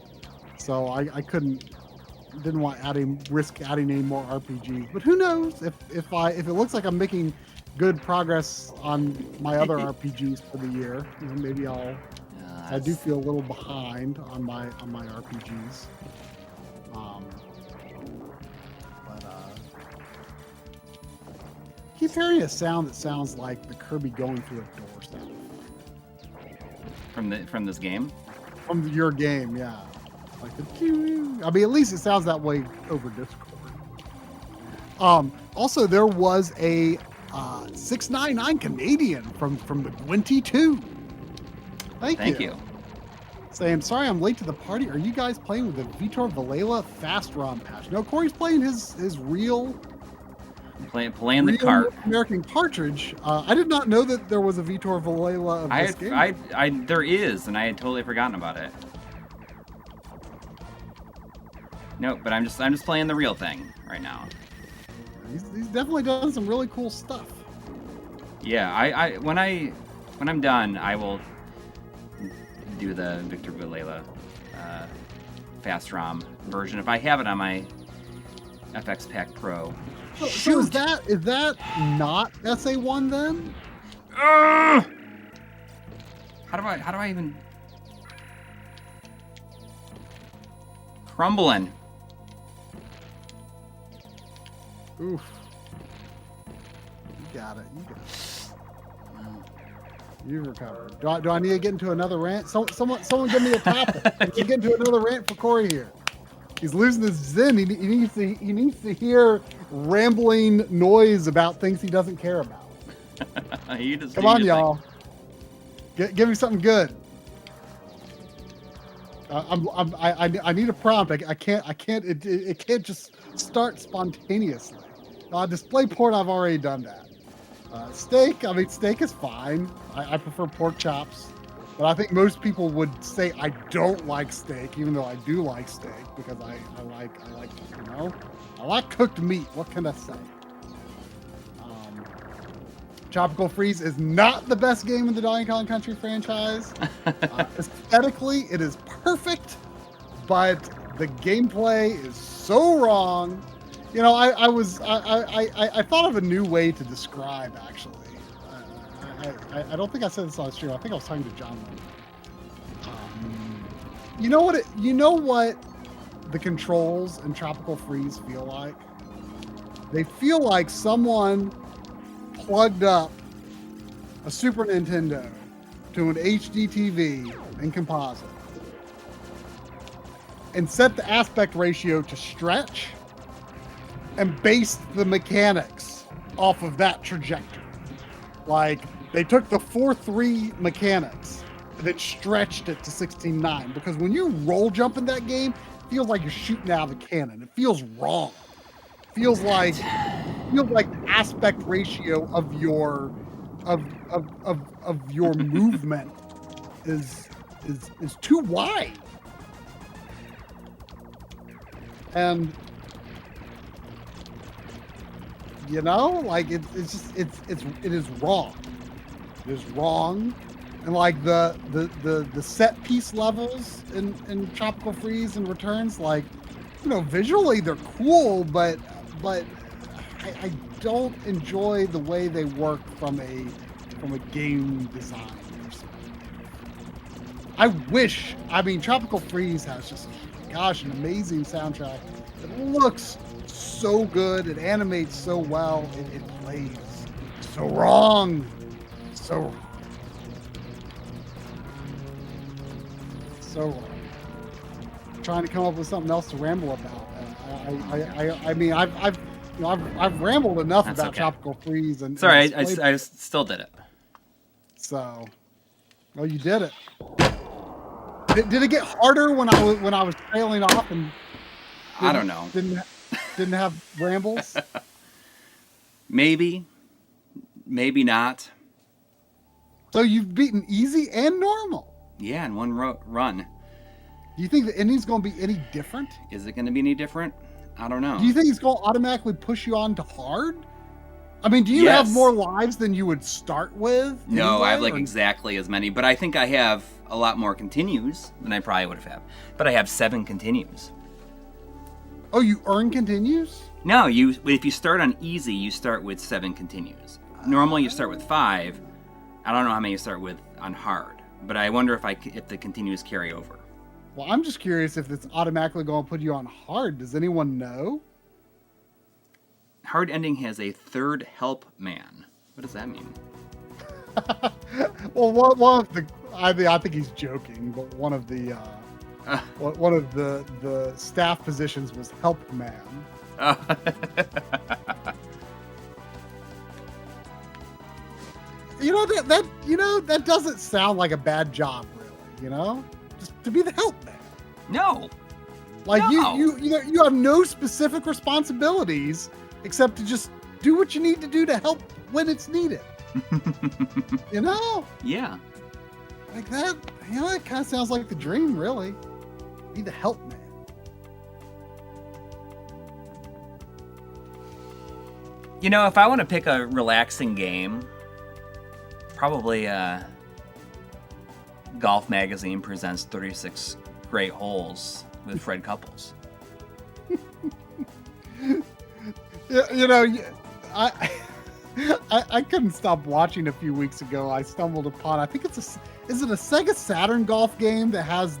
So I didn't want risk adding any more RPGs. But who knows if it looks like I'm making good progress on my other RPGs for the year, maybe I do feel a little behind on my RPGs. Keep hearing a sound that sounds like the Kirby going through a door sound. from this game. From your game, yeah. Like the I mean, at least it sounds that way over Discord. Also, there was a 699 Canadian from the 22. Thank you. Saying, sorry I'm late to the party. Are you guys playing with the Vitor Vilela Fast ROM patch? No, Corey's playing his real Playing the cart. American cartridge. I did not know that there was a Vitor Vilela of this game. There is, and I had totally forgotten about it. No, but I'm just playing the real thing right now. He's definitely done some really cool stuff. Yeah, when I'm done, I will do the Victor Vilela Fast ROM version if I have it on my FX Pack Pro. So is that not SA1 then? How do I even crumbling? Oof. You got it. You recovered. Do I need to get into another rant? Someone give me a topic. Can you get into another rant for Corey here? He's losing his zen. He needs to hear rambling noise about things he doesn't care about. Come on, y'all. Give me something good. I need a prompt. I can't. It can't just start spontaneously. Display port. I've already done that. Steak. I mean, steak is fine. I prefer pork chops. But I think most people would say I don't like steak, even though I do like steak because I like cooked meat. What can I say? Tropical Freeze is not the best game in the Donkey Kong Country franchise. Aesthetically, it is perfect, but the gameplay is so wrong. You know, I thought of a new way to describe actually. I don't think I said this on stream. I think I was talking to John. You know what the controls in Tropical Freeze feel like? They feel like someone plugged up a Super Nintendo to an HD TV in composite and set the aspect ratio to stretch and based the mechanics off of that trajectory. Like, they took the 4-3 mechanics and then stretched it to 16:9 because when you roll jump in that game, it feels like you're shooting out of a cannon. It feels wrong. It feels like aspect ratio of your movement is too wide. And you know, like it is wrong. It is wrong. And like the set piece levels in Tropical Freeze and Returns, like, you know, visually they're cool, but I don't enjoy the way they work from a game design perspective. I mean, Tropical Freeze has just, gosh, an amazing soundtrack. It looks so good. It animates so well. It plays so wrong. So wrong. Trying to come up with something else to ramble about. I mean, I've rambled enough That's about okay. Tropical Freeze and. Sorry, I still did it. So, well, you did it. Did it get harder when I was trailing off and? I don't know. Didn't have rambles. Maybe not. So you've beaten easy and normal. Yeah, in one run. Do you think the ending's going to be any different? Is it going to be any different? I don't know. Do you think it's going to automatically push you on to hard? I mean, do you Yes. have more lives than you would start with? No, anyway, I have like or- exactly as many, but I think I have a lot more continues than I probably would have had. But I have 7 continues. Oh, you earn continues? No, if you start on easy, you start with 7 continues. Normally you start with 5. I don't know how many you start with on hard, but I wonder if the continues carry over. Well, I'm just curious if it's automatically going to put you on hard. Does anyone know? Hard ending has a third help man. What does that mean? Well, I think he's joking, but one of the staff positions was help man. That doesn't sound like a bad job, really. Just to be the help man. No. Like No. you have no specific responsibilities except to just do what you need to do to help when it's needed. Yeah. Like that. It kind of sounds like the dream, really. Be the help man. If I want to pick a relaxing game, probably Golf Magazine presents 36 Great Holes with Fred Couples. I couldn't stop watching a few weeks ago. I stumbled upon, I think is it a Sega Saturn golf game that has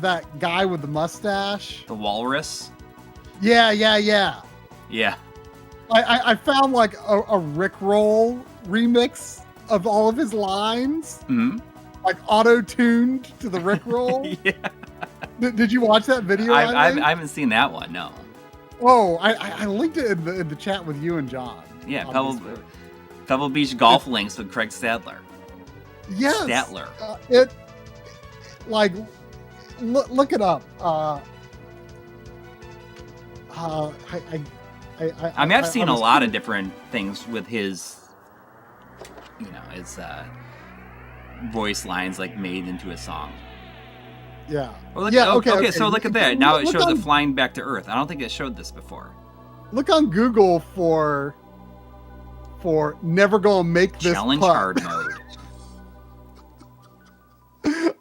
that guy with the mustache? The Walrus? Yeah. Yeah. I found like a Rickroll remix of all of his lines, like auto-tuned to the Rickroll. Yeah. Did you watch that video? I haven't seen that one, no. Oh, I linked it in the chat with you and John. Yeah, Pebble Beach Golf Links with Craig Stadler. Yes. Statler. Look it up. I've seen a lot of different things with his, his voice lines like made into a song. Yeah. Okay. So look at that. Now it shows it the flying back to Earth. I don't think it showed this before. Look on Google for never gonna make this challenge putt. hard mode.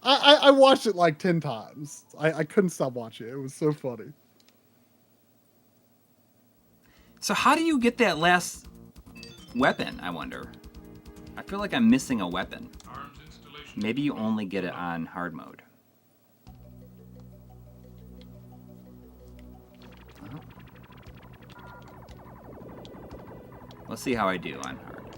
I watched it like 10 times. I couldn't stop watching it. It was so funny. So how do you get that last weapon, I wonder? I feel like I'm missing a weapon. Arms installation. Maybe you only get it on hard mode. Let's see how I do on hard.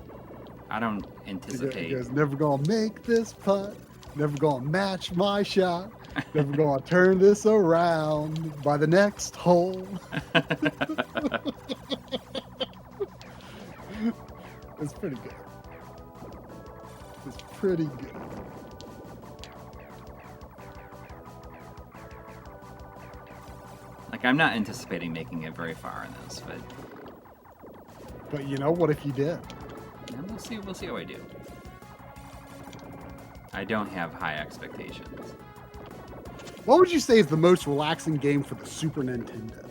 I don't anticipate. You guys never gonna make this putt. Never gonna match my shot. Never gonna turn this around by the next hole. It's pretty good. It's pretty good. Like, I'm not anticipating making it very far in this, but what if you did? yeah, we'll see how I do. I don't have high expectations. What would you say is the most relaxing game for the Super Nintendo?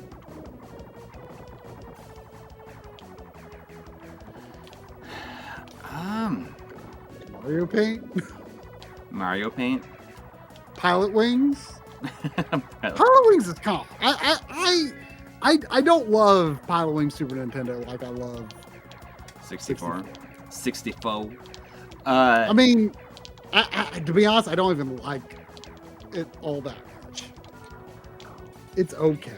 Mario Paint? Mario Paint? Pilot Wings? Pilot Wings is calm. I don't love Pilot Wings Super Nintendo like I love 64. 64. I mean, to be honest, I don't even like it all that much. It's okay.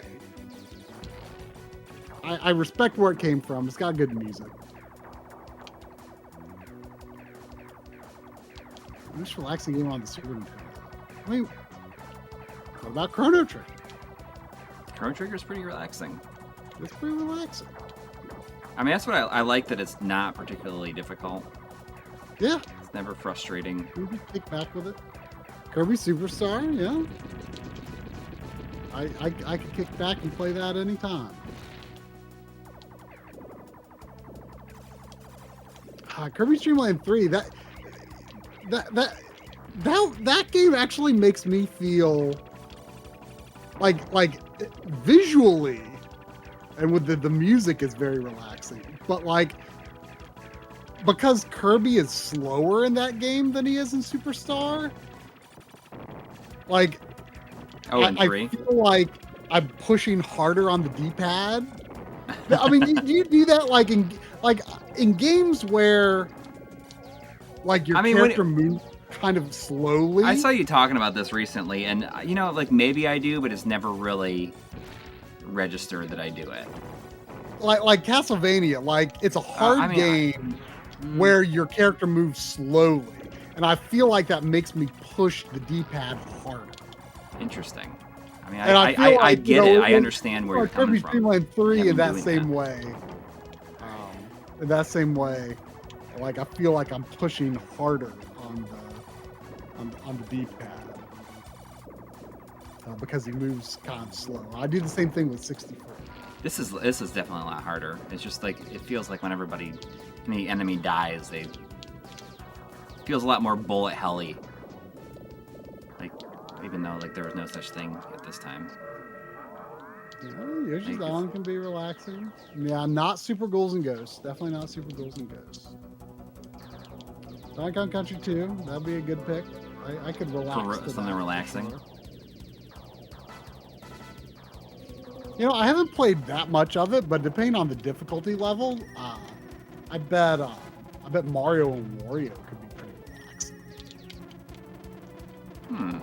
I respect where it came from. It's got good music. Most relaxing game on the Super Nintendo. I mean, what about Chrono Trigger? Chrono Trigger's pretty relaxing. It's pretty relaxing. I mean, that's what I like, that it's not particularly difficult. Yeah. It's never frustrating. Kirby, kick back with it. Kirby Superstar, yeah. I could kick back and play that anytime. Kirby Dream Land 3, that game actually makes me feel like visually, and with the music is very relaxing, but because Kirby is slower in that game than he is in Superstar, I feel like I'm pushing harder on the D-pad. I mean, you do that in games where your character moves kind of slowly. I saw you talking about this recently, and maybe I do, but it's never really registered that I do it. Like Castlevania, it's a hard game where your character moves slowly. and I feel like that makes me push the D-pad harder. Interesting. I mean, And I feel I like, get it. I understand where you're coming Kirby from. Dream Land 3 Yeah, in that doing same that. way. In that same way, like I feel like I'm pushing harder on the D-pad because he moves kind of slow. I do the same thing with 64. This is definitely a lot harder. It's just like it feels like when any enemy dies, it feels a lot more bullet helly. Like even though like there was no such thing at this time. Yeah, Yoshi's Like, Island can be relaxing. Yeah, not Super Ghouls and Ghosts. Definitely not Super Ghouls and Ghosts. Donkey Kong Country 2, that'd be a good pick. I could relax. For something relaxing. Sure. You know, I haven't played that much of it, but depending on the difficulty level, I bet Mario and Wario could be pretty relaxing.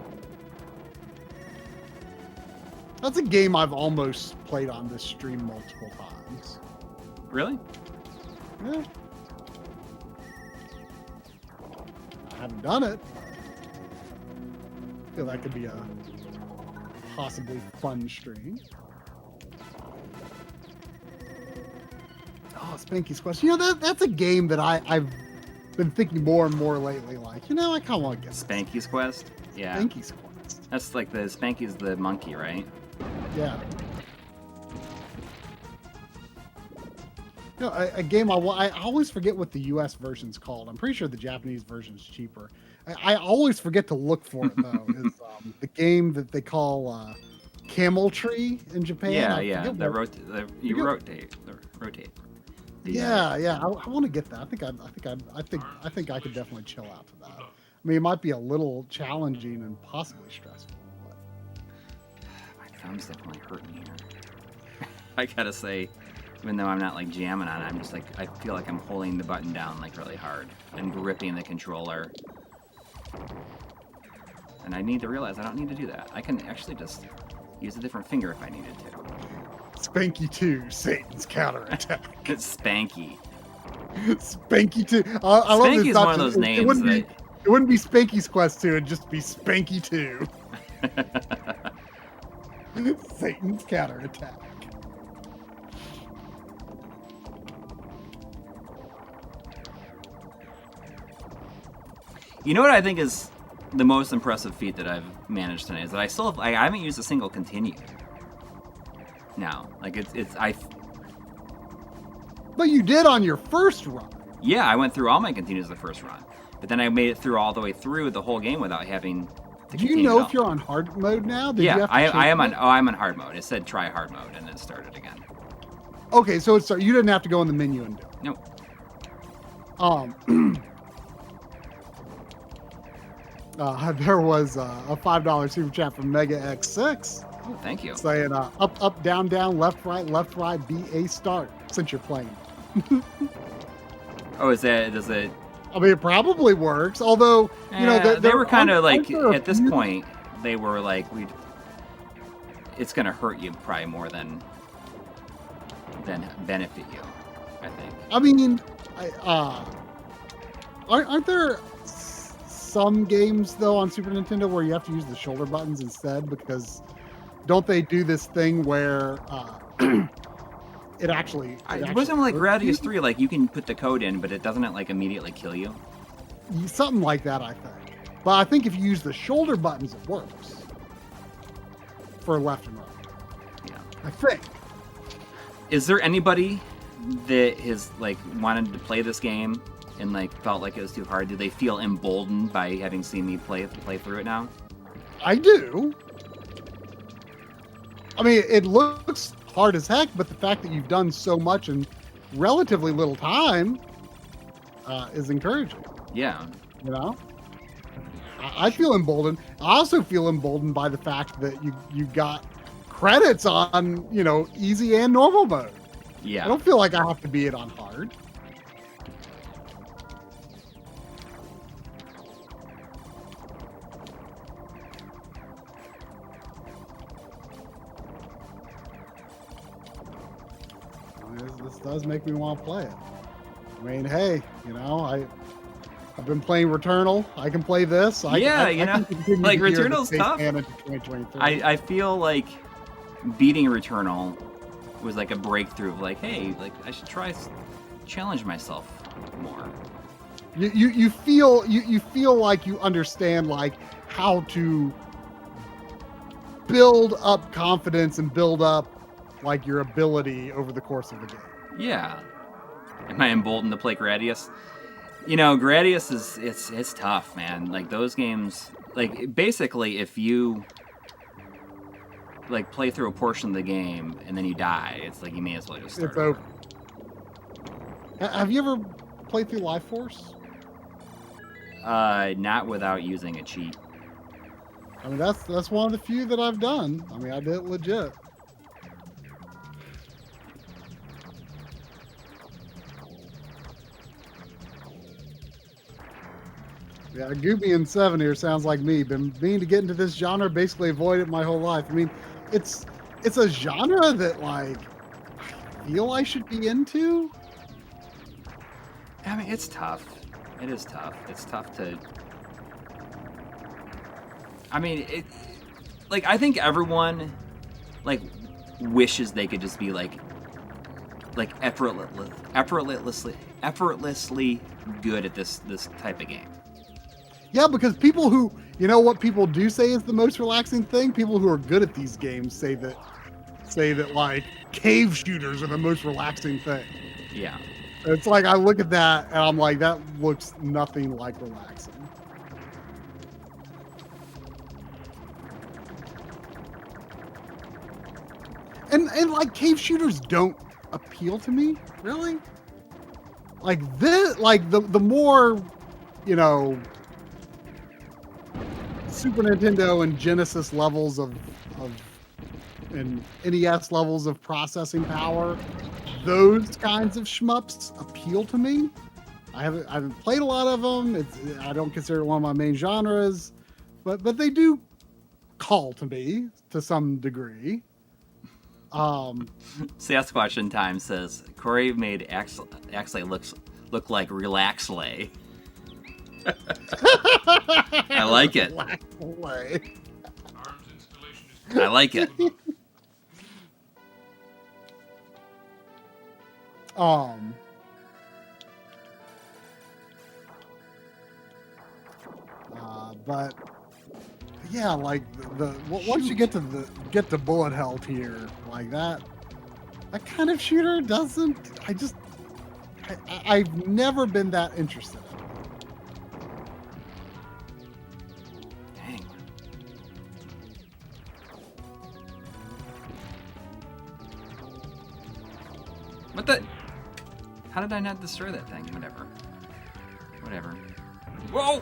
That's a game I've almost played on this stream multiple times. Really? Yeah. I haven't done it. I feel that could be a possibly fun stream. Oh, Spanky's Quest. You know, that's a game that I've been thinking more and more lately. Like, you know, I kind of want to get Spanky's Quest? Yeah. Spanky's Quest. That's like Spanky's the monkey, right? Yeah. You know, a game I always forget what the U.S. version's called. I'm pretty sure the Japanese version's cheaper. I always forget to look for it though. Is the game that they call Camel Tree in Japan? Yeah, I yeah. forget You rotate. Yeah. I want to get that. I think I could definitely chill out to that. I mean, it might be a little challenging and possibly stressful. But... My thumb's definitely hurting here. I gotta say, even though I'm not like jamming on it, I'm just like I feel like I'm holding the button down like really hard and gripping the controller. And I need to realize I don't need to do that. I can actually just use a different finger if I needed to. Spanky 2, Satan's counterattack. It's Spanky. Spanky 2. I love Spanky's this. one of those names it wouldn't be Spanky's Quest 2, it'd just be Spanky 2. Satan's counterattack. You know what I think is the most impressive feat that I've managed tonight is that I haven't used a single continue. Now, like But you did on your first run. Yeah, I went through all my continues the first run, but then I made it through all the way through the whole game without having to Do you know if you're on hard mode now? Did you Yeah, have to I am change I'm on hard mode. It said try hard mode and then started again. it? Okay, so you didn't have to go in the menu and do it. Nope. There was a $5 super chat from Mega X6 Oh, thank you. saying up, down, left, right, B, A, start, since you're playing. Oh, does it? I mean, it probably works, although, you know, they were kind of like, aren't there at this few- point, they were like, it's going to hurt you probably more than benefit you, I think. I mean, aren't there some games, though, on Super Nintendo where you have to use the shoulder buttons instead? Because don't they do this thing where it actually... It wasn't like hurts Gradius you? 3, like you can put the code in, but it doesn't like immediately kill you. Something like that, I think. But I think if you use the shoulder buttons, it works. For left and right. Yeah. I think. Is there anybody that has like wanted to play this game and like felt like it was too hard? Do they feel emboldened by having seen me play through it now? I do. I mean, it looks hard as heck, but the fact that you've done so much in relatively little time is encouraging. Yeah. You know? I feel emboldened. I also feel emboldened by the fact that you got credits on, you know, easy and normal mode. Yeah. I don't feel like I have to be it on hard. This does make me want to play it. I mean, hey, you know, I've been playing Returnal. I can play this. I can continue like the year Returnal's that tough. Into 2023. I feel like beating Returnal was like a breakthrough of like, hey, like I should challenge myself more. You feel like you understand like how to build up confidence and build up like your ability over the course of the game. Yeah. Am I emboldened to play Gradius? You know, Gradius is it's tough, man. Like those games, like basically if you like play through a portion of the game and then you die, it's like you may as well just start It's over. Have you ever played through Life Force? Not without using a cheat. I mean, that's one of the few that I've done. I mean, I did it legit. Yeah, Goobian7 here sounds like me. Been meaning to get into this genre, basically avoid it my whole life. I mean, it's a genre that like I feel I should be into. I mean, it's tough. It is tough. It's tough to. I mean, like I think everyone, like, wishes they could just be like effortlessly good at this type of game. Yeah, because people who, you know what people do say is the most relaxing thing? People who are good at these games say that like cave shooters are the most relaxing thing. Yeah. It's like I look at that and I'm like, that looks nothing like relaxing. And like cave shooters don't appeal to me, really. Like this, like the more, you know, Super Nintendo and Genesis levels of and NES levels of processing power, those kinds of shmups appeal to me. I haven't played a lot of them. I don't consider it one of my main genres, but they do call to me to some degree. Sasquatch in Time says Coury made Axelay look like Relaxlay. I like it. Arms installation is I like it. But yeah, like once you get to bullet hell tier, like that kind of shooter doesn't. I've never been that interested. Dang. What the? How did I not destroy that thing? Whatever. Whoa!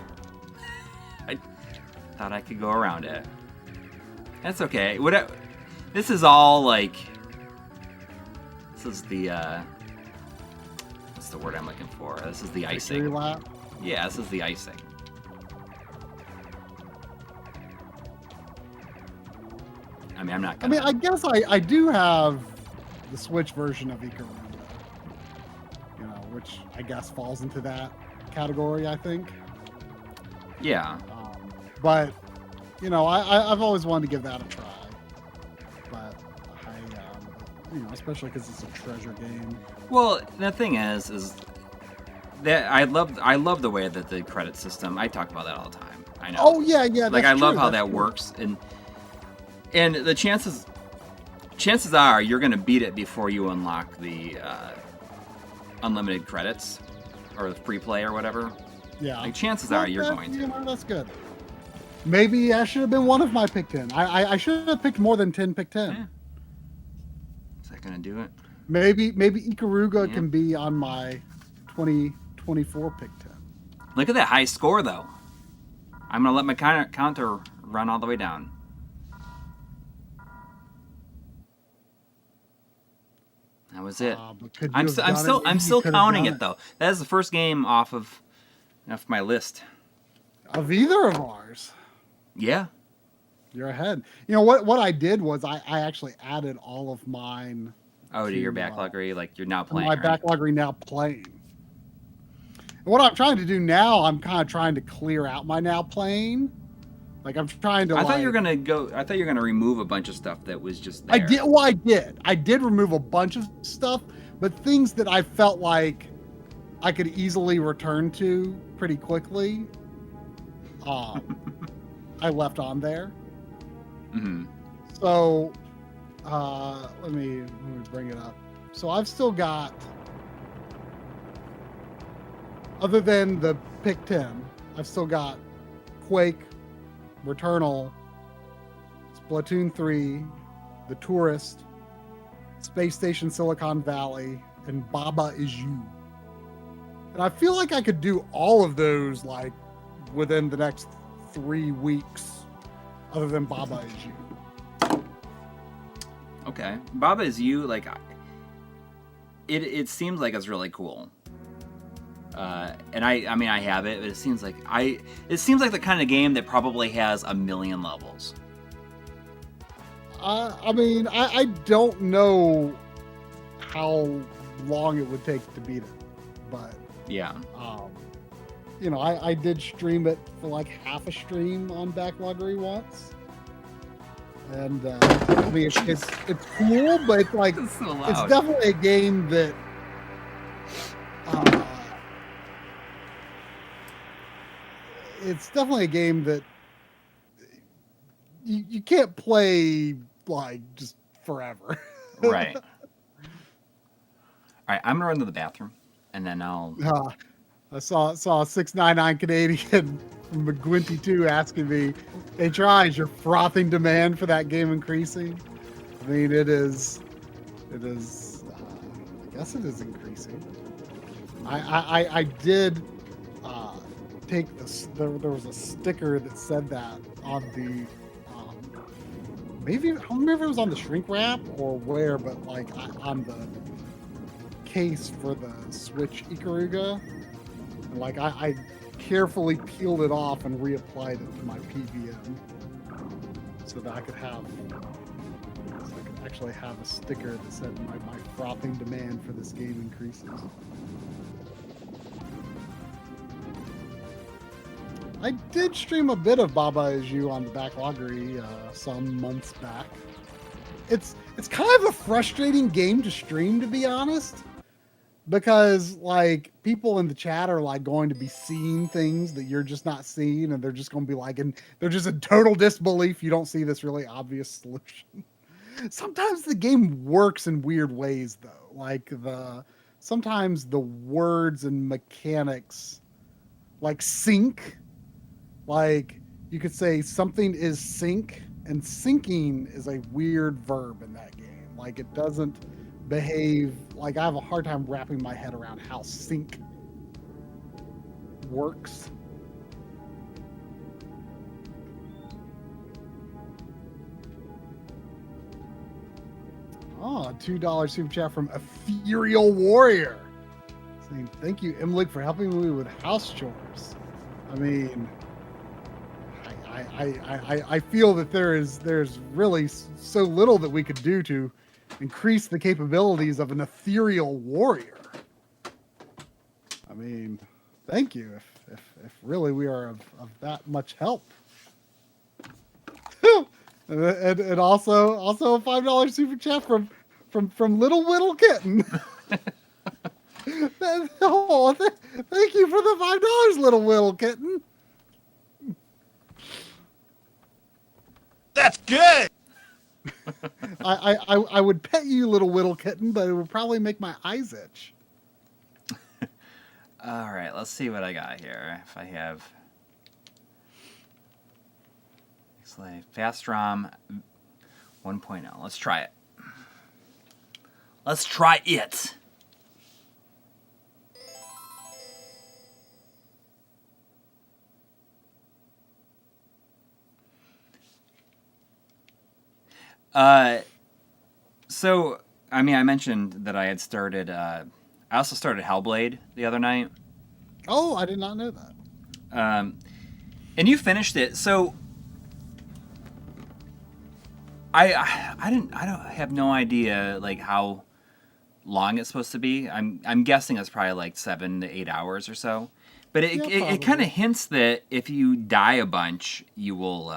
I thought I could go around it. That's okay. This is all like. This is the. What's the word I'm looking for? This is the icing. Victory lap? Yeah, this is the icing. I mean, I'm not gonna. I guess I do have the Switch version of Ikaruga, you know, which I guess falls into that category, I think. Yeah. But, you know, I've always wanted to give that a try. But you know, especially because it's a treasure game. Well, the thing is that I love the way that the credit system. I talk about that all the time. I know. Oh yeah. Like I love how that works, and the chances are you're gonna beat it before you unlock the unlimited credits or the free play or whatever. Yeah. Like chances are you're going to. You know, that's good. Maybe I should have been one of my pick 10. I should have picked more than 10 pick 10. Yeah. Is that gonna do it? Maybe Ikaruga can be on my 2024 pick 10. Look at that high score though. I'm gonna let my counter run all the way down. That was it. I'm still counting it though. That is the first game off my list. Of either of ours. Yeah. You're ahead. You know what I did was I actually added all of mine. Oh, to your backlog, like you're now playing. My right? backlog now playing. what I'm trying to do now, I'm kind of trying to clear out my now plane. Like I'm trying to. I thought you were gonna go. I thought you were gonna remove a bunch of stuff that was just there. I did. Well, I did. I did remove a bunch of stuff, but things that I felt like I could easily return to pretty quickly, I left on there. Mm-hmm. So, let me bring it up. So I've still got, other than the pick 10, I've still got Quake, Returnal, Splatoon 3, The Tourist, Space Station Silicon Valley, and Baba Is You. And I feel like I could do all of those like within the next 3 weeks, other than Baba Is You. Okay, Baba Is You, like, it seems like it's really cool. And I mean, I have it, but it seems like the kind of game that probably has 1 million levels. I mean, I don't know how long it would take to beat it, but Yeah. you know, I did stream it for like half a stream on Backloggery once, and I mean, it's cool, but it's like It's so loud. it's definitely a game that you can't play like just forever. Right. All right, I'm gonna run to the bathroom, and then I'll. I saw 699 Canadian from McGuinty2 asking me, "Hey, Try, is your frothing demand for that game increasing?" I mean, it is. I guess it is increasing. I did take this. There was a sticker that said that on the. Maybe I don't remember if it was on the shrink wrap or where, but like on the case for the Switch Ikaruga. Like I carefully peeled it off and reapplied it to my PVM so that I could actually have a sticker that said my frothing demand for this game increases. I did stream a bit of Baba Is You on the Backloggery some months back. It's kind of a frustrating game to stream, to be honest. Because like people in the chat are like going to be seeing things that you're just not seeing, and they're just going to be like, and they're just in total disbelief you don't see this really obvious solution. Sometimes the game works in weird ways though. Like sometimes the words and mechanics like sync. Like you could say something is sync, and syncing is a weird verb in that game. Like it doesn't behave, like I have a hard time wrapping my head around how sync works. Oh, $2 super chat from Ethereal Warrior saying, "Thank you, MLiG, for helping me with house chores." I mean, I feel that there's really so little that we could do to increase the capabilities of an ethereal warrior. I mean, thank you if really we are of that much help. and also a $5 super chat from Little Whittle Kitten. Oh, thank you for the $5, Little Whittle Kitten. That's good. I would pet you, Little Whittle Kitten, but it would probably make my eyes itch. All right, let's see what I got here. If I have Axelay Fast ROM 1.0. Let's try it. Let's try it. So, I mean, I mentioned that I had started, I also started Hellblade the other night. Oh, I did not know that. And you finished it, so I don't have no idea, like, how long it's supposed to be. I'm guessing it's probably like 7 to 8 hours or so. But it Yeah, it kind of hints that if you die a bunch, you will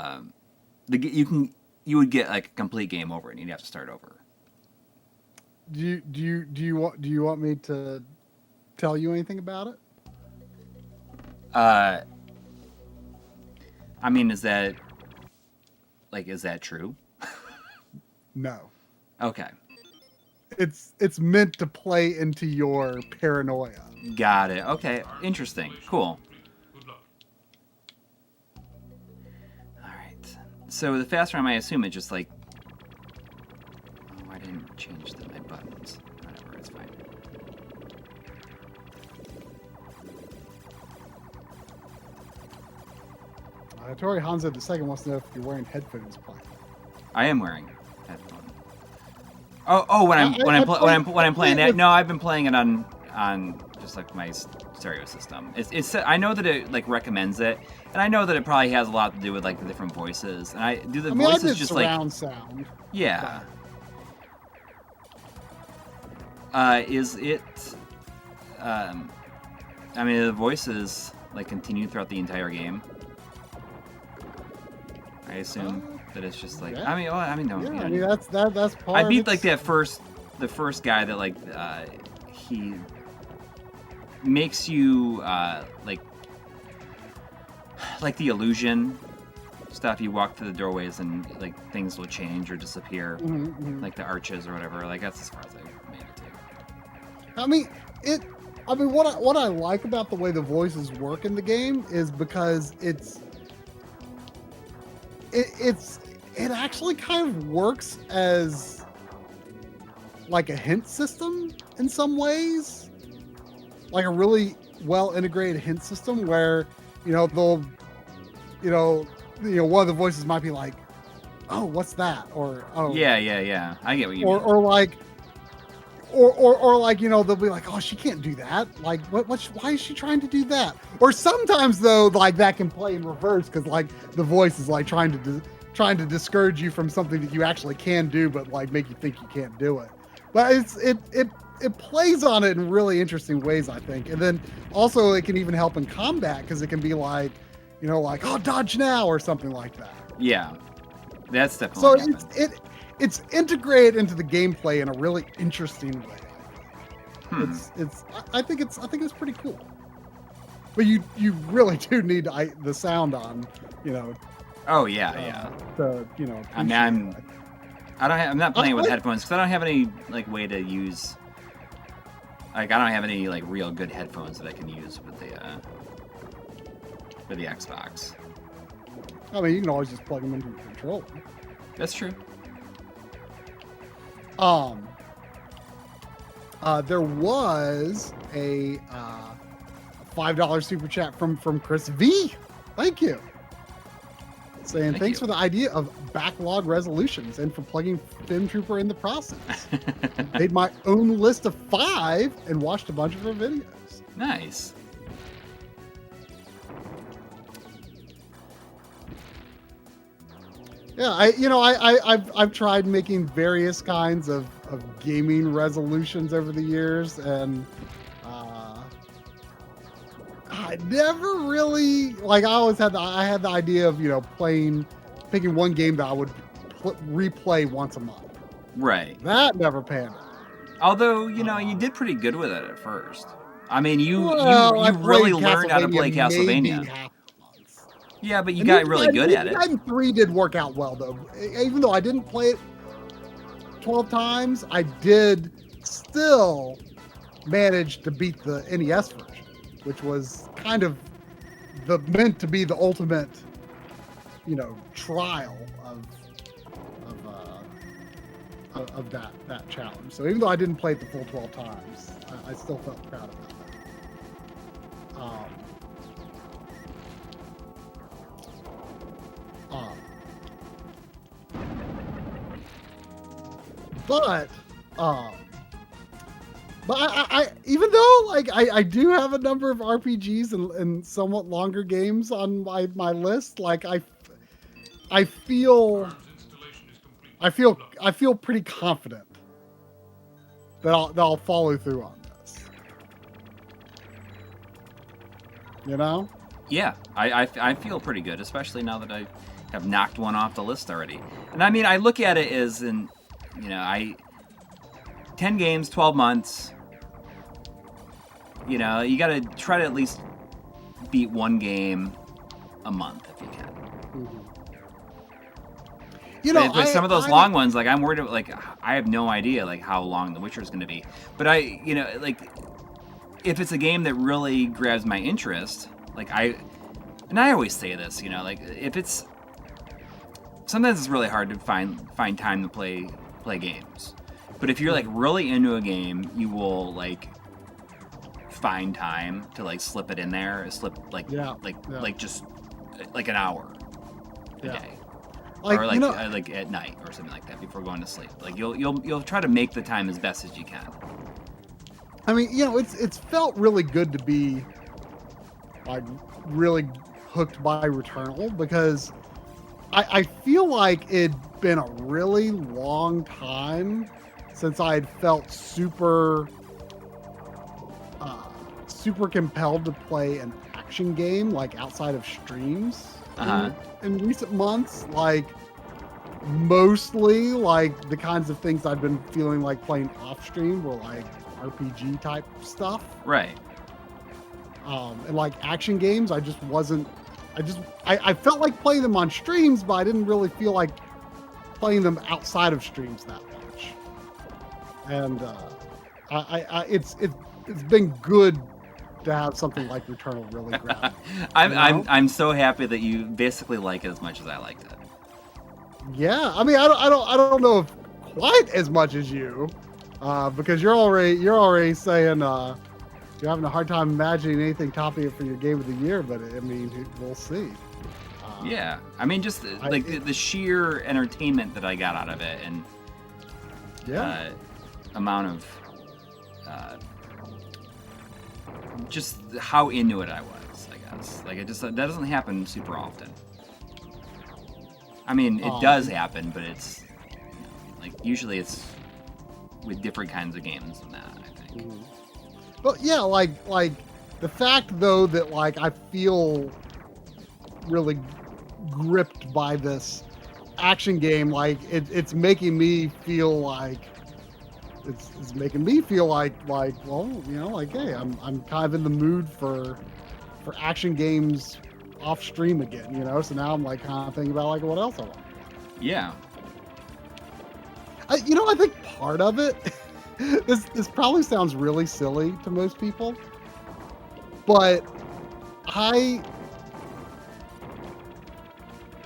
you would get like a complete game over and you'd have to start over. Do you want me to tell you anything about it? I mean, is that true? No. Okay. It's meant to play into your paranoia. Got it. Okay. Interesting. Cool. Good luck. All right. So the fast RAM, I assume it's just like. Oh, I didn't change my buttons. Whatever. It's fine. Tori Hanzo II wants to know if you're wearing headphones playing. I am wearing headphones. Oh, when I'm playing that. No, I've been playing it on just like my stereo system. It's I know that it like recommends it, and I know that it probably has a lot to do with like the different voices. And I voices just like surround sound. yeah. Is it? I mean, the voices like continue throughout the entire game. I assume that it's just like yeah. no. Yeah, You know, I mean that's part. I of beat its- like the first guy that like he makes you like the illusion stuff. You walk through the doorways and like things will change or disappear, like the arches or whatever. Like that's as far as I made it to. I mean what I like about the way the voices work in the game is because it actually kind of works as like a hint system in some ways, like a really well integrated hint system where they'll one of the voices might be like, oh, what's that, or oh Yeah. I get what you mean. or like or like they'll be like, oh, she can't do that, like why is she trying to do that? Or sometimes though, like that can play in reverse because like the voice is like trying to discourage you from something that you actually can do, but like make you think you can't do it. But it plays on it in really interesting ways, I think. And then also it can even help in combat because it can be like, like, oh, dodge now or something like that. Yeah, that's definitely. So happened. it's integrated into the gameplay in a really interesting way. I think it's pretty cool. But you really do need the sound on, Oh yeah. to I mean, I'm not playing with headphones because I don't have any like way to use. Like I don't have any like real good headphones that I can use with the Xbox. I mean, you can always just plug them into your controller. That's true. There was a $5 super chat from Chris V. Thank you. Saying thanks for the idea of backlog resolutions and for plugging Film Trooper in the process. Made my own list of 5 and watched a bunch of her videos. Nice. Yeah, I've tried making various kinds of gaming resolutions over the years, and I never really like. I had the idea of picking one game that I would replay once a month. Right. That never panned out. Although you did pretty good with it at first. I mean, you I really played learned how to play maybe Castlevania. half a month. Yeah, but you And got even really then, good at it. Even 3 did work out well, though. Even though I didn't play it 12 times, I did still manage to beat the NES version, which was kind of meant to be the ultimate, trial of that challenge. So even though I didn't play it the full 12 times, I still felt proud of that. But I even though like I do have a number of RPGs and somewhat longer games on my list, like I feel Installation is complete. I feel pretty confident that I'll follow through on this. You know? Yeah, I feel pretty good, especially now that I have knocked one off the list already. And I mean, I look at it as 10 games, 12 months. You know, you got to try to at least beat one game a month if you can. Mm-hmm. You know, but some of those long ones, like I'm worried about, like I have no idea like how long The Witcher is going to be. But like if it's a game that really grabs my interest, like I always say this, you know, like if it's sometimes it's really hard to find time to play games. But if you're like really into a game, you will like find time to like slip it in there, just like an hour a day. Like, or like you know, like at night or something like that before going to sleep. Like you'll try to make the time as best as you can. I mean, you know, it's felt really good to be like really hooked by Returnal, because I feel like it'd been a really long time since I had felt super compelled to play an action game like outside of streams. In recent months, like mostly like the kinds of things I've been feeling like playing off stream were like RPG type stuff. Right. And like action games, I felt like playing them on streams, but I didn't really feel like playing them outside of streams that much. And it's been good to have something like Returnal really grab me. I'm so happy that you basically like it as much as I liked it. Yeah, I mean, I don't know if quite as much as you, because you're already saying you're having a hard time imagining anything topping it for your game of the year. But I mean, we'll see. Yeah, I mean, just the sheer entertainment that I got out of it, and amount of just how into it I was, I guess. Like that doesn't happen super often. I mean, it does happen, but it's like usually it's with different kinds of games than that, I think. Mm-hmm. But yeah, like the fact though that like I feel really gripped by this action game, like it's making me feel like it's making me feel like well, you know, like hey, I'm kind of in the mood for action games off stream again, you know. So now I'm like kind of thinking about like what else I want. Yeah. I think part of it, this probably sounds really silly to most people, but I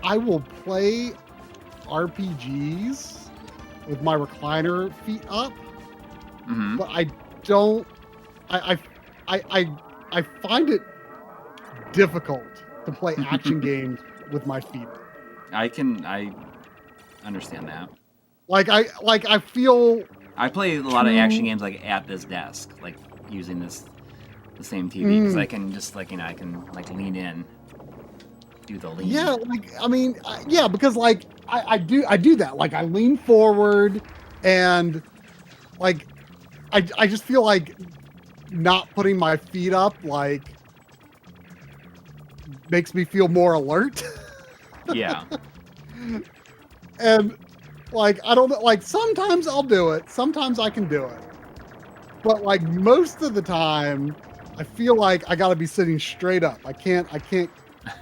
will play RPGs with my recliner feet up, but I don't. I find it difficult to play action games with my feet up. I understand that. I feel. I play a lot of action games like at this desk, like using the same TV, because I can just like, you know, I can like lean in, do the lean. Yeah, like I mean, yeah, because like I do that. Like I lean forward, and like I just feel like not putting my feet up like makes me feel more alert. Yeah. And like I don't know, like sometimes I'll do it, sometimes I can do it, but like most of the time I feel like I got to be sitting straight up. I can't kick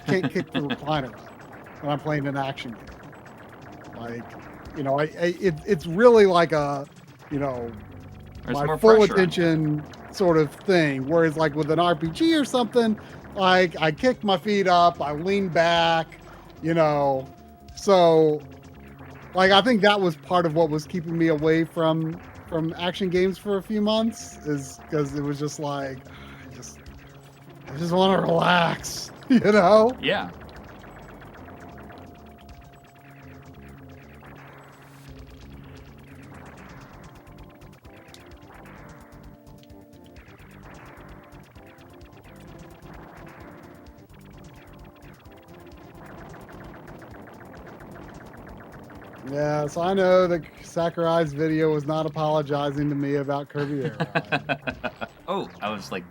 the recliner up when I'm playing an action game. Like, you know, it's really like a, you know, There's my more full pressure on attention sort of thing. Whereas like with an RPG or something, like I kick my feet up, I lean back, you know. So like I think that was part of what was keeping me away from action games for a few months, is because it was just like I just want to relax, you know? Yeah. Yeah, so I know that Sakurai's video was not apologizing to me about Kirby Air Ride. Oh, I was like,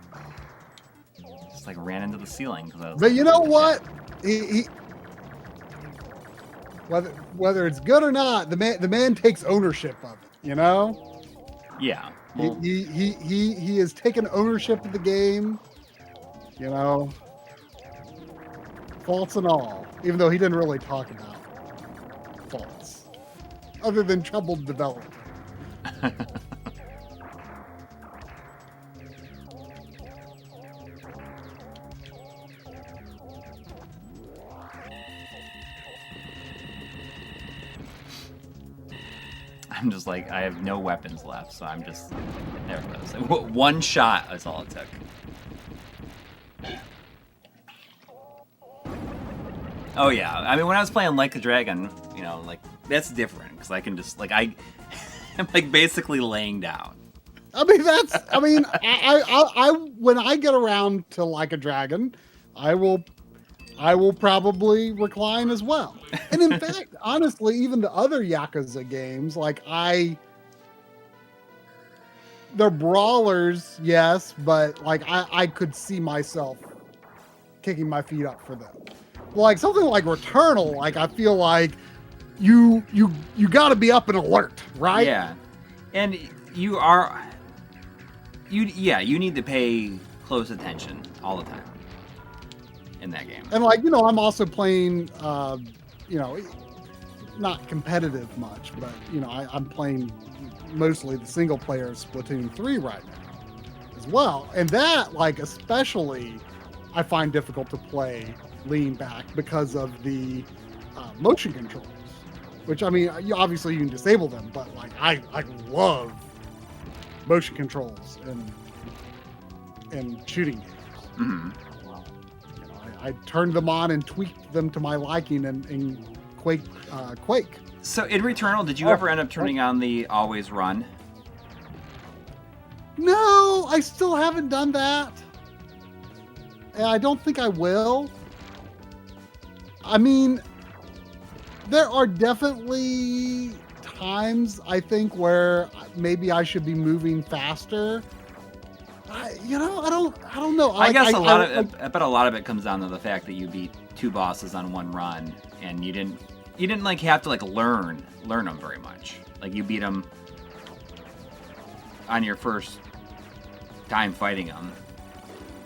just like ran into the ceiling. But you know what? He whether it's good or not, the man takes ownership of it. You know? Yeah. Well, He has taken ownership of the game. You know, faults and all. Even though he didn't really talk about faults, other than troubled development. I'm just like, I have no weapons left, so I'm just, there it goes. One shot is all it took. Oh yeah, I mean, when I was playing Like a Dragon, you know, like, that's different, because I can just, like, I'm like basically laying down. I mean, I when I get around to Like a Dragon, I will probably recline as well. And in fact, honestly, even the other Yakuza games, like they're brawlers, yes, but like I could see myself kicking my feet up for them. Like something like Returnal, like I feel like you got to be up and alert, right? Yeah, and you need to pay close attention all the time in that game. And like, you know, I'm also playing, you know, not competitive much, but you know, I'm playing mostly the single player Splatoon 3 right now as well. And that, like, especially I find difficult to play lean back because of the motion controls, which, I mean, obviously you can disable them, but like I love motion controls in shooting games. Mm-hmm. You know, I turned them on and tweaked them to my liking in Quake. So in Returnal, did you ever end up turning on the always run? No, I still haven't done that. And I don't think I will. I mean, there are definitely times I think where maybe I should be moving faster. I don't know. I guess I bet a lot of it comes down to the fact that you beat 2 bosses on one run, and you didn't like have to like learn them very much. Like you beat them on your first time fighting them.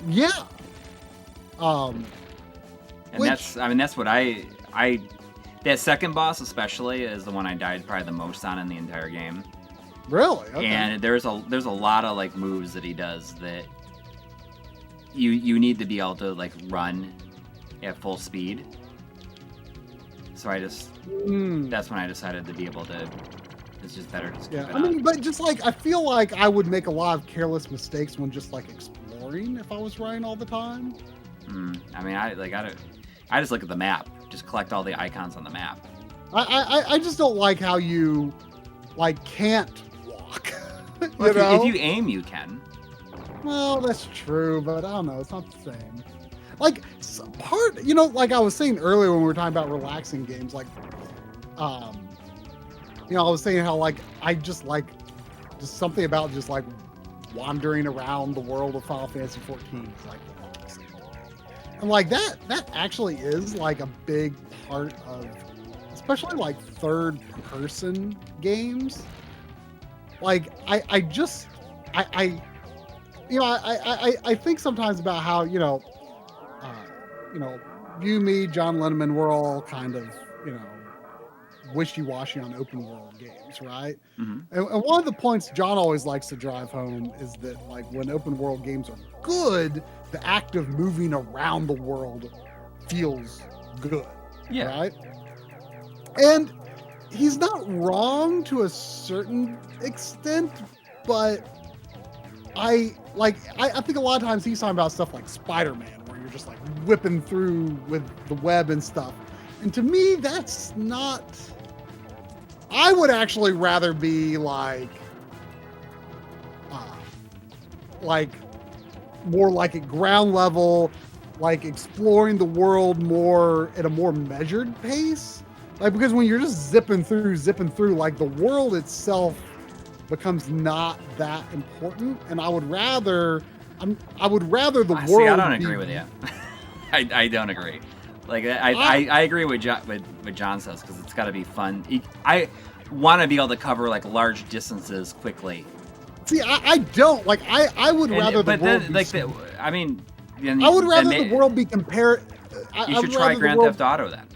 Yeah. And that's what I that second boss especially is the one I died probably the most on in the entire game. Really? Okay. And there's a lot of like moves that he does that you need to be able to like run at full speed. So I just that's when I decided to be able to. It's just better to skip it. I mean, but just like I feel like I would make a lot of careless mistakes when just like exploring if I was running all the time. I mean, I just look at the map, just collect all the icons on the map. I just don't like how you like can't walk. Well, if you aim, you can. Well, that's true, but I don't know. It's not the same. Like you know, like I was saying earlier when we were talking about relaxing games, like, you know, I was saying how like I just like just something about just like wandering around the world of Final Fantasy 14 is like relaxing. And like that actually is like a big part of, especially like third person games. Like I you know, I think sometimes about how, you know, you, me, John Lennon, we're all kind of, you know, wishy-washy on open world games, right? Mm-hmm. And one of the points John always likes to drive home is that like when open world games are good, the act of moving around the world feels good. Yeah. Right? And he's not wrong to a certain extent, but I think a lot of times he's talking about stuff like Spider-Man, where you're just like whipping through with the web and stuff. And to me, that's not. I would actually rather be like more like at ground level, like exploring the world more at a more measured pace. Like, because when you're just zipping through, like the world itself becomes not that important. And I would rather the world. See, I don't be, agree with you. I don't agree. Like I agree with John says, because it's got to be fun. I want to be able to cover like large distances quickly. See, I don't like. I would rather the world. I would rather the world be compared. You should try Grand Theft Auto then.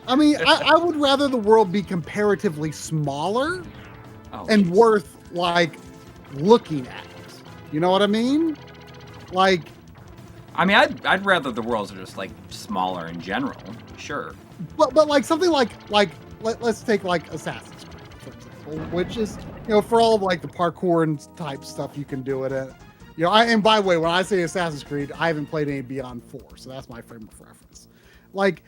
I mean, I would rather the world be comparatively smaller and geez. worth like looking at. You know what I mean? Like, I mean, I'd rather the worlds are just like smaller in general. Sure. But like something like let's take like Assassin's Creed, for example, which is, you know, for all of like the parkour and type stuff you can do it at. You know, and by the way, when I say Assassin's Creed, I haven't played any Beyond 4, so that's my frame of reference. Like,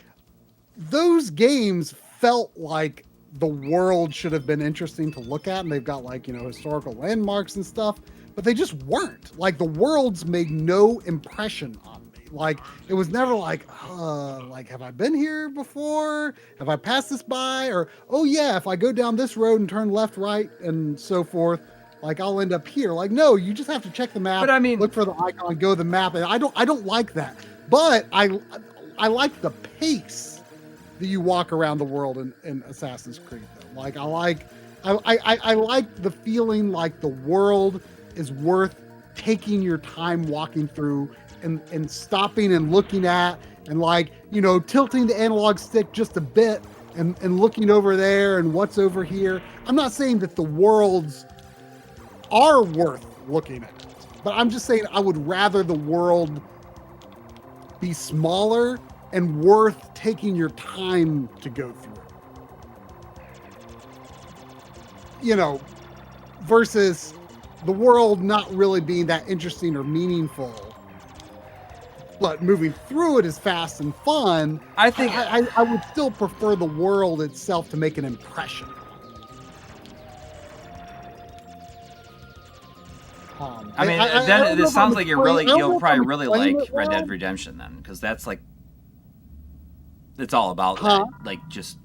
those games felt like the world should have been interesting to look at, and they've got like, you know, historical landmarks and stuff, but they just weren't. Like, the worlds made no impression on me. Like, it was never like, have I been here before? Have I passed this by? Or, oh yeah, if I go down this road and turn left, right, and so forth, like I'll end up here. Like, no, you just have to check the map. But I mean, look for the icon, go to the map, and I don't like that. But I like the pace that you walk around the world in Assassin's Creed. Though. Like, I like the feeling like the world is worth taking your time walking through and stopping and looking at, and like, you know, tilting the analog stick just a bit and looking over there and what's over here. I'm not saying that the worlds are worth looking at, but I'm just saying I would rather the world be smaller and worth taking your time to go through. You know, versus the world not really being that interesting or meaningful, but moving through it is fast and fun. I think I would still prefer the world itself to make an impression. I mean, then it sounds like you'll probably really like Red Dead Redemption then, because that's like, it's all about that. Like, just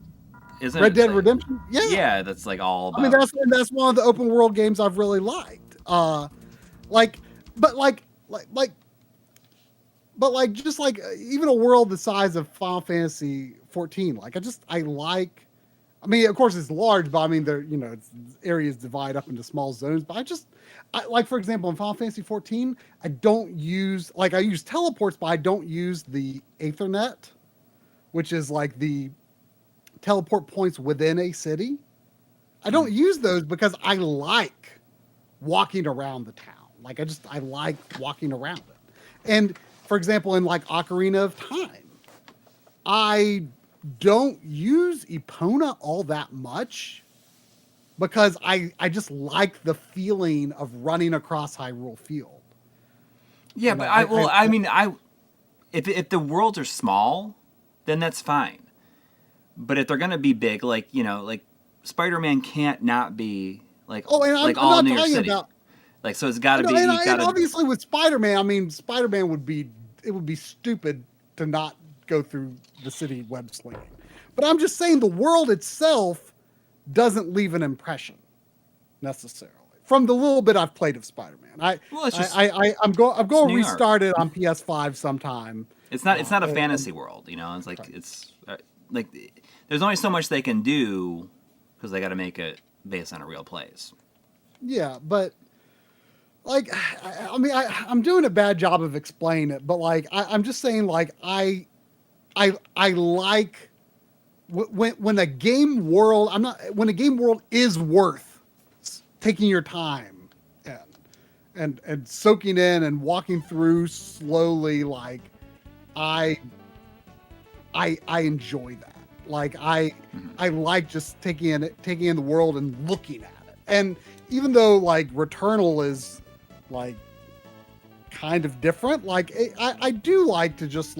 isn't Red Dead like, Redemption? Yeah, that's like all about. I mean, that's one of the open world games I've really liked. Just like even a world the size of Final Fantasy 14. Like, I like. I mean, of course it's large, but I mean, there, you know, areas divide up into small zones. But I like, for example, in Final Fantasy 14, I use teleports, but I don't use the Aethernet, which is like the teleport points within a city. I don't use those because I like walking around the town. Like, I like walking around it. And for example, in like Ocarina of Time, I don't use Epona all that much because I just like the feeling of running across Hyrule Field. Yeah, but if the worlds are small, then that's fine. But if they're gonna be big, like, you know, like Spider-Man can't not be like all New York City. Like, so it's got to be. And obviously with Spider-Man, I mean, Spider-Man would be stupid to not go through the city web slinging. But I'm just saying the world itself doesn't leave an impression necessarily. From the little bit I've played of Spider-Man, I'm going to restart it on PS5 sometime. It's not a fantasy world, you know. It's like it's like there's only so much they can do because they got to make it based on a real place. Yeah, but like, I mean, I'm doing a bad job of explaining it, but like, I'm just saying, like, I like when a game world, when a game world is worth taking your time and soaking in and walking through slowly. Like, I enjoy that. Like, I like just taking in the world and looking at it. And even though like Returnal is like kind of different, like I do like to just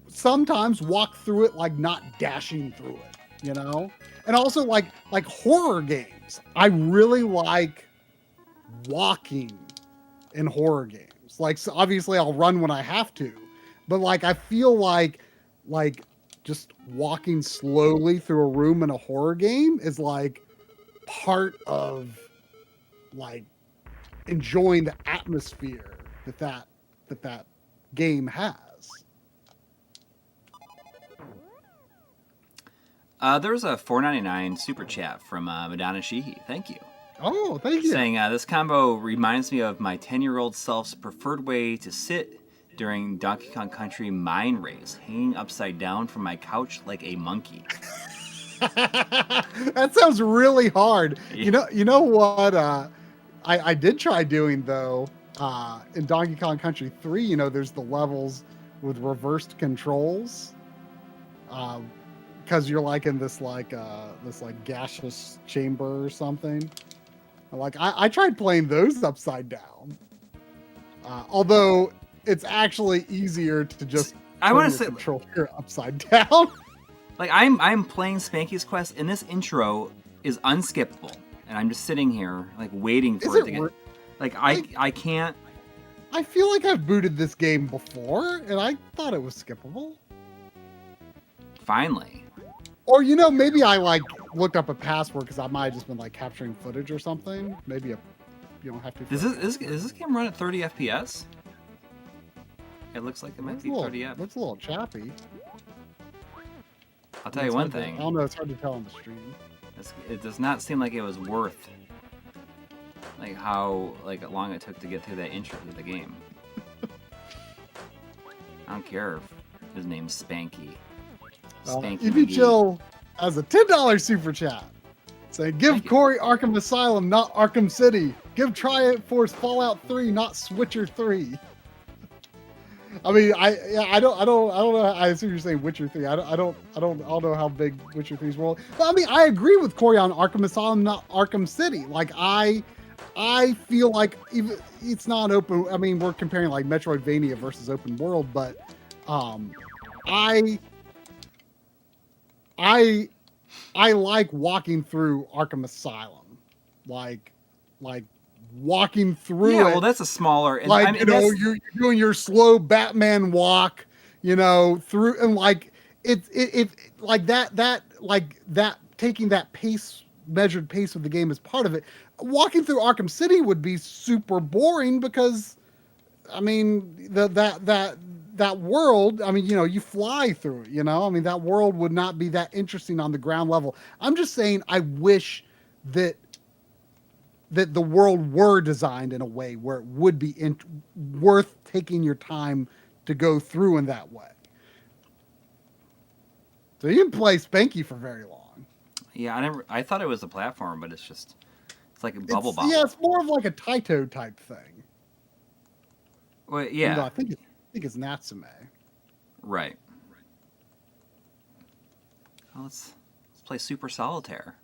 sometimes walk through it, like not dashing through it, you know? And also like horror games. I really like walking in horror games. Like, so obviously I'll run when I have to, but like I feel like just walking slowly through a room in a horror game is like part of like enjoying the atmosphere that game has. There's a $4.99 super chat from Madonna Sheehy. Thank you. Oh, thank you. Saying this combo reminds me of my 10-year-old self's preferred way to sit during Donkey Kong Country mine race, hanging upside down from my couch like a monkey. That sounds really hard. Yeah. You know what? I did try doing though. In Donkey Kong Country 3, you know, there's the levels with reversed controls. Because you're like in this like gaseous chamber or something. Like I tried playing those upside down. Although it's actually easier to just I want to say control here upside down. Like I'm playing Spanky's Quest, and this intro is unskippable, and I'm just sitting here like waiting for it to get. I can't. I feel like I've booted this game before, and I thought it was skippable. Finally. Or you know, maybe I like looked up a password because I might have just been like capturing footage or something. Maybe you don't have to. Does this game run at 30 FPS? It looks like it might be 30 FPS. Looks a little choppy. I'll tell you one thing. I don't know. It's hard to tell on the stream. It does not seem like it was worth like how long it took to get through that intro to the game. I don't care if his name's Spanky. Spanky. EV Chill has a $10 super chat saying, "Give Coury Arkham Asylum, not Arkham City. Give Triforce Fallout 3, not Switcher 3." I mean, I don't know. I assume you're saying Witcher 3. I don't know how big Witcher 3's world. But I mean, I agree with Coury on Arkham Asylum, not Arkham City. Like I feel like even it's not open. I mean, we're comparing like Metroidvania versus open world, but I like walking through Arkham Asylum, like walking through it. Well, that's a smaller. Like, I mean, you know, you're doing your slow Batman walk, you know, through, and like it like that taking that measured pace of the game is part of it. Walking through Arkham City would be super boring because, I mean, that world, I mean, you know, you fly through it, you know? I mean, that world would not be that interesting on the ground level. I'm just saying I wish that the world were designed in a way where it would be worth taking your time to go through in that way. So you didn't play Spanky for very long. Yeah, I thought it was a platform, but it's like a bubble. Yeah, it's more of like a Taito type thing. Well, yeah. You know, I think it's Natsume. Right. Well, let's play Super Solitaire.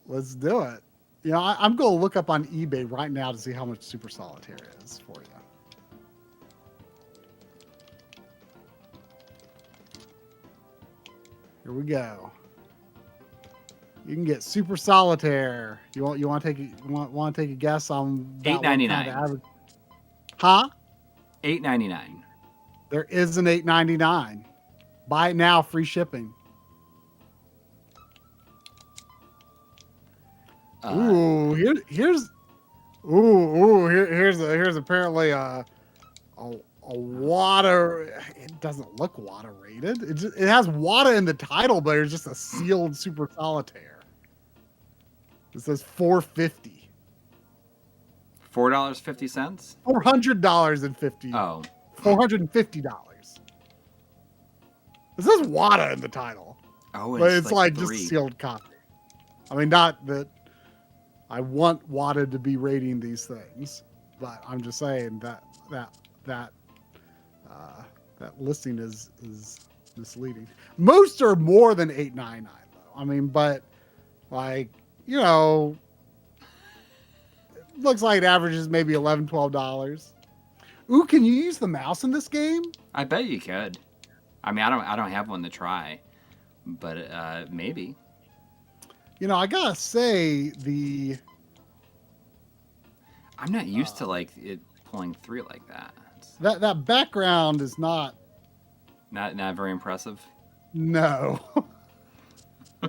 Let's do it. You know, I'm going to look up on eBay right now to see how much Super Solitaire is for you. Here we go. You can get Super Solitaire. You want to take a guess on $8.99. Huh? $8.99. There is an $8.99. Buy it now, free shipping. Here's apparently a WADA. It doesn't look WADA rated. It has WADA in the title, but it's just a sealed Super Solitaire. It says $4.50. $4.50. $400.50. Oh. $450. It says WADA in the title. Oh, but it's like just a sealed copy. I mean, not that I want WADA to be rating these things, but I'm just saying that listing is misleading. Most are more than $8.99 though. I mean, but like, you know, it looks like it averages maybe $11, $12. Ooh, can you use the mouse in this game? I bet you could. I mean, I don't have one to try, but maybe. You know, I gotta say I'm not used to like it pulling through like that. It's That background is not. not very impressive. No. I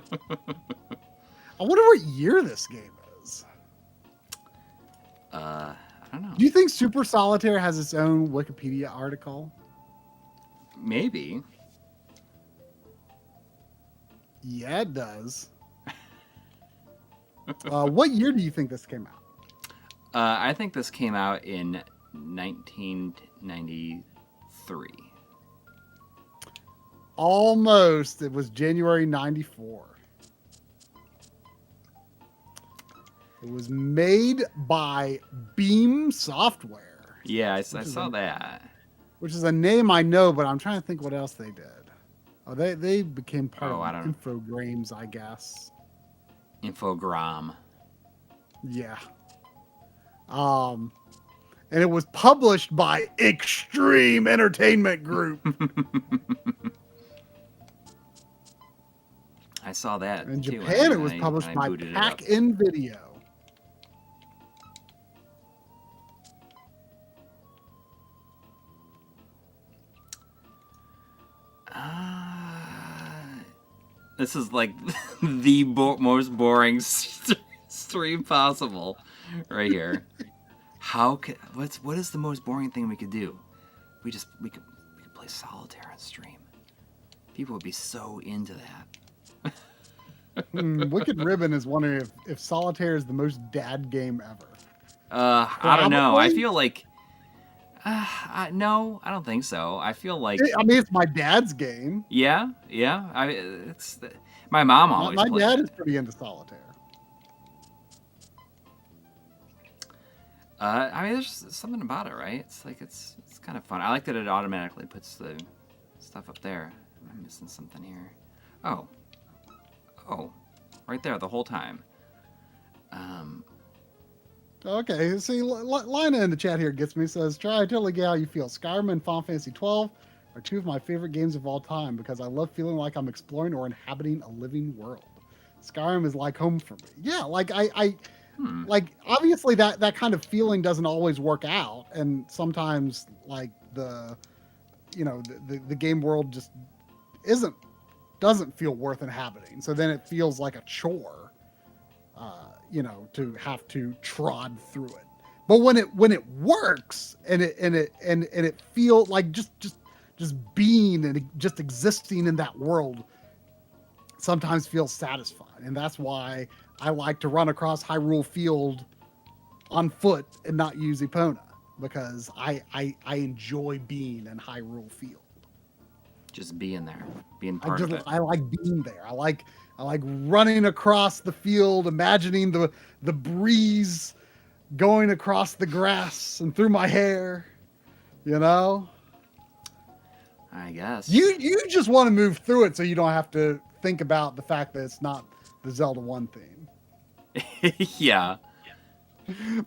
wonder what year this game is. I don't know. Do you think Super Solitaire has its own Wikipedia article? Maybe. Yeah, it does. What year do you think this came out? I think this came out in 1993. Almost. It was January 94. It was made by Beam Software. Yeah, I saw that. Which is a name I know, but I'm trying to think what else they did. Oh, they became part I of don't Infogrames, I guess. Infogram. Yeah. And it was published by Extreme Entertainment Group. I saw that. In too, Japan, and it was I published by booted it up. Pack-In Video. This is like the most boring stream possible, right here. What is the most boring thing we could do? We could play Solitaire on stream. People would be so into that. Wicked Ribbon is wondering if Solitaire is the most dad game ever. I don't know. I Probably. feel like no, I don't think so. I feel like I mean, it's my dad's game. yeah. My mom always My played dad it. is pretty into Solitaire. I mean, there's something about it, right? It's like it's kind of fun. I like that it automatically puts the stuff up there. I'm missing something here. Oh, right there the whole time. Okay, see, Lina in the chat here gets me, says, try, I totally get how you feel. Skyrim and Final Fantasy 12 are two of my favorite games of all time because I love feeling like I'm exploring or inhabiting a living world. Skyrim is like home for me. Yeah, like like obviously that kind of feeling doesn't always work out, and sometimes like the game world just doesn't feel worth inhabiting. So then it feels like a chore. To have to trod through it. But when it works and it feels like just being and just existing in that world sometimes feels satisfying. And that's why I like to run across Hyrule Field on foot and not use Epona, because I enjoy being in Hyrule Field. Just being there, being part of it. I like being there. I like running across the field, imagining the breeze going across the grass and through my hair. I guess. You just want to move through it so you don't have to think about the fact that it's not the Zelda 1 theme. Yeah.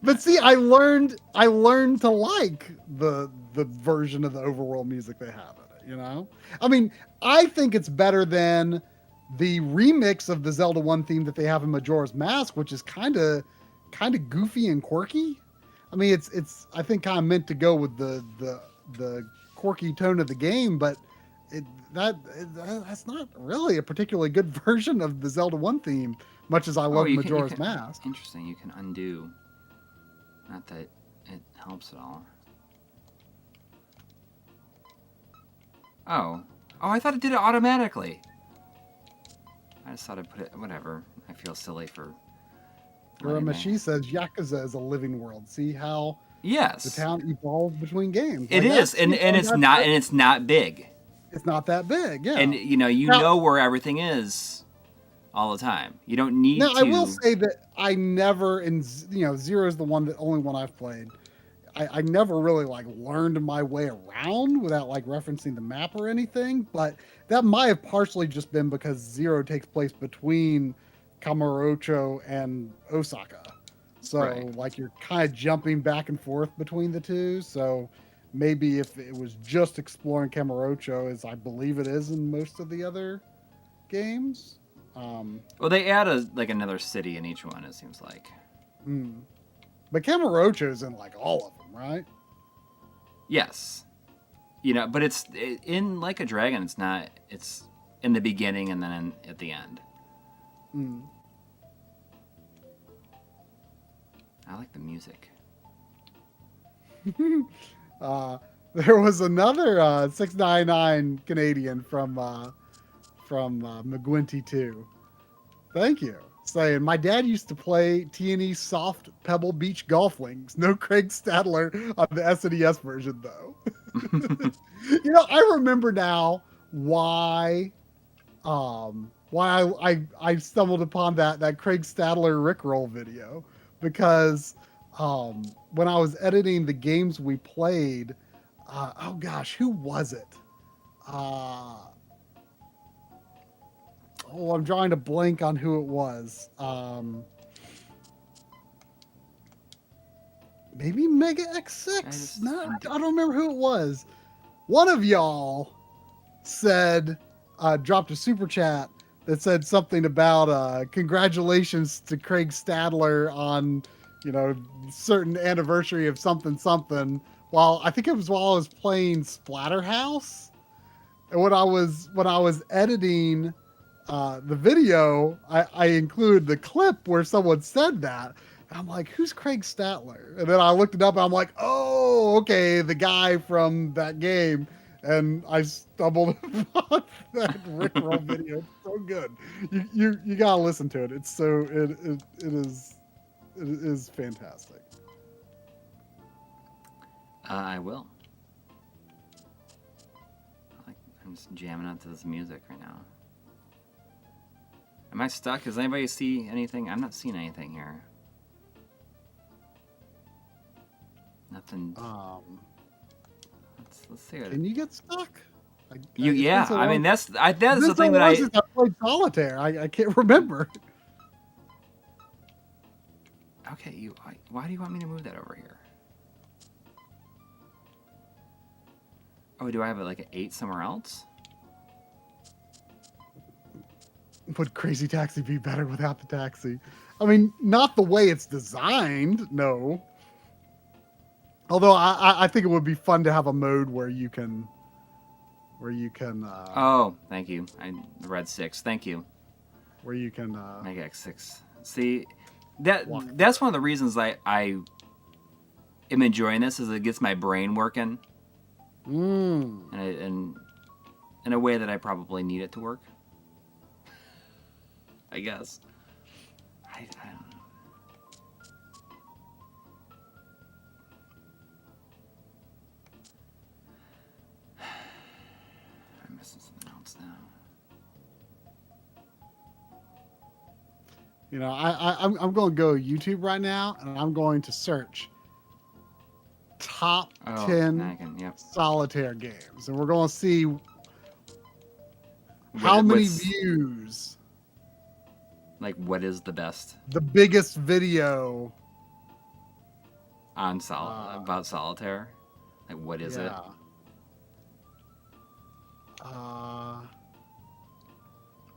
But see, I learned to like the version of the overworld music they have in it, I mean, I think it's better than the remix of the Zelda 1 theme that they have in Majora's Mask, which is kind of goofy and quirky. I mean, it's I think kind of meant to go with the quirky tone of the game, but that's not really a particularly good version of the Zelda 1 theme, much as I love Majora's Mask. Interesting, you can undo. Not that it helps at all. Oh, I thought it did it automatically. I just thought I'd put it, whatever. I feel silly for... Uramashi says Yakuza is a living world. See how yes, the town evolves between games. It is, and it's not big. It's not that big, yeah. And you know where everything is all the time. You don't need to... I will say that I never, Zero is the only one I've played. I never really learned my way around without referencing the map or anything, but that might have partially just been because Zero takes place between Kamurocho and Osaka. So right. You're kind of jumping back and forth between the two. So maybe if it was just exploring Kamurocho, as I believe it is in most of the other games. Well, they add another city in each one, it seems like. But Camarocho's in like all of them, right? Yes. You know, but it's in Like a Dragon. It's not. It's in the beginning and then at the end. Mm. I like the music. There was another 699 Canadian from McGuinty 2. Thank you. Saying, my dad used to play T&E soft Pebble Beach golf links. No Craig Stadler on the SNES version, though. You know, I remember now why I stumbled upon that Craig Stadler Rickroll video, because when I was editing the games we played, oh gosh, who was it? I'm drawing a blank on who it was. Maybe Mega X6? No, I don't remember who it was. One of y'all said, dropped a super chat that said something about congratulations to Craig Stadler on, you know, certain anniversary of something. While I think it was while I was playing Splatterhouse, and when I was editing the video, I included the clip where someone said that. And I'm like, who's Craig Stadler? And then I looked it up and I'm like, oh, okay, the guy from that game. And I stumbled upon that Rickroll video. It's so good. You gotta listen to it. It's so it is fantastic. I will. I'm just jamming out to this music right now. Am I stuck? Does anybody see anything? I'm not seeing anything here. Nothing. Let's see. Can you get stuck? Yeah. I mean, that's the this thing that I played Solitaire. I can't remember. Okay. Why do you want me to move that over here? Oh, do I have like an 8 somewhere else? Would Crazy Taxi be better without the taxi? I mean, not the way it's designed, no. Although I think it would be fun to have a mode where you can. Oh, thank you. The red 6. Thank you. Where you can. Mega X6. See, that's one of the reasons I am enjoying this, is it gets my brain working. And in a way that I probably need it to work. I guess. I don't know. I'm missing something else now. You know, I'm going to go YouTube right now, and I'm going to search top 10 Solitaire games, and we're going to see how many views. Like, what is the best? The biggest video on about Solitaire? Like, what is it?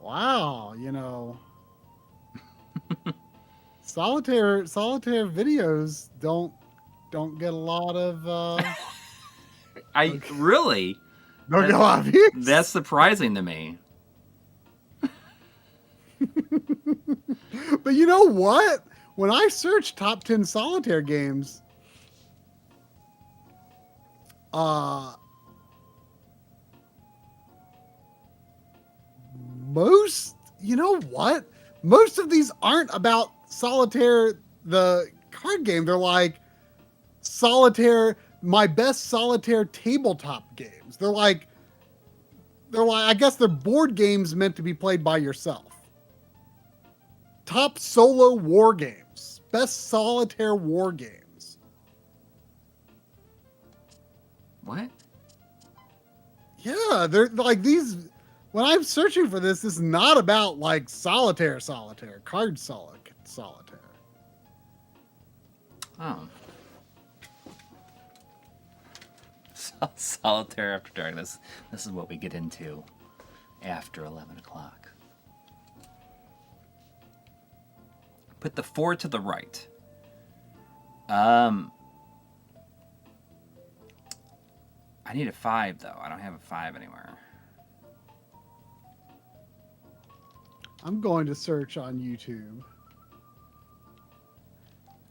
Wow, you know, Solitaire videos don't get a lot of. Really? Don't get a lot of views. That's surprising to me. But you know what? When I search top 10 Solitaire games, you know what? Most of these aren't about Solitaire, the card game. They're like Solitaire, my best Solitaire tabletop games. They're like, I guess they're board games meant to be played by yourself. Top solo war games. Best Solitaire war games. What? Yeah, they're like these. When I'm searching for this is not about like Solitaire, card Solitaire. Oh. Solitaire After Dark. This is what we get into after 11 o'clock. Put the 4 to the right. I need a 5 though. I don't have a 5 anywhere. I'm going to search on YouTube.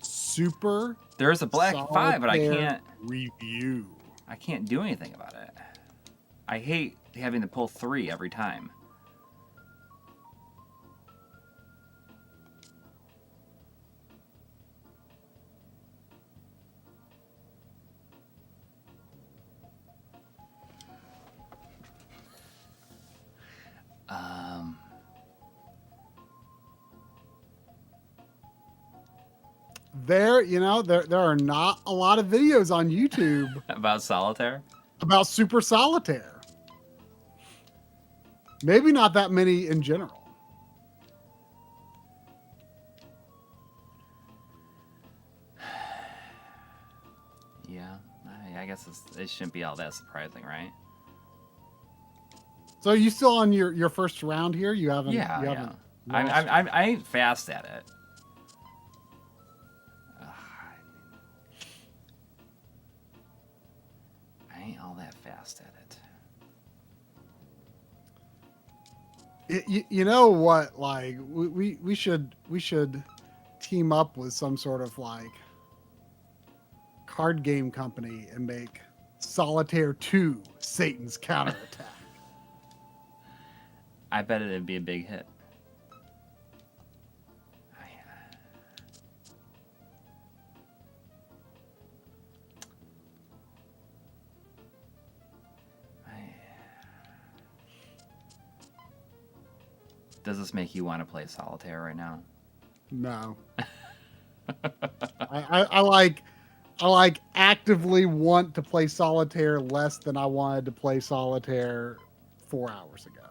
Super. There's a black 5, but I Solitaire can't. review. I can't do anything about it. I hate having to pull 3 every time. There are not a lot of videos on YouTube About Solitaire? about Super Solitaire. Maybe not that many in general. Yeah, I guess it shouldn't be all that surprising, right? So are you still on your first round here? You haven't. Yeah, you yeah. haven't I ain't fast at it. I ain't all that fast at it. You know what? Like we should team up with some sort of like card game company and make Solitaire 2 Satan's Counterattack. I bet it'd be a big hit. Does this make you want to play Solitaire right now? No. I like actively want to play Solitaire less than I wanted to play Solitaire 4 hours ago.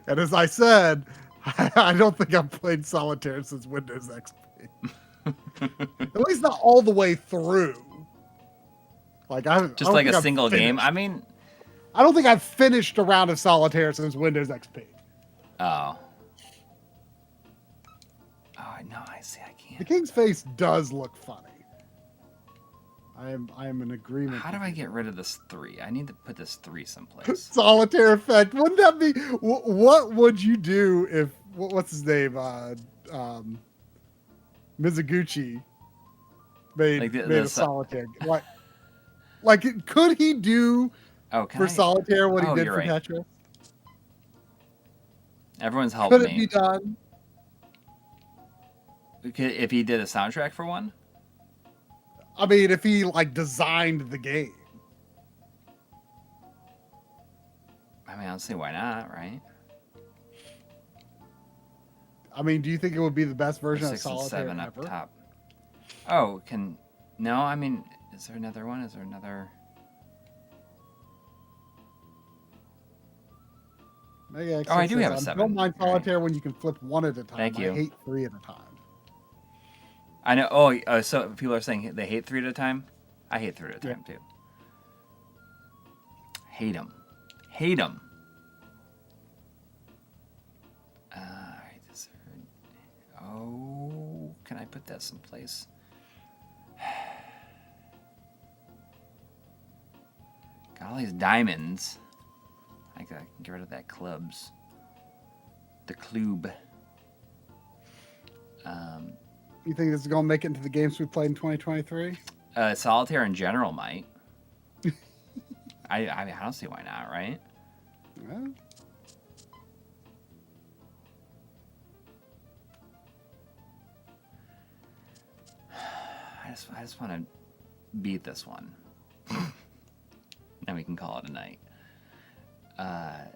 And as I said, I don't think I've played Solitaire since Windows XP. At least not all the way through. Like Just like a single game. I mean, I don't think I've finished a round of Solitaire since Windows XP. oh. Oh, no, I see. I The can't. King's Face does look funny. I am in agreement. How do I get rid of this 3? I need to put this 3 someplace. Solitaire effect? Wouldn't that be? What would you do if what's his name? Mizuguchi made a Solitaire. Like could he do for Solitaire what he did for Tetris? Everyone's helping Could it me. be done? If he did a soundtrack for one? I mean, if he like designed the game. I mean, I don't see why not, right? I mean, do you think it would be the best version of 6 and Solitaire 7 ever? up top. Oh, no, I mean, is there another one? Is there another? Maybe I do have a I 7. don't mind Right. Solitaire when you can flip one at a time. Thank you. I hate 3 at a time. I know. Oh, so people are saying they hate 3 at a time? I hate 3 at a time, too. Hate them. Hate them. Oh, can I put that someplace? Got all these diamonds. I can get rid of that clubs. The club. You think this is going to make it into the games we played in 2023? Solitaire in general might. I mean, I don't see why not, right? Yeah. I just want to beat this one. Then we can call it a night. I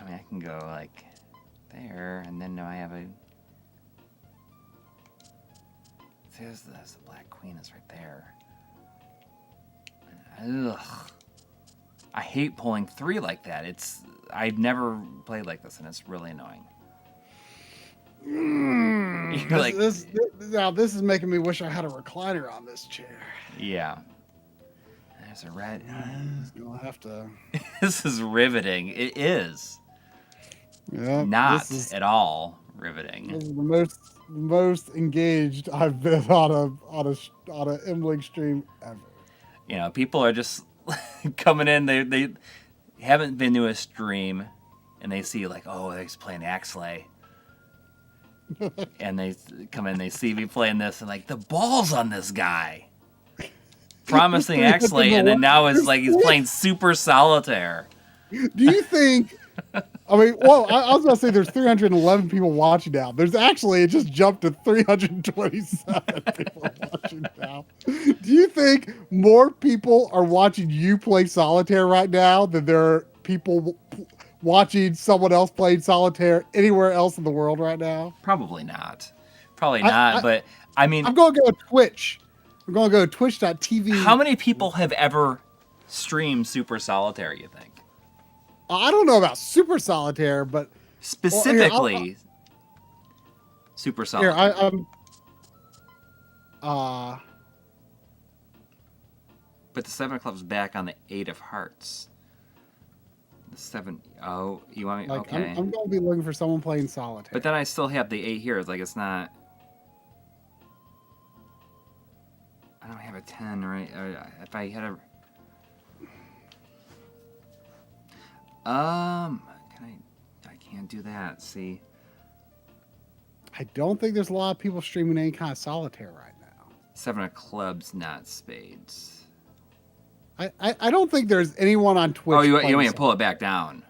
mean, I can go like there, and then now I have a. See, there's the Black Queen is right there. Ugh. I hate pulling 3 like that. I've never played like this, and it's really annoying. You're like, Now this is making me wish I had a recliner on this chair. yeah. There's a red. You'll have to. This is riveting. It is. Yeah, Not at all riveting. this is the most engaged I've been on a MLiG stream ever. You know, people are just coming in. They haven't been to a stream, and they see like, oh, he's playing Axelay. And they come in, they see me playing this, and like, the balls on this guy. Promising Axelay, and then now it's like he's playing Super Solitaire. Do you think? I mean, well, I was going to say there's 311 people watching now. There's actually, it just jumped to 327 people watching now. Do you think more people are watching you play Solitaire right now than there are people watching someone else playing Solitaire anywhere else in the world right now? Probably not. Probably not, but I mean... I'm going to go to Twitch. I'm going to go to twitch.tv. How many people have ever streamed Super Solitaire, you think? I don't know about Super Solitaire, but... Specifically, well, here, Super Solitaire. Here, But the 7 of clubs back on the 8 of hearts. The 7... Oh, you want me... like, okay. I'm going to be looking for someone playing Solitaire. But then I still have the 8 here. It's like, it's not... I don't have a 10, right? If I had a... I can't do that, see? I don't think there's a lot of people streaming any kind of Solitaire right now. 7 of clubs, not spades. I don't think there's anyone on Twitch. Oh, you want me to pull it back down?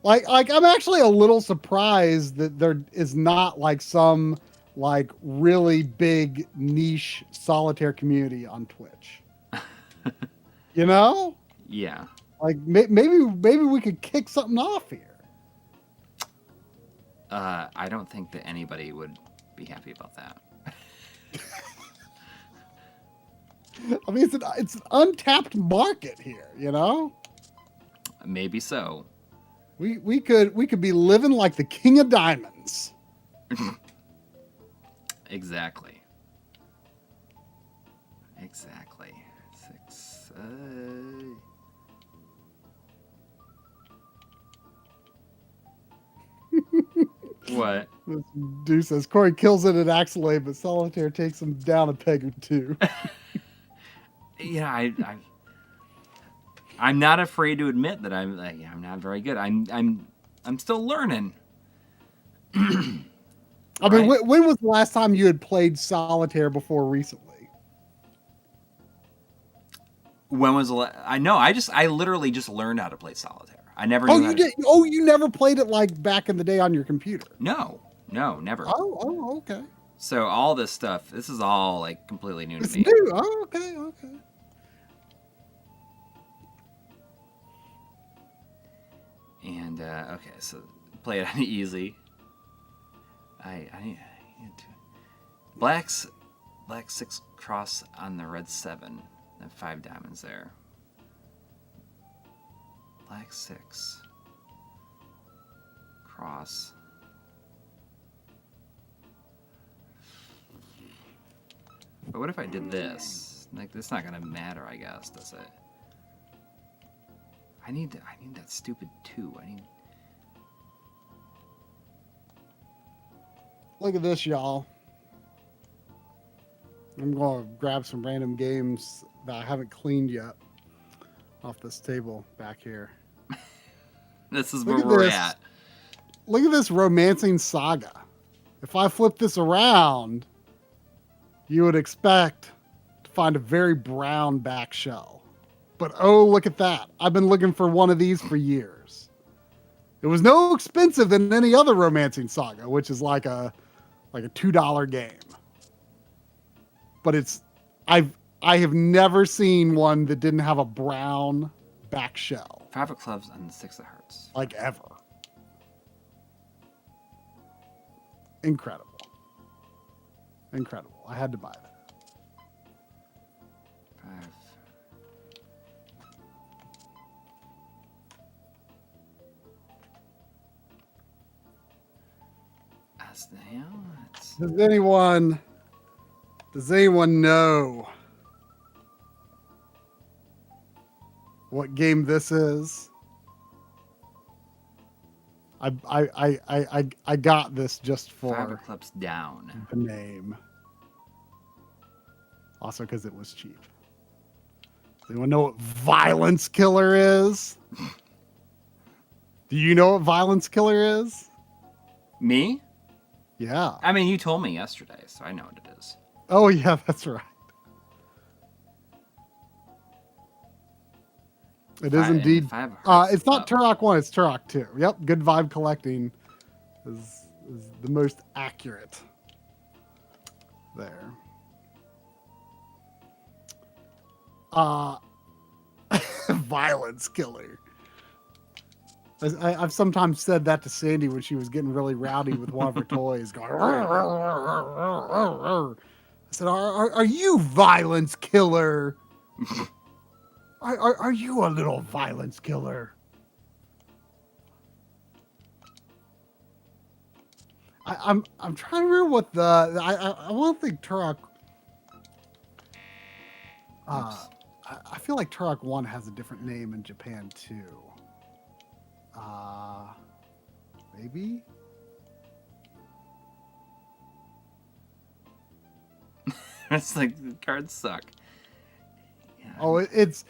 Like I'm actually a little surprised that there is not like some like really big niche Solitaire community on Twitch. You know? Yeah. Like maybe we could kick something off here. I don't think that anybody would be happy about that. I mean, it's an untapped market here, you know? Maybe so. We could be living like the king of diamonds. Exactly. Exactly. 6. What? This dude says Coury kills it at Axelay, but Solitaire takes him down a peg or two. Yeah, I'm not afraid to admit that I'm not very good. I'm still learning. I mean, when was the last time you had played Solitaire before recently? When was the I literally just learned how to play Solitaire. I never knew how to... Oh, you never played it like back in the day on your computer? No, never. Oh, okay. So all this stuff, this is all like completely new to me. It's new. Oh, okay. And okay, so play it on easy. I need to... Black 6 cross on the red 7. And 5 diamonds there. Black 6 cross. But what if I did this? Like, that's not gonna matter, I guess, does it? I need that stupid 2. Look at this, y'all. I'm going to grab some random games that I haven't cleaned yet off this table back here. This is where we're at. Look at this Romancing Saga. If I flip this around, you would expect to find a very brown back shell. But oh, look at that. I've been looking for one of these for years. It was no expensive than any other Romancing Saga, which is like a $2 game. But I have never seen one that didn't have a brown back shell. 5 of clubs on the 6 of hearts. Like ever. Incredible. I had to buy that. 5. As the hell? Does anyone know what game this is? I got this just 5 for eclipse down. the name. Also because it was cheap. Does anyone know what Violence Killer is? Do you know what Violence Killer is? Me? Yeah. I mean, you told me yesterday, so I know what it is. Oh yeah, that's right. It is indeed. 5 hearts It's not up. Turok 1, it's Turok 2. Yep, Good Vibe Collecting is the most accurate there. Violence Killer. I've sometimes said that to Sandy when she was getting really rowdy with one of her toys. Going, "Rrr, rrr, rrr, rrr, rrr, rrr." I said, are you Violence Killer? Are you a little Violence Killer? I'm trying to remember what I want to think Turok. I feel like Turok 1 has a different name in Japan too. Maybe. It's like the cards suck. Yeah. Oh, it's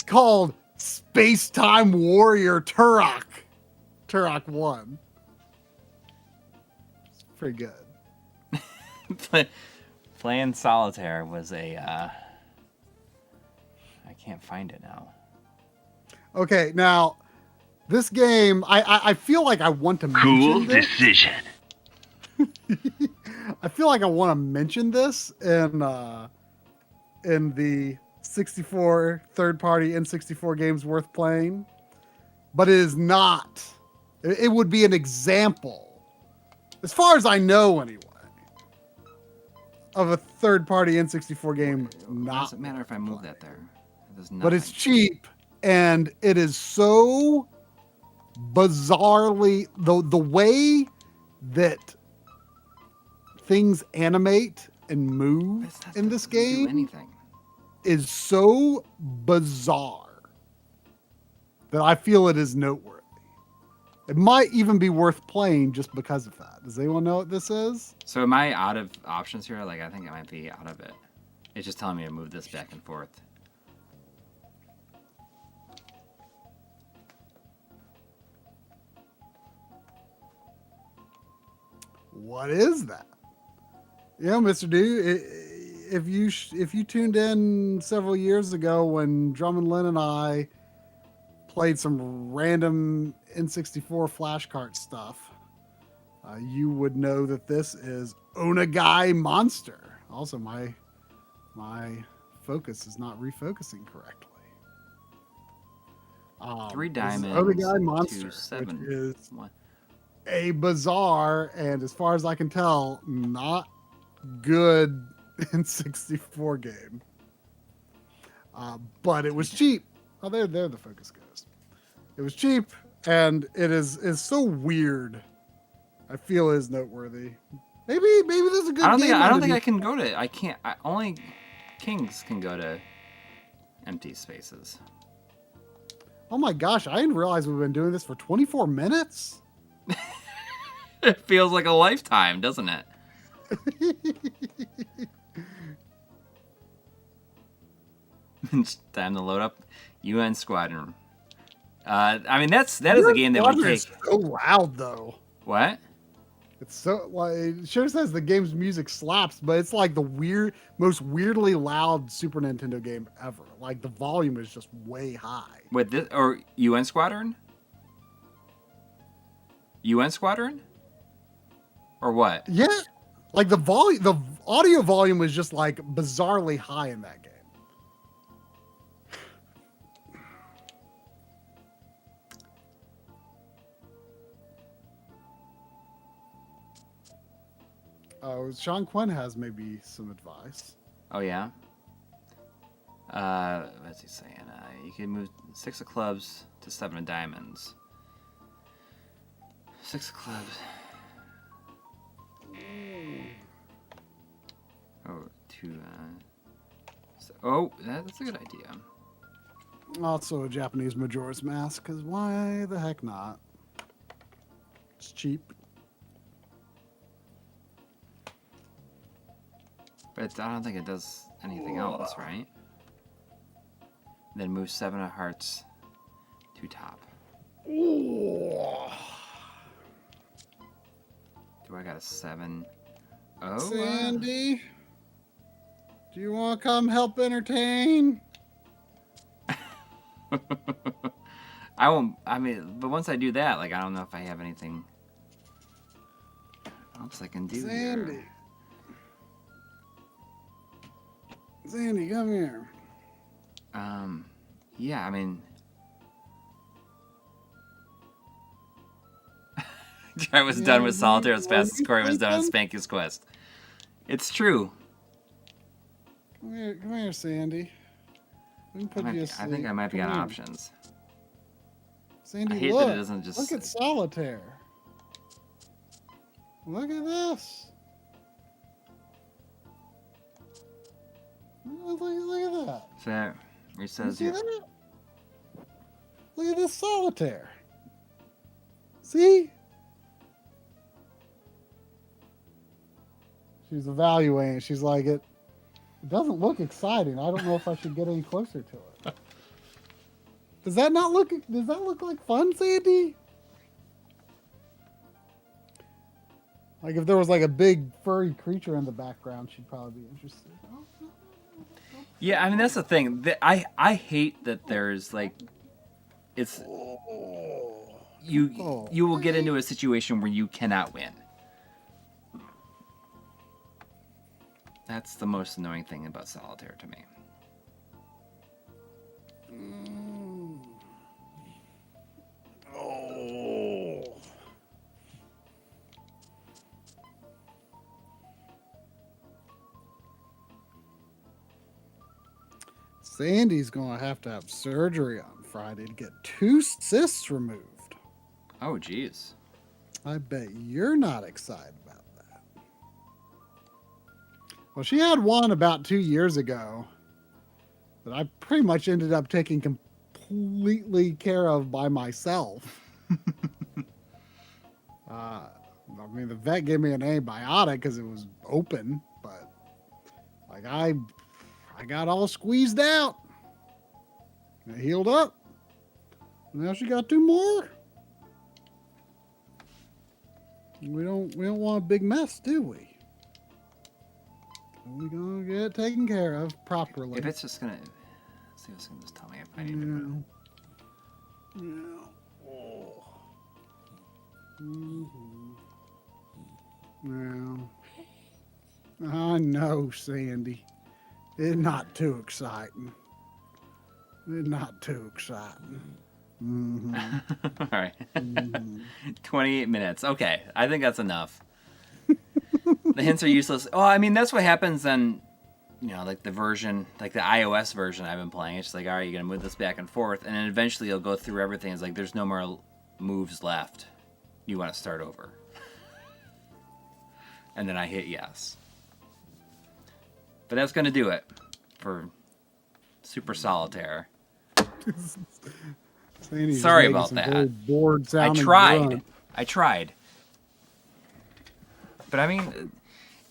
called Space Time Warrior Turok. Turok 1. It's pretty good. Playing Solitaire was a. I can't find it now. Okay, now this game, I feel like I want to mention this. Decision. I feel like I want to mention this in the 64 third-party N64 games worth playing, but it is not. It would be an example, as far as I know anyway, of a third-party N64 game not. Does it matter if I move that there? It does But it's nothing. cheap, and it is so bizarrely the way that things animate and move It's not in this supposed to do game anything. is so bizarre that I feel it is noteworthy. It might even be worth playing just because of that. Does anyone know what this is? So am I out of options here? Like, I think I might be out of it. It's just telling me to move this back and forth. What is that? Yeah, Mr. D, if you tuned in several years ago when Drummond Lynn and I played some random N64 flashcard stuff, you would know that this is Onagai Monster. Also, my focus is not refocusing correctly. 3 this is diamonds. Onagai Monster, 2 7. which is 1. a bizarre and, as far as I can tell, not good N64 game. But it was cheap. Oh, there the focus goes. It was cheap, and it is so weird. I feel is noteworthy. Maybe there's a good. I don't think underneath. I can go to. I can't. Only kings can go to empty spaces. Oh my gosh! I didn't realize we've been doing this for 24 minutes. It feels like a lifetime, doesn't it? It's time to load up UN Squadron. I mean, that is a game that would take. It's so loud though. What? It's so like it sure says the game's music slaps, but it's like the most weirdly loud Super Nintendo game ever. Like the volume is just way high. With this or UN Squadron? UN Squadron? Or what? Yeah, like the audio volume was just like bizarrely high in that game. Oh, Sean Quinn has maybe some advice. Oh yeah. What's he saying? You can move 6 of clubs to 7 of diamonds. 6 of clubs. Oh, 2. That's a good idea. Also a Japanese Majora's Mask, because why the heck not? It's cheap. But I don't think it does anything else, right? Then move 7 of hearts to top. Ooh. Do I got a 7? Oh, Sandy, do you want to come help entertain? I won't. I mean, but once I do that, like, I don't know if I have anything else I can do Sandy. here. Sandy, come here. Yeah, I mean, I was done with Solitaire as fast as Coury was done with Spanky's Quest. It's true. Come here, Sandy. We can put you I asleep. think I might be Come on here. options. Sandy, I hate look. that it doesn't just. Look at Solitaire. Look at this. Look at that. So, it You says see here. that? Look at this Solitaire. See? She's evaluating. She's like, it doesn't look exciting. I don't know if I should get any closer to it. Does that look like fun, Sandy? Like if there was like a big furry creature in the background, she'd probably be interested. Yeah, I mean that's the thing. I hate that there's like, it's you will get into a situation where you cannot win. That's the most annoying thing about Solitaire to me. Oh. Sandy's going to have surgery on Friday to get 2 cysts removed. Oh, jeez. I bet you're not excited about that. Well, she had one about 2 years ago that I pretty much ended up taking completely care of by myself. I mean, the vet gave me an antibiotic because it was open, but like I got all squeezed out. It healed up. Now she got 2 more. We don't want a big mess, do we? We're gonna get it taken care of properly. If it's just gonna, let's see what's gonna just tell me if I need to. Yeah. Oh. Mm-hmm. Yeah. I know, Sandy. It's not too exciting. It's not too exciting. Mm-hmm. All right. Mm-hmm. 28 minutes. Okay, I think that's enough. The hints are useless. Oh, I mean, that's what happens on, like the version, like the iOS version I've been playing. It's just like, all right, you're going to move this back and forth. And then eventually you'll go through everything. It's like, there's no more moves left. You want to start over. And then I hit yes. But that's going to do it for Super Solitaire. Sandy's Sorry making about some that. very bored I sounding tried. grunt. But I mean,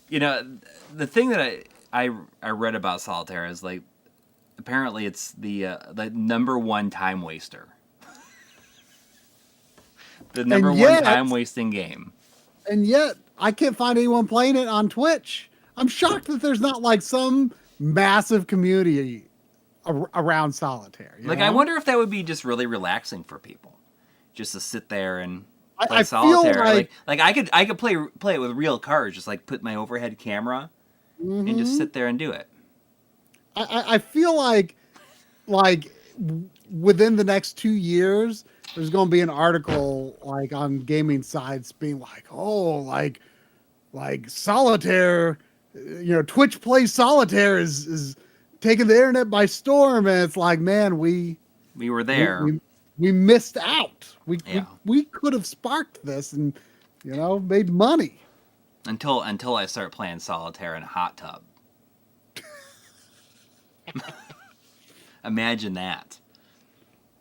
the thing that I read about Solitaire is like, apparently it's the number one time waster. The number one time wasting game. And yet, I can't find anyone playing it on Twitch. I'm shocked that there's not like some massive community around Solitaire. You Like, know? I wonder if that would be just really relaxing for people, just to sit there and play I Solitaire. feel Like I could play it with real cards, just like put my overhead camera and just sit there and do it. I feel like within the next 2 years, there's going to be an article like on gaming sites being like, oh, like Solitaire, Twitch plays Solitaire is taking the internet by storm, and it's like, man, we were there. We missed out. We could have sparked this and made money. Until I start playing Solitaire in a hot tub. Imagine that.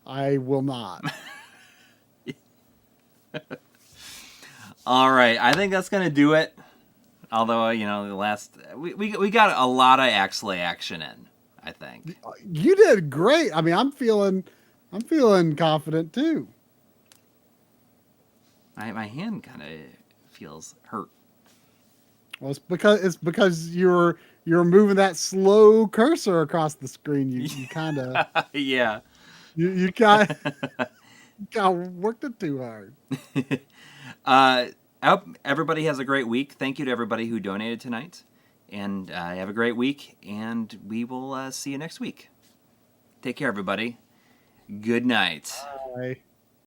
I will not. All right, I think that's gonna do it. Although the last we got a lot of Axelay action in. I think You did great. I mean, I'm feeling confident too. my hand kind of feels hurt. Well, it's because you're moving that slow cursor across the screen. You kind of Yeah. you kind of worked it too hard. I hope everybody has a great week. Thank you to everybody who donated tonight. And have a great week. And we will see you next week. Take care, everybody. Good night. Bye.